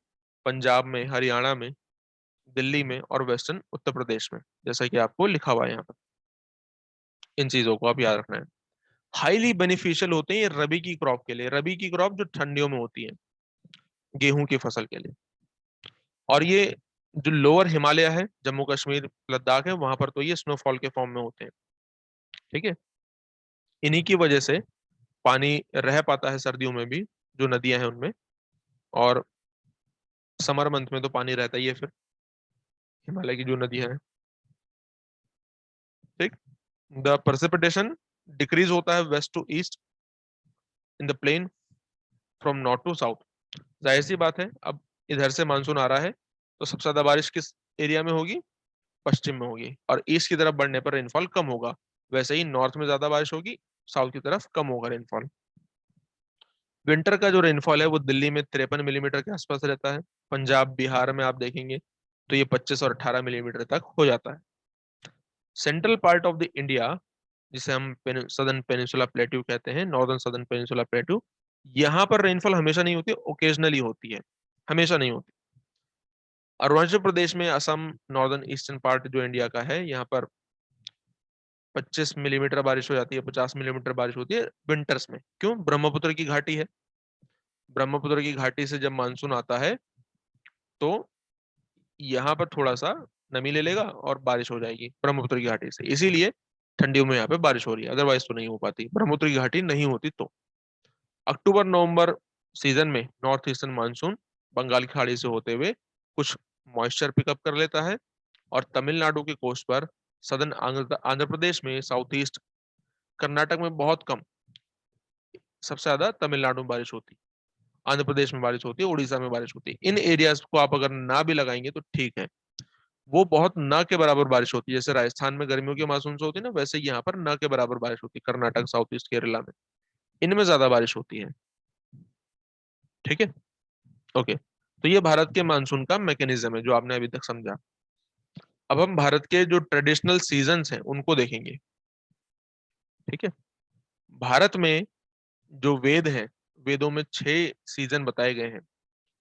पंजाब में, हरियाणा में, दिल्ली में और वेस्टर्न उत्तर प्रदेश में, जैसा कि आपको लिखा हुआ है यहाँ पर। इन चीजों को आप याद रखना है। हाईली बेनिफिशियल होते हैं ये रबी की क्रॉप के लिए, रबी की क्रॉप जो ठंडियों में होती है, गेहूं की फसल के लिए। और ये जो लोअर हिमालय है, जम्मू कश्मीर लद्दाख है, वहां पर तो ये स्नोफॉल के फॉर्म में होते हैं। ठीक है, इन्हीं की वजह से पानी रह पाता है सर्दियों में भी, जो नदियां हैं उनमें। और समर मंथ में तो पानी रहता ही है फिर, हिमालय की जो नदियां हैं। ठीक। द precipitation डिक्रीज होता है west to east in the plain from north to south. जाहिर सी बात है, अब इधर से मानसून आ रहा है, तो सबसे ज्यादा बारिश किस एरिया में होगी? पश्चिम में होगी, और ईस्ट की तरफ बढ़ने पर रेनफॉल कम होगा। वैसे ही नॉर्थ में ज्यादा बारिश होगी, साउथ की तरफ कम होगा रेनफॉल। विंटर का जो रेनफॉल है वो दिल्ली में 53 मिलीमीटर के आसपास रहता है। पंजाब बिहार में आप देखेंगे तो ये 25 और 18 मिलीमीटर तक हो जाता है। Central part of the India, जिसे हम सदर्न पेनिनसुला प्लेट्यू कहते हैं, नॉर्दर्न सदर्न पेनिनसुला प्लेट्यू, यहाँ पर रेनफॉल हमेशा नहीं होती, ओकेजनली होती है, हमेशा नहीं होती। अरुणाचल प्रदेश में, असम, नॉर्दर्न ईस्टर्न पार्ट जो इंडिया का है, यहाँ पर 25 मिलीमीटर बारिश हो जाती है, 50 मिलीमीटर बारिश होती है विंटर्स में। क्यों? ब्रह्मपुत्र की घाटी है, ब्रह्मपुत्र की घाटी से जब मानसून आता है, तो यहाँ पर थोड़ा सा नमी ले लेगा और बारिश हो जाएगी ब्रह्मपुत्र की घाटी से, इसीलिए ठंडियों में यहाँ पे बारिश हो रही है, अदरवाइज तो नहीं हो पाती, ब्रह्मपुत्र की घाटी नहीं होती तो। अक्टूबर नवंबर सीजन में नॉर्थ ईस्टर्न मानसून बंगाल की खाड़ी से होते हुए कुछ मॉइस्चर पिकअप कर लेता है, और तमिलनाडु के कोस्ट पर, सदर्न आंध्र आंध्र प्रदेश में, साउथ ईस्ट कर्नाटक में बहुत कम, सबसे ज्यादा तमिलनाडु में बारिश होती है, आंध्र प्रदेश में बारिश होती है, उड़ीसा में बारिश होती है। इन एरियाज को आप अगर ना भी लगाएंगे तो ठीक है, वो बहुत न के बराबर बारिश होती है। जैसे राजस्थान में गर्मियों के मानसून से होती है ना, वैसे यहाँ पर न के बराबर बारिश होती है, कर्नाटक, साउथ ईस्ट केरला में इनमें ज्यादा बारिश होती है। ठीक है, ओके। तो ये भारत के मानसून का मैकेनिज्म है जो आपने अभी तक समझा। अब हम भारत के जो ट्रेडिशनल सीजन्स हैं उनको देखेंगे। ठीक है, भारत में जो वेद हैं, वेदों में 6 सीजन बताए गए हैं।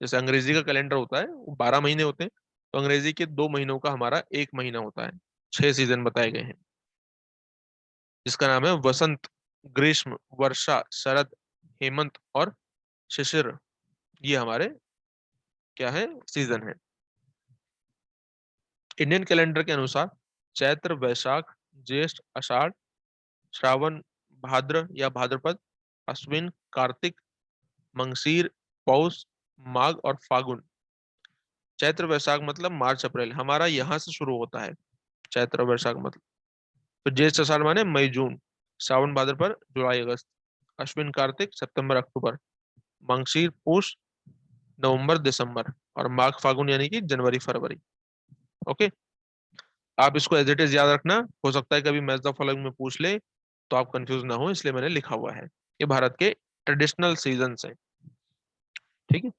जैसे अंग्रेजी का कैलेंडर होता है वो 12 महीने होते हैं, तो अंग्रेजी के 2 महीनों का हमारा 1 महीना होता है। 6 सीजन बताए गए हैं, जिसका नाम है वसंत, ग्रीष्म, वर्षा, शरद, हेमंत और शिशिर। ये हमारे क्या है, सीजन है। इंडियन कैलेंडर के अनुसार चैत्र, वैशाख, ज्येष्ठ, आषाढ़, श्रावण, भाद्र या भाद्रपद, अश्विन, कार्तिक, मंगशीर, पौष, माघ और फागुन। चैत्र वैशाख मतलब मार्च अप्रैल, हमारा यहाँ से शुरू होता है चैत्र वैशाख मतलब। तो ज्येष्ठ आषाढ़ माने मई जून, श्रावण भाद्रपद जुलाई अगस्त, अश्विन कार्तिक सितंबर अक्टूबर, मंगशीर पुष नवंबर दिसंबर, और माघ फागुन यानी कि जनवरी फरवरी। ओके, आप इसको एज इट इज याद रखना, हो सकता है कभी मैच द फॉलोइंग में पूछ ले तो आप कंफ्यूज ना हो, इसलिए मैंने लिखा हुआ है। ये भारत के ट्रेडिशनल सीजन है। ठीक है,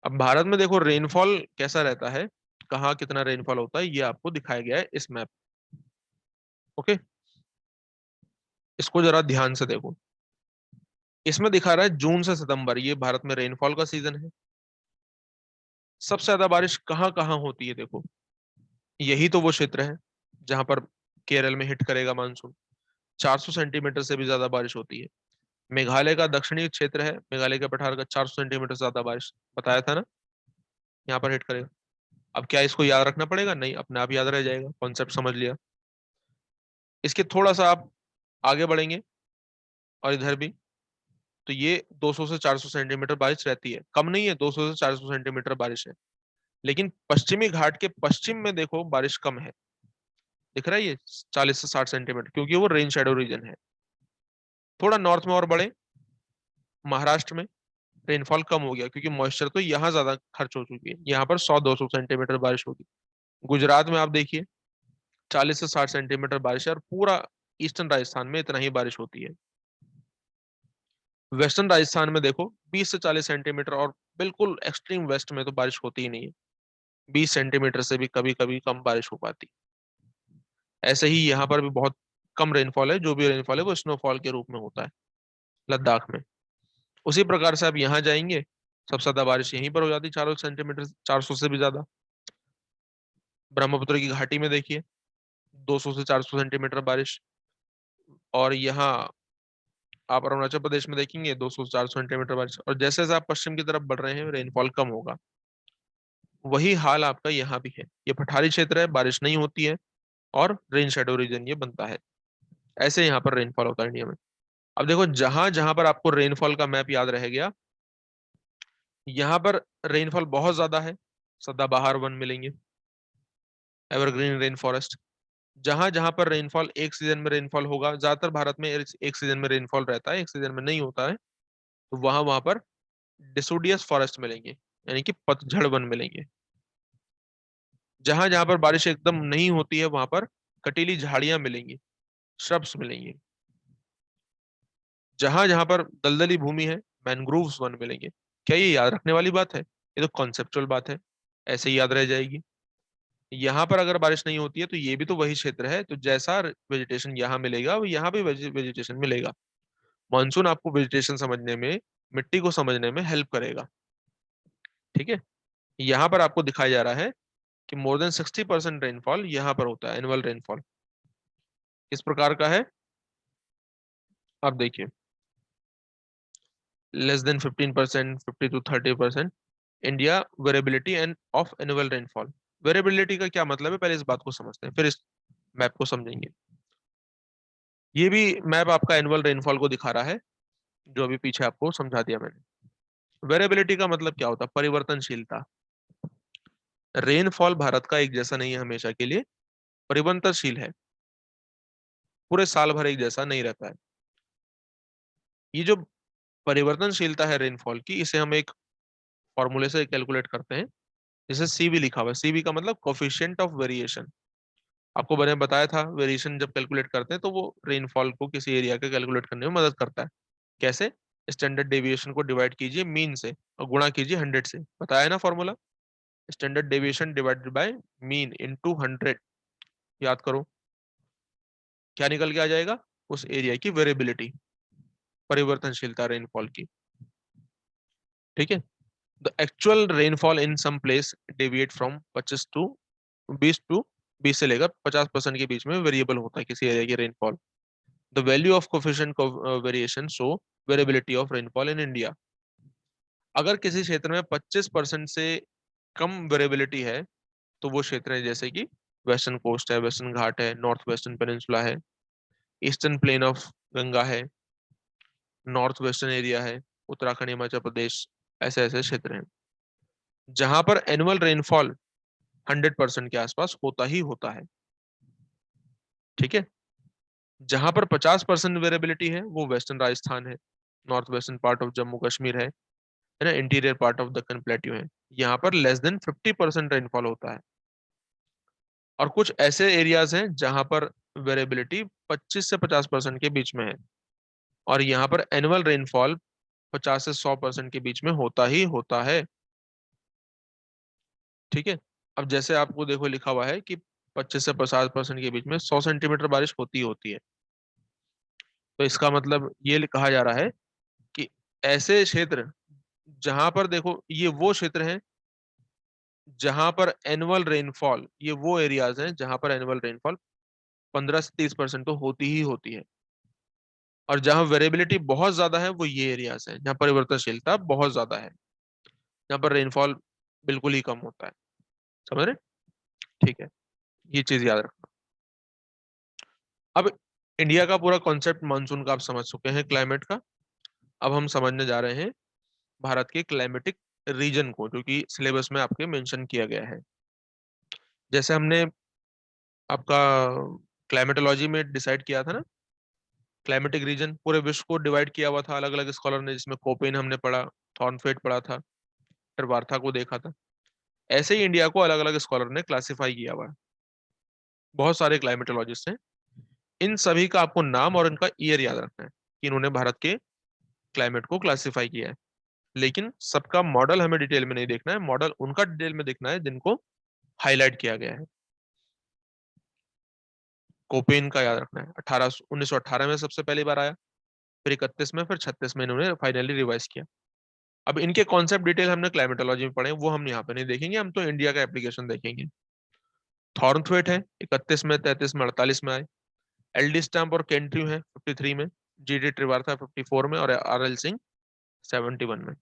अब भारत में देखो रेनफॉल कैसा रहता है, कहाँ कितना रेनफॉल होता है, ये आपको दिखाया गया है इस मैप। ओके, इसको जरा ध्यान से देखो। इसमें दिखा रहा है जून से सितंबर, ये भारत में रेनफॉल का सीजन है। सबसे ज्यादा बारिश कहाँ कहाँ होती है, देखो यही तो वो क्षेत्र है जहां पर केरल में हिट करेगा मानसून। 400 सेंटीमीटर से भी ज्यादा बारिश होती है। मेघालय का दक्षिणी क्षेत्र है, मेघालय के पठार का 400 सेंटीमीटर से ज्यादा बारिश, बताया था ना, यहाँ पर हिट करेगा। अब क्या इसको याद रखना पड़ेगा? नहीं, अपने आप याद रह जाएगा, कॉन्सेप्ट समझ लिया। इसके थोड़ा सा आप आगे बढ़ेंगे और इधर भी, तो ये 200 से 400 सेंटीमीटर बारिश रहती है, कम नहीं है, 200 से 400 सेंटीमीटर बारिश है। लेकिन पश्चिमी घाट के पश्चिम में देखो बारिश कम है, दिख रहा है ये 40 से 60 सेंटीमीटर, क्योंकि वो रेन शेडो रीजन है। थोड़ा नॉर्थ में और बढ़े, महाराष्ट्र में रेनफॉल कम हो गया, क्योंकि मॉइस्चर तो यहाँ ज्यादा खर्च हो चुकी है, यहाँ पर 100-200 सेंटीमीटर बारिश होगी। गुजरात में आप देखिए 40 से 60 सेंटीमीटर बारिश है, और पूरा ईस्टर्न राजस्थान में इतना ही बारिश होती है। वेस्टर्न राजस्थान में देखो 20 से 40 सेंटीमीटर, और बिल्कुल एक्सट्रीम वेस्ट में तो बारिश होती ही नहीं है, 20 सेंटीमीटर से भी कभी कभी कम बारिश हो पाती। ऐसे ही यहाँ पर भी बहुत कम रेनफॉल है, जो भी रेनफॉल है वो स्नोफॉल के रूप में होता है लद्दाख में। उसी प्रकार से आप यहाँ जाएंगे, सबसे ज्यादा बारिश यहीं पर हो जाती है, 400 सेंटीमीटर, 400 से भी ज्यादा। ब्रह्मपुत्र की घाटी में देखिए 200 से 400 सेंटीमीटर बारिश, और यहाँ आप अरुणाचल प्रदेश में देखेंगे 200 से 400 सेंटीमीटर बारिश। और जैसे जैसे आप पश्चिम की तरफ बढ़ रहे हैं रेनफॉल कम होगा। वही हाल आपका यहाँ भी है, ये पठारी क्षेत्र है, बारिश नहीं होती है, और रेन शेडो रीजन ये बनता है। ऐसे यहाँ पर रेनफॉल होता है इंडिया में। अब देखो जहां जहां पर आपको रेनफॉल का मैप याद रह गया, यहाँ पर रेनफॉल बहुत ज्यादा है, सदाबहार वन मिलेंगे, एवरग्रीन रेन फॉरेस्ट। जहां जहां पर रेनफॉल एक सीजन में रेनफॉल होगा, ज्यादातर भारत में एक सीजन में रेनफॉल रहता है, एक सीजन में नहीं होता है, तो वहां वहां पर डिसोडियस फॉरेस्ट मिलेंगे, यानी कि पतझड़ वन मिलेंगे। जहां जहां पर बारिश एकदम नहीं होती है वहां पर कटीली झाड़ियां मिलेंगी, श्रब्स मिलेंगे। जहां जहां पर दलदली भूमि है मैनग्रोव्स वन मिलेंगे। क्या ये याद रखने वाली बात है? ये तो कॉन्सेप्चुअल बात है, ऐसे ही याद रह जाएगी। यहाँ पर अगर बारिश नहीं होती है तो ये भी तो वही क्षेत्र है, तो जैसा वेजिटेशन यहाँ मिलेगा वो यहाँ भी वेजिटेशन मिलेगा। मानसून आपको वेजिटेशन समझने में, मिट्टी को समझने में हेल्प करेगा। ठीक है, यहाँ पर आपको दिखाया जा रहा है कि मोर देन 60% रेनफॉल यहाँ पर होता है, एनुअल रेनफॉल। किस प्रकार का है आप देखिए, less than 15%, 50 to 30%। India variability end of annual rainfall. Variability का क्या मतलब है, पहले इस बात को समझते हैं, फिर इस मैप को समझेंगे। ये भी मैप आपका एनुअल रेनफॉल को दिखा रहा है, जो अभी पीछे आपको समझा दिया मैंने। वेरिएबिलिटी का मतलब क्या होता है? परिवर्तनशीलता। रेनफॉल भारत का एक जैसा नहीं है हमेशा के लिए, परिवर्तनशील है, पूरे साल भर एक जैसा नहीं रहता है। ये जो परिवर्तनशीलता है रेनफॉल की, इसे हम एक फॉर्मूले से कैलकुलेट करते हैं, जिसे सीबी लिखा हुआ है। सीबी का मतलब कोफिशिएंट ऑफ वेरिएशन। आपको मैंने बताया था वेरिएशन जब कैलकुलेट करते हैं तो वो रेनफॉल को किसी एरिया के कैलकुलेट करने में मदद करता है। कैसे? स्टैंडर्ड डेविएशन को डिवाइड कीजिए मीन से और गुणा कीजिए 100 से, बताया ना formula. Standard deviation divided by mean into 100, याद करो, क्या निकल के आ जाएगा? उस एरिया की वेरिएबिलिटी, परिवर्तनशीलता रेनफॉल की। ठीक है, the actual rainfall in some place deviate from 25 से लेकर 50% के बीच में वेरिएबल होता है किसी एरिया की rainfall. The value of coefficient variation show variability of rainfall in India. अगर किसी क्षेत्र में 25% से कम वेरिएबिलिटी है तो वो क्षेत्र है जैसे कि वेस्टर्न कोस्ट है, वेस्टर्न घाट है, नॉर्थ वेस्टर्न पेनिनसुला है, ईस्टर्न प्लेन ऑफ गंगा है, नॉर्थ वेस्टर्न एरिया है, उत्तराखंड, हिमाचल प्रदेश, ऐसे ऐसे क्षेत्र हैं जहां पर एनुअल रेनफॉल 100% के आसपास होता ही होता है। ठीक है। जहां पर 50% वेरिएबिलिटी है वो वेस्टर्न राजस्थान है, north western part of Jammu Kashmir है ना, interior part of Deccan plateau है। यहाँ पर लेस देन 50% रेनफॉल होता है। और कुछ ऐसे एरियाज हैं जहां पर वेरिएबिलिटी 25 से 50% के बीच में है, और यहाँ पर एनुअल रेनफॉल 50 से 100% के बीच में होता ही होता है। ठीक है। अब जैसे आपको देखो लिखा हुआ है कि 25 से 50% के बीच में 100 सेंटीमीटर बारिश होती ही होती है। तो इसका मतलब ये कहा जा रहा है कि ऐसे क्षेत्र जहां पर देखो, ये वो क्षेत्र हैं जहां पर एनुअल रेनफॉल, ये वो एरियाज हैं जहां पर एनुअल रेनफॉल 15 से 30% तो होती ही होती है। और जहां वेरिएबिलिटी बहुत ज्यादा है वो ये एरियाज हैं जहां परिवर्तनशीलता बहुत ज्यादा है, जहां पर रेनफॉल बिल्कुल ही कम होता है। समझ रहे? ठीक है, ये चीज याद रखना। अब इंडिया का पूरा कॉन्सेप्ट मानसून का आप समझ चुके हैं, क्लाइमेट का। अब हम समझने जा रहे हैं भारत के क्लाइमेटिक रीजन को, जो कि सिलेबस में आपके मेंशन किया गया है। जैसे हमने आपका क्लाइमेटोलॉजी में डिसाइड किया था ना, क्लाइमेटिक रीजन पूरे विश्व को डिवाइड किया हुआ था अलग अलग स्कॉलर ने, जिसमें कोपेन हमने पढ़ा, थॉर्नफेट पढ़ा था, फिर वार्था को देखा था। ऐसे ही इंडिया को अलग अलग स्कॉलर ने क्लासिफाई किया हुआ है। बहुत सारे क्लाइमेटोलॉजिस्ट हैं। इन सभी का आपको नाम और इनका ईयर याद रखना है कि इन्होंने भारत के क्लाइमेट को क्लासिफाई किया है। लेकिन सबका मॉडल हमें डिटेल में नहीं देखना है, मॉडल उनका डिटेल में देखना है जिनको हाईलाइट किया गया है। कोपेन का याद रखना है, 1918 में सबसे पहली बार आया, फिर 31 में, फिर 36 में इन्होंने फाइनली रिवाइज किया। अब इनके कॉन्सेप्ट डिटेल हमने क्लाइमेटोलॉजी में पढ़े, वो हम यहाँ पे नहीं देखेंगे, हम तो इंडिया का एप्लीकेशन देखेंगे। थॉर्नथवेट है 31 में, 33 में, 48 में आए। एलडी स्टैम्प और केंट्री है 53 में, जीडी त्रिवार्था 54 में, और आर एल सिंह 71 में।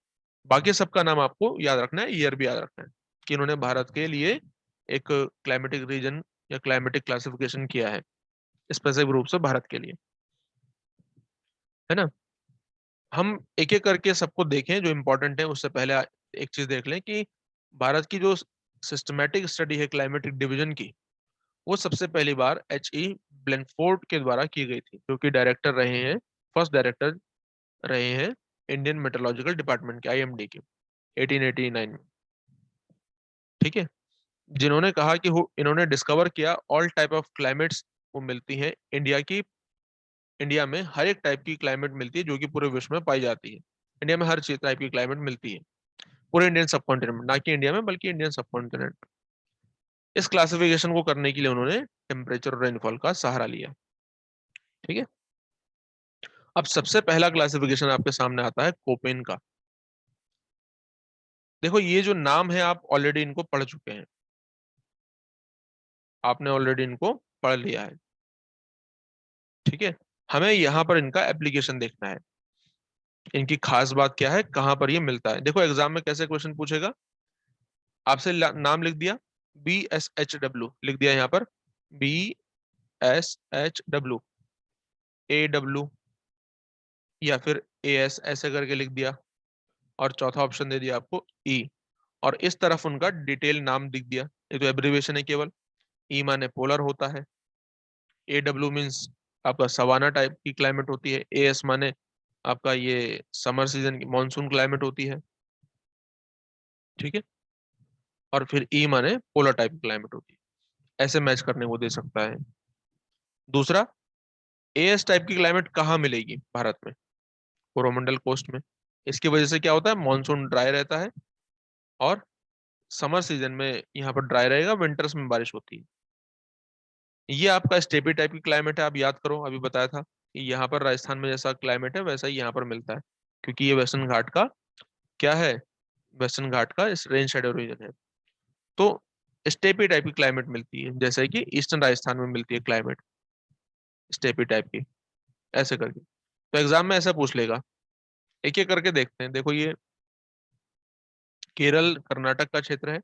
बाकी सबका नाम आपको याद रखना है, ईयर भी याद रखना है कि इन्होंने भारत के लिए एक क्लाइमेटिक रीजन या क्लाइमेटिक क्लासिफिकेशन किया है स्पेसिफिक रूप से भारत के लिए, है ना। हम एक एक करके सबको देखें जो इंपॉर्टेंट है, उससे पहले एक चीज देख लें कि भारत की जो सिस्टमेटिक स्टडी है क्लाइमेटिक डिवीजन की, वो सबसे पहली बार H.E. ब्लैंकफोर्ड के द्वारा की गई थी, जो कि डायरेक्टर रहे हैं, फर्स्ट डायरेक्टर रहे हैं इंडियन मेट्रोलॉजिकल डिपार्टमेंट के, आईएमडी के, 1889 में। ठीक है। जिन्होंने कहा कि इन्होंने डिस्कवर किया ऑल टाइप ऑफ क्लाइमेट्स वो मिलती हैं इंडिया की, इंडिया में हर एक टाइप की क्लाइमेट मिलती है जो कि पूरे विश्व में पाई जाती है। इंडिया में हर चीज टाइप की क्लाइमेट मिलती है पूरे इंडियन सबकॉन्टिनेंट में, ना कि इंडिया में बल्कि इंडियन सबकॉन्टिनेंट। इस क्लासिफिकेशन को करने के लिए उन्होंने टेम्परेचर और रेनफॉल का सहारा लिया। ठीक है। अब सबसे पहला क्लासिफिकेशन आपके सामने आता है कोपेन का। देखो ये जो नाम है आप ऑलरेडी इनको पढ़ चुके हैं, आपने ऑलरेडी इनको पढ़ लिया है। ठीक है। हमें यहाँ पर इनका एप्लीकेशन देखना है, इनकी खास बात क्या है, कहां पर ये मिलता है। देखो एग्जाम में कैसे क्वेश्चन पूछेगा, आपसे नाम लिख दिया, BSHW लिख दिया यहाँ पर, BSHW, AW, या फिर AS ऐसे करके लिख दिया, और चौथा ऑप्शन दे दिया आपको E। और इस तरफ उनका डिटेल नाम दिख दिया, ये तो एब्रीविएशन है केवल। E माने पोलर होता है, AW मीन्स आपका सवाना टाइप की क्लाइमेट होती है, AS माने आपका ये समर सीजन की मॉनसून क्लाइमेट होती है। ठीक है। और फिर ई माने पोलर टाइप की क्लाइमेट होती है, ऐसे मैच करने को दे सकता है। दूसरा, एएस टाइप की क्लाइमेट कहाँ मिलेगी भारत में, कोरोमंडल कोस्ट में। इसकी वजह से क्या होता है, मानसून ड्राई रहता है, और समर सीजन में यहाँ पर ड्राई रहेगा, विंटर्स में बारिश होती है। ये आपका स्टेपी टाइप की क्लाइमेट है, आप याद करो अभी बताया था कि यहाँ पर राजस्थान में जैसा क्लाइमेट है वैसा ही यहाँ पर मिलता है, क्योंकि ये वेस्टर्न घाट का क्या है, वेस्टर्न घाट का इस रेन शेडो रीजन है। तो स्टेपी टाइप की क्लाइमेट मिलती है, जैसे कि ईस्टर्न राजस्थान में मिलती है क्लाइमेट स्टेपी टाइप की, ऐसे करके। तो एग्जाम में ऐसा पूछ लेगा। एक एक करके देखते हैं। देखो ये केरल कर्नाटक का क्षेत्र है।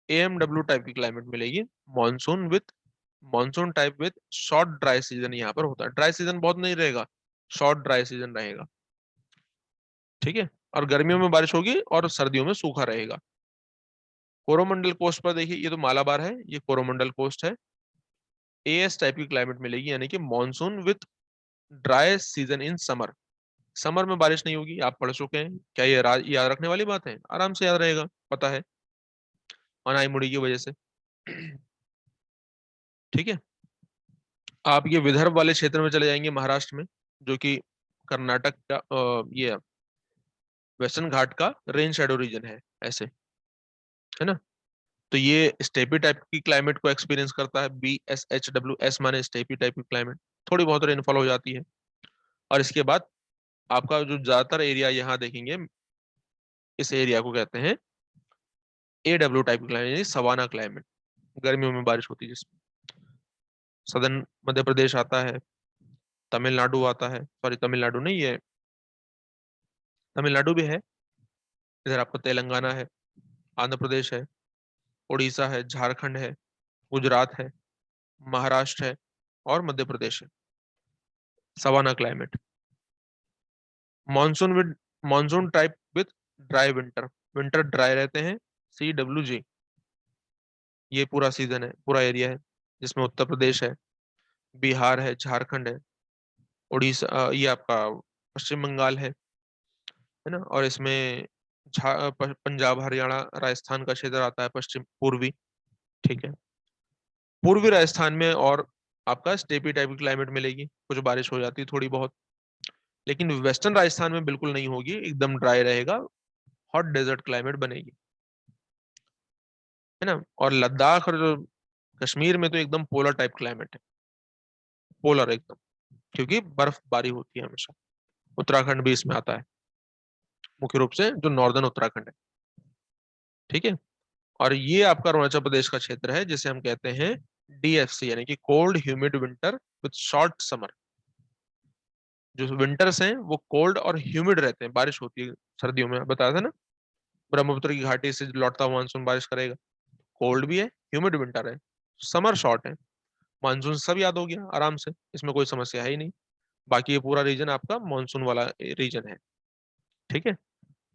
AMW टाइप की क्लाइमेट मिलेगी। Monsoon with monsoon type with short dry season यहाँ पर होता है। ड्राई सीजन बहुत नहीं रहेगा, शॉर्ट ड्राई सीजन रहेगा। ठीक है, और गर्मियों में बारिश होगी और सर्दियों में सूखा रहेगा। कोरोमंडल कोस्ट पर देखिए, ये तो मालाबार है, ये कोरोमंडल कोस्ट है। AS टाइप की क्लाइमेट मिलेगी, यानी कि monsoon with dry season in summer. Summer में बारिश नहीं होगी, आप पढ़ चुके हैं। क्या ये याद रखने वाली बात है? आराम से याद रहेगा, पता है, अनाई मुड़ी की वजह से। ठीक है, आप ये विदर्भ वाले क्षेत्र में चले जाएंगे, महाराष्ट्र में, जो कि कर्नाटक का ये वेस्टर्न घाट का रेन शेडो रीजन है, ऐसे, है ना। तो ये स्टेपी टाइप की क्लाइमेट को एक्सपीरियंस करता है। BSHW, माने स्टेपी टाइप की क्लाइमेट, थोड़ी बहुत रेनफॉल हो जाती है। और इसके बाद आपका जो ज्यादातर एरिया यहाँ देखेंगे, इस एरिया को कहते हैं AW टाइप की क्लाइमेट, यानी सवाना क्लाइमेट। गर्मियों में बारिश होती है जिसमें सदर्न मध्य प्रदेश आता है, तमिलनाडु आता है, सॉरी तमिलनाडु नहीं, ये तमिलनाडु भी है। इधर आपका तेलंगाना है, आंध्र प्रदेश है, उड़ीसा है, झारखंड है, गुजरात है, महाराष्ट्र है, और मध्य प्रदेश है। Savanna climate. Monsoon with monsoon type with dry winter, winter dry रहते हैं। CWG, ये पूरा सीजन है, पूरा एरिया है, जिसमें उत्तर प्रदेश है, बिहार है, झारखंड है, उड़ीसा, ये आपका पश्चिम बंगाल है ना। और इसमें पंजाब, हरियाणा, राजस्थान का क्षेत्र आता है, पश्चिम पूर्वी। ठीक है, पूर्वी राजस्थान में और आपका स्टेपी टाइप की क्लाइमेट मिलेगी, कुछ बारिश हो जाती है थोड़ी बहुत। लेकिन वेस्टर्न राजस्थान में बिल्कुल नहीं होगी, एकदम ड्राई रहेगा, हॉट डेजर्ट क्लाइमेट बनेगी, है ना। और लद्दाख और जो कश्मीर में तो एकदम पोलर टाइप क्लाइमेट है, पोलर एकदम, क्योंकि बर्फबारी होती है हमेशा। उत्तराखंड भी इसमें आता है, मुख्य रूप से जो नॉर्दर्न उत्तराखंड है। ठीक है, और ये आपका अरुणाचल प्रदेश का क्षेत्र है, जिसे हम कहते हैं DFC, यानी कि cold humid winter with short summer. जो विंटर्स हैं वो कोल्ड और ह्यूमिड रहते हैं, बारिश होती है सर्दियों में, बताया था ना। ब्रह्मपुत्र की घाटी से लौटता हुआ मानसून बारिश करेगा। कोल्ड भी है, ह्यूमिड विंटर है, समर शॉर्ट है। मानसून सब याद हो गया आराम से, इसमें कोई समस्या है ही नहीं। बाकी ये पूरा रीजन आपका मानसून वाला रीजन है। ठीक है,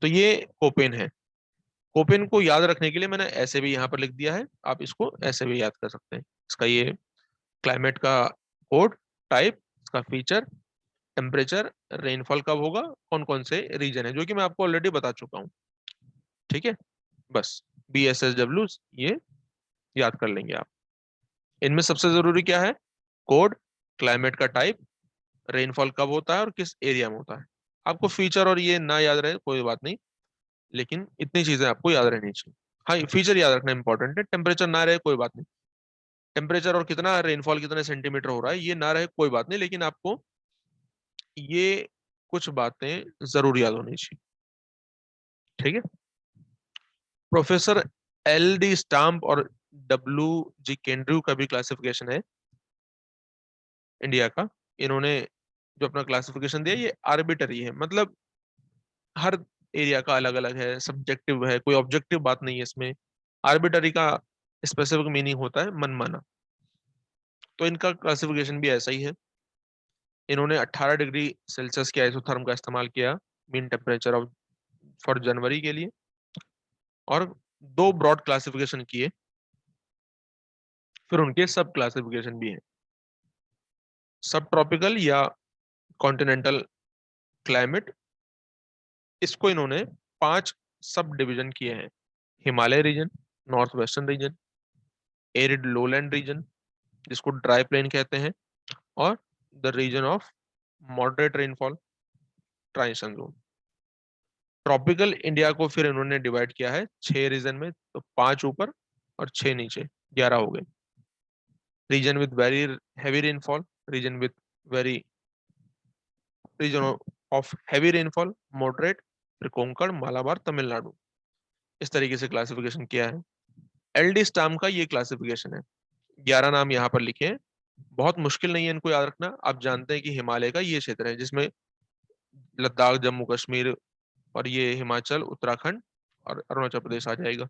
तो ये कोपेन है। कोपेन को याद रखने के लिए मैंने ऐसे भी यहाँ पर लिख दिया है, आप इसको ऐसे भी याद कर सकते हैं। इसका ये क्लाइमेट का कोड, टाइप, इसका फीचर, टेम्परेचर, रेनफॉल कब होगा, कौन कौन से रीजन है, जो कि मैं आपको ऑलरेडी बता चुका हूँ। ठीक है, बस BSHW ये याद कर लेंगे आप। इनमें सबसे जरूरी क्या है? कोड, क्लाइमेट का टाइप, रेनफॉल कब होता है और किस एरिया में होता है। आपको फीचर और ये ना याद रहे कोई बात नहीं, लेकिन इतनी चीजें आपको याद रहनी चाहिए। हाँ, फीचर याद रखना इंपॉर्टेंट है, टेम्परेचर ना रहे कोई बात नहीं। टेम्परेचर और कितना रेनफॉल, कितने सेंटीमीटर हो रहा है, ये ना रहे कोई बात नहीं, लेकिन आपको ये कुछ बातें जरूर याद होनी चाहिए। ठीक है, प्रोफेसर LD स्टाम्प और WG केंड्रू का भी क्लासिफिकेशन है इंडिया का। इन्होंने जो अपना क्लासिफिकेशन दिया, ये आर्बिटरी है, मतलब हर एरिया का अलग अलग है, सब्जेक्टिव है, कोई ऑब्जेक्टिव बात नहीं है इसमें। आर्बिटरी का स्पेसिफिक मीनिंग होता है मनमाना, तो इनका क्लासिफिकेशन भी ऐसा ही है। इन्होंने 18 डिग्री सेल्सियस के आइसोथर्म का इस्तेमाल किया mean temperature of for January के लिए, और दो ब्रॉड क्लासिफिकेशन किए, फिर उनके सब क्लासिफिकेशन भी हैं। सब ट्रॉपिकल या कॉन्टिनेंटल क्लाइमेट, इसको इन्होंने 5 सब डिवीजन किए हैं। Himalaya region, north western region, arid lowland region जिसको ड्राई प्लेन कहते हैं, और the region of moderate rainfall, transition zone. Tropical India को फिर इन्होंने डिवाइड किया है 6 रीजन में, तो 5 ऊपर और 6 नीचे, 11 हो गए। Region with very heavy rainfall, region with very region of heavy rainfall, moderate, फिर कोंकण, मालाबार, तमिलनाडु, इस तरीके से क्लासिफिकेशन किया है। LD स्टाम का ये क्लासिफिकेशन है। 11 नाम यहाँ पर लिखे हैं, बहुत मुश्किल नहीं है इनको याद रखना। आप जानते हैं कि हिमालय का ये क्षेत्र है जिसमें लद्दाख, जम्मू कश्मीर, और ये हिमाचल, उत्तराखंड और अरुणाचल प्रदेश आ जाएगा।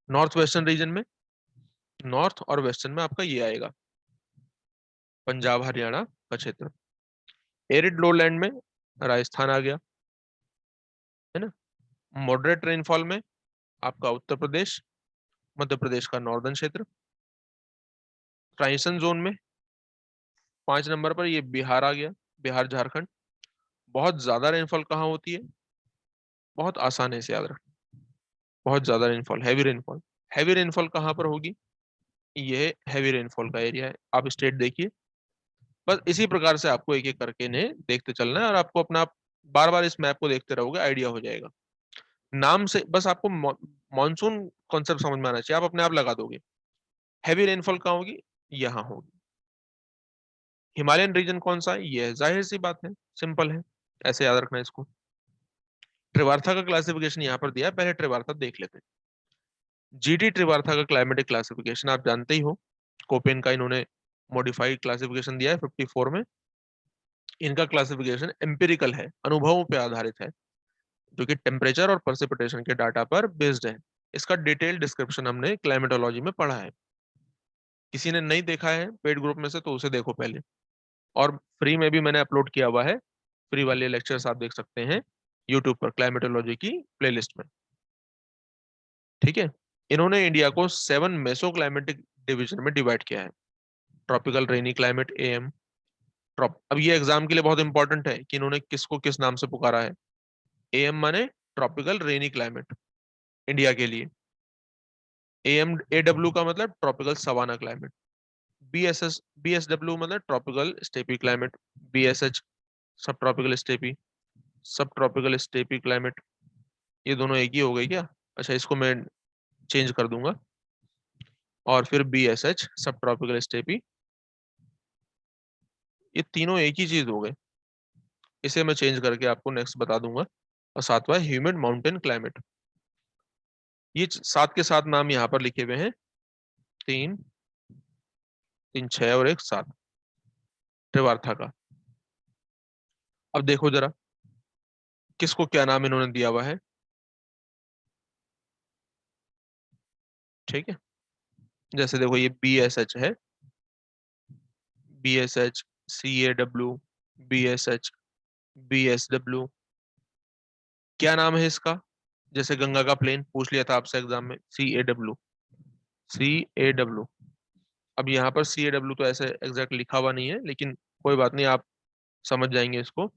नॉर्थ वेस्टर्न रीजन में, नॉर्थ और वेस्टर्न में आपका ये आएगा पंजाब हरियाणा का क्षेत्र। एरिड लोलैंड में राजस्थान आ गया, है ना। मॉडरेट रेनफॉल में आपका उत्तर प्रदेश, मध्य प्रदेश का नॉर्दर्न क्षेत्र। ट्रांजिशन जोन में 5 नंबर पर ये बिहार आ गया, बिहार झारखंड। बहुत ज्यादा रेनफॉल कहाँ होती है, बहुत आसान है इसे याद रखना। बहुत ज्यादा rainfall, heavy rainfall, heavy rainfall कहाँ पर होगी, ये हैवी रेनफॉल का एरिया है। आप स्टेट देखिए, बस इसी प्रकार से आपको एक एक करके ने देखते चलना है, और आपको अपना बार बार इस मैप को देखते रहोगे, आइडिया हो जाएगा। नाम से बस आपको मॉनसून कॉन्सेप्ट समझ में आना चाहिए, आप अपने आप लगा दोगे। हैवी रेनफॉल कहाँ होगी, यहाँ होगी। हिमालयन रीजन कौन सा है, ये है, जाहिर सी बात है, सिंपल है, ऐसे याद रखना है इसको। ट्रिवार्था का क्लासिफिकेशन यहाँ पर दिया है, पहले ट्रिवार्था देख लेते हैं। जीटी ट्रिवार्था का क्लाइमेटिक क्लासिफिकेशन आप जानते ही हो, कोपेन का इन्होंने मॉडिफाइड क्लासिफिकेशन दिया है 54 में। इनका क्लासिफिकेशन एम्पिरिकल है, अनुभवों पे आधारित है, जो कि टेम्परेचर और प्रेसिपिटेशन के डाटा पर बेस्ड है। इसका डिटेल डिस्क्रिप्शन हमने क्लाइमेटोलॉजी में पढ़ा है। किसी ने नहीं देखा है पेड ग्रुप में से तो उसे देखो पहले, और फ्री में भी मैंने अपलोड किया हुआ है, फ्री वाले लेक्चर्स आप देख सकते हैं यूट्यूब पर क्लाइमेटोलॉजी की प्लेलिस्ट में। ठीक है। इन्होंने इंडिया को 7 मेसो क्लाइमेटिक डिवीजन में डिवाइड किया है। ट्रॉपिकल रेनी क्लाइमेट एएम, ट्रॉप, अब ये एग्जाम के लिए बहुत इंपॉर्टेंट है कि इन्होंने किसको किस नाम से पुकारा है। एएम माने ट्रॉपिकल रेनी क्लाइमेट इंडिया के लिए। एएम एडब्ल्यू का मतलब ट्रॉपिकल सवाना क्लाइमेट। बीएसडब्ल्यू मतलब ट्रॉपिकल स्टेपी क्लाइमेट। बीएसएच सब ट्रॉपिकल स्टेपी, सब ट्रॉपिकल स्टेपी क्लाइमेट। ये दोनों एक ही हो गई क्या, अच्छा इसको मैं चेंज कर दूंगा, और फिर बीएसएच सब ट्रॉपिकल स्टेपी, ये तीनों एक ही चीज हो गए। इसे मैं चेंज करके आपको नेक्स्ट बता दूंगा। और सातवां ह्यूमिड माउंटेन क्लाइमेट। ये सात के सात नाम यहाँ पर लिखे हुए हैं, 3 3 6 और 1 7 त्रिवार्था का। अब देखो जरा किसको क्या नाम इन्होंने दिया हुआ है। ठीक है, जैसे देखो ये बीएसएच है, बीएसएच, सीएडब्ल्यू, बीएसएच, बीएसडब्ल्यू। क्या नाम है इसका, जैसे गंगा का प्लेन पूछ लिया था आपसे एग्जाम में, सीएडब्ल्यू, सीएडब्ल्यू। अब यहाँ पर सीएडब्ल्यू तो ऐसे एग्जैक्ट लिखा हुआ नहीं है, लेकिन कोई बात नहीं, आप समझ जाएंगे इसको।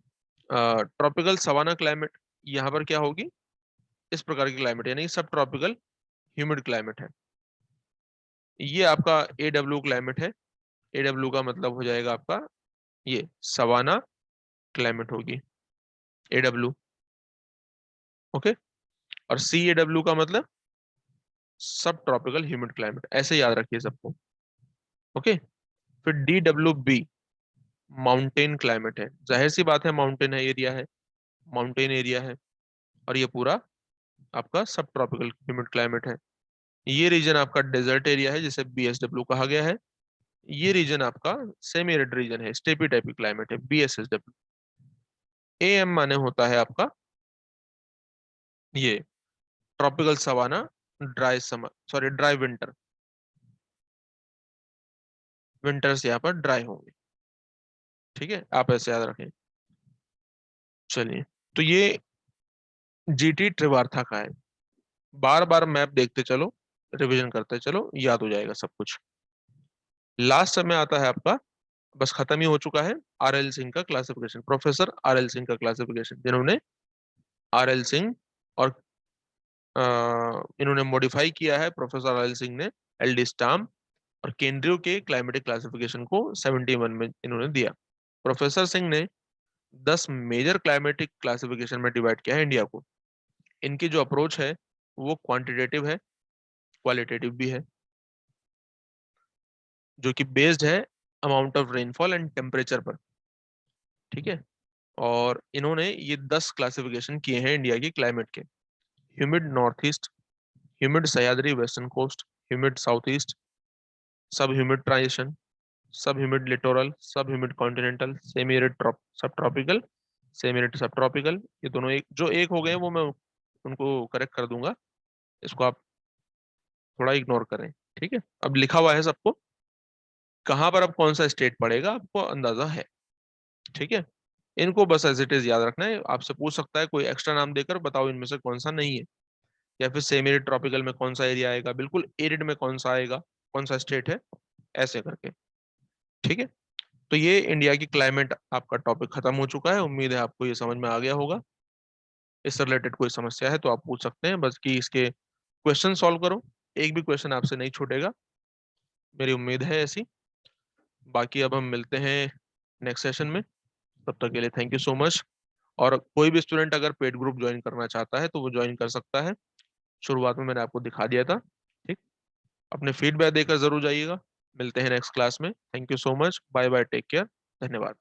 ट्रॉपिकल सवाना क्लाइमेट, यहाँ पर क्या होगी, इस प्रकार की क्लाइमेट, यानी सब ट्रॉपिकल ह्यूमिड क्लाइमेट है। ये आपका एडब्ल्यू क्लाइमेट है। एडब्ल्यू का मतलब हो जाएगा आपका ये सवाना क्लाइमेट होगी, एडब्ल्यू। ओके। और सी एडब्ल्यू का मतलब सब ट्रॉपिकल ह्यूमिड क्लाइमेट, ऐसे याद रखिए सबको। ओके। फिर D W B mountain climate है, जाहिर सी बात है माउंटेन है, एरिया है, माउंटेन एरिया है, और ये पूरा आपका सब ट्रॉपिकल ह्यूमिड क्लाइमेट है। ये रीजन आपका डेजर्ट एरिया है, जिसे बीएसडब्ल्यू कहा गया है। ये रीजन आपका सेमी एरिड रीजन है, स्टेपी टाइप की क्लाइमेट है, बीएसएसडब्ल्यू। एएम माने होता है आपका ये tropical savanna dry summer, sorry dry winter, winters यहाँ पर ड्राई होंगे। ठीक है, आप ऐसे याद रखें। चलिए, तो ये जीटी त्रिवार्था का है। बार बार मैप देखते चलो, रिवीजन करते चलो, याद हो जाएगा सब कुछ। लास्ट समय आता है आपका, बस खत्म ही हो चुका है, आरएल सिंह का क्लासिफिकेशन, प्रोफेसर आरएल सिंह का क्लासिफिकेशन, जिन्होंने आरएल सिंह और इन्होंने मॉडिफाई किया है, प्रोफेसर आरएल सिंह ने एलडी स्टाम और केंद्रीय के क्लाइमेटिक क्लासिफिकेशन को 71 में इन्होंने दिया। प्रोफेसर सिंह ने 10 मेजर क्लाइमेटिक क्लासिफिकेशन में डिवाइड किया है इंडिया को। इनकी जो अप्रोच है वो क्वांटिटेटिव है, क्वालिटेटिव भी है, जो कि बेस्ड है amount of rainfall and temperature पर। ठीक है। और इन्होंने ये 10 क्लासिफिकेशन किए हैं इंडिया की क्लाइमेट के। Humid north east, humid Sahyadri western coast, humid south east, sub humid transition, sub humid littoral, sub humid continental, semi arid sub tropical, semi arid sub tropical. ये दोनों एक जो एक हो गए वो मैं उनको करेक्ट कर दूंगा, इसको आप थोड़ा इग्नोर करें। ठीक है, अब लिखा हुआ है सबको, कहाँ पर अब कौन सा स्टेट पड़ेगा आपको अंदाजा है। ठीक है, इनको बस एज इट इज याद रखना है। आपसे पूछ सकता है कोई एक्स्ट्रा नाम देकर, बताओ इनमें से कौन सा नहीं है, या फिर सेमी एरिड ट्रॉपिकल में कौन सा एरिया आएगा, बिल्कुल एरिड में कौन सा आएगा, कौन सा स्टेट है, ऐसे करके। ठीक है, तो ये इंडिया की क्लाइमेट आपका टॉपिक खत्म हो चुका है। उम्मीद है आपको ये समझ में आ गया होगा। इससे रिलेटेड कोई समस्या है तो आप पूछ सकते हैं, बस कि इसके क्वेश्चन सॉल्व करो, एक भी क्वेश्चन आपसे नहीं छूटेगा, मेरी उम्मीद है ऐसी। बाकी अब हम मिलते हैं नेक्स्ट सेशन में, तब तक के लिए थैंक यू सो मच। और कोई भी स्टूडेंट अगर पेड ग्रुप ज्वाइन करना चाहता है तो वो ज्वाइन कर सकता है, शुरुआत में मैंने आपको दिखा दिया था। ठीक, अपने फीडबैक देकर जरूर जाइएगा। मिलते हैं नेक्स्ट क्लास में। Thank you so much, bye bye, take care, धन्यवाद।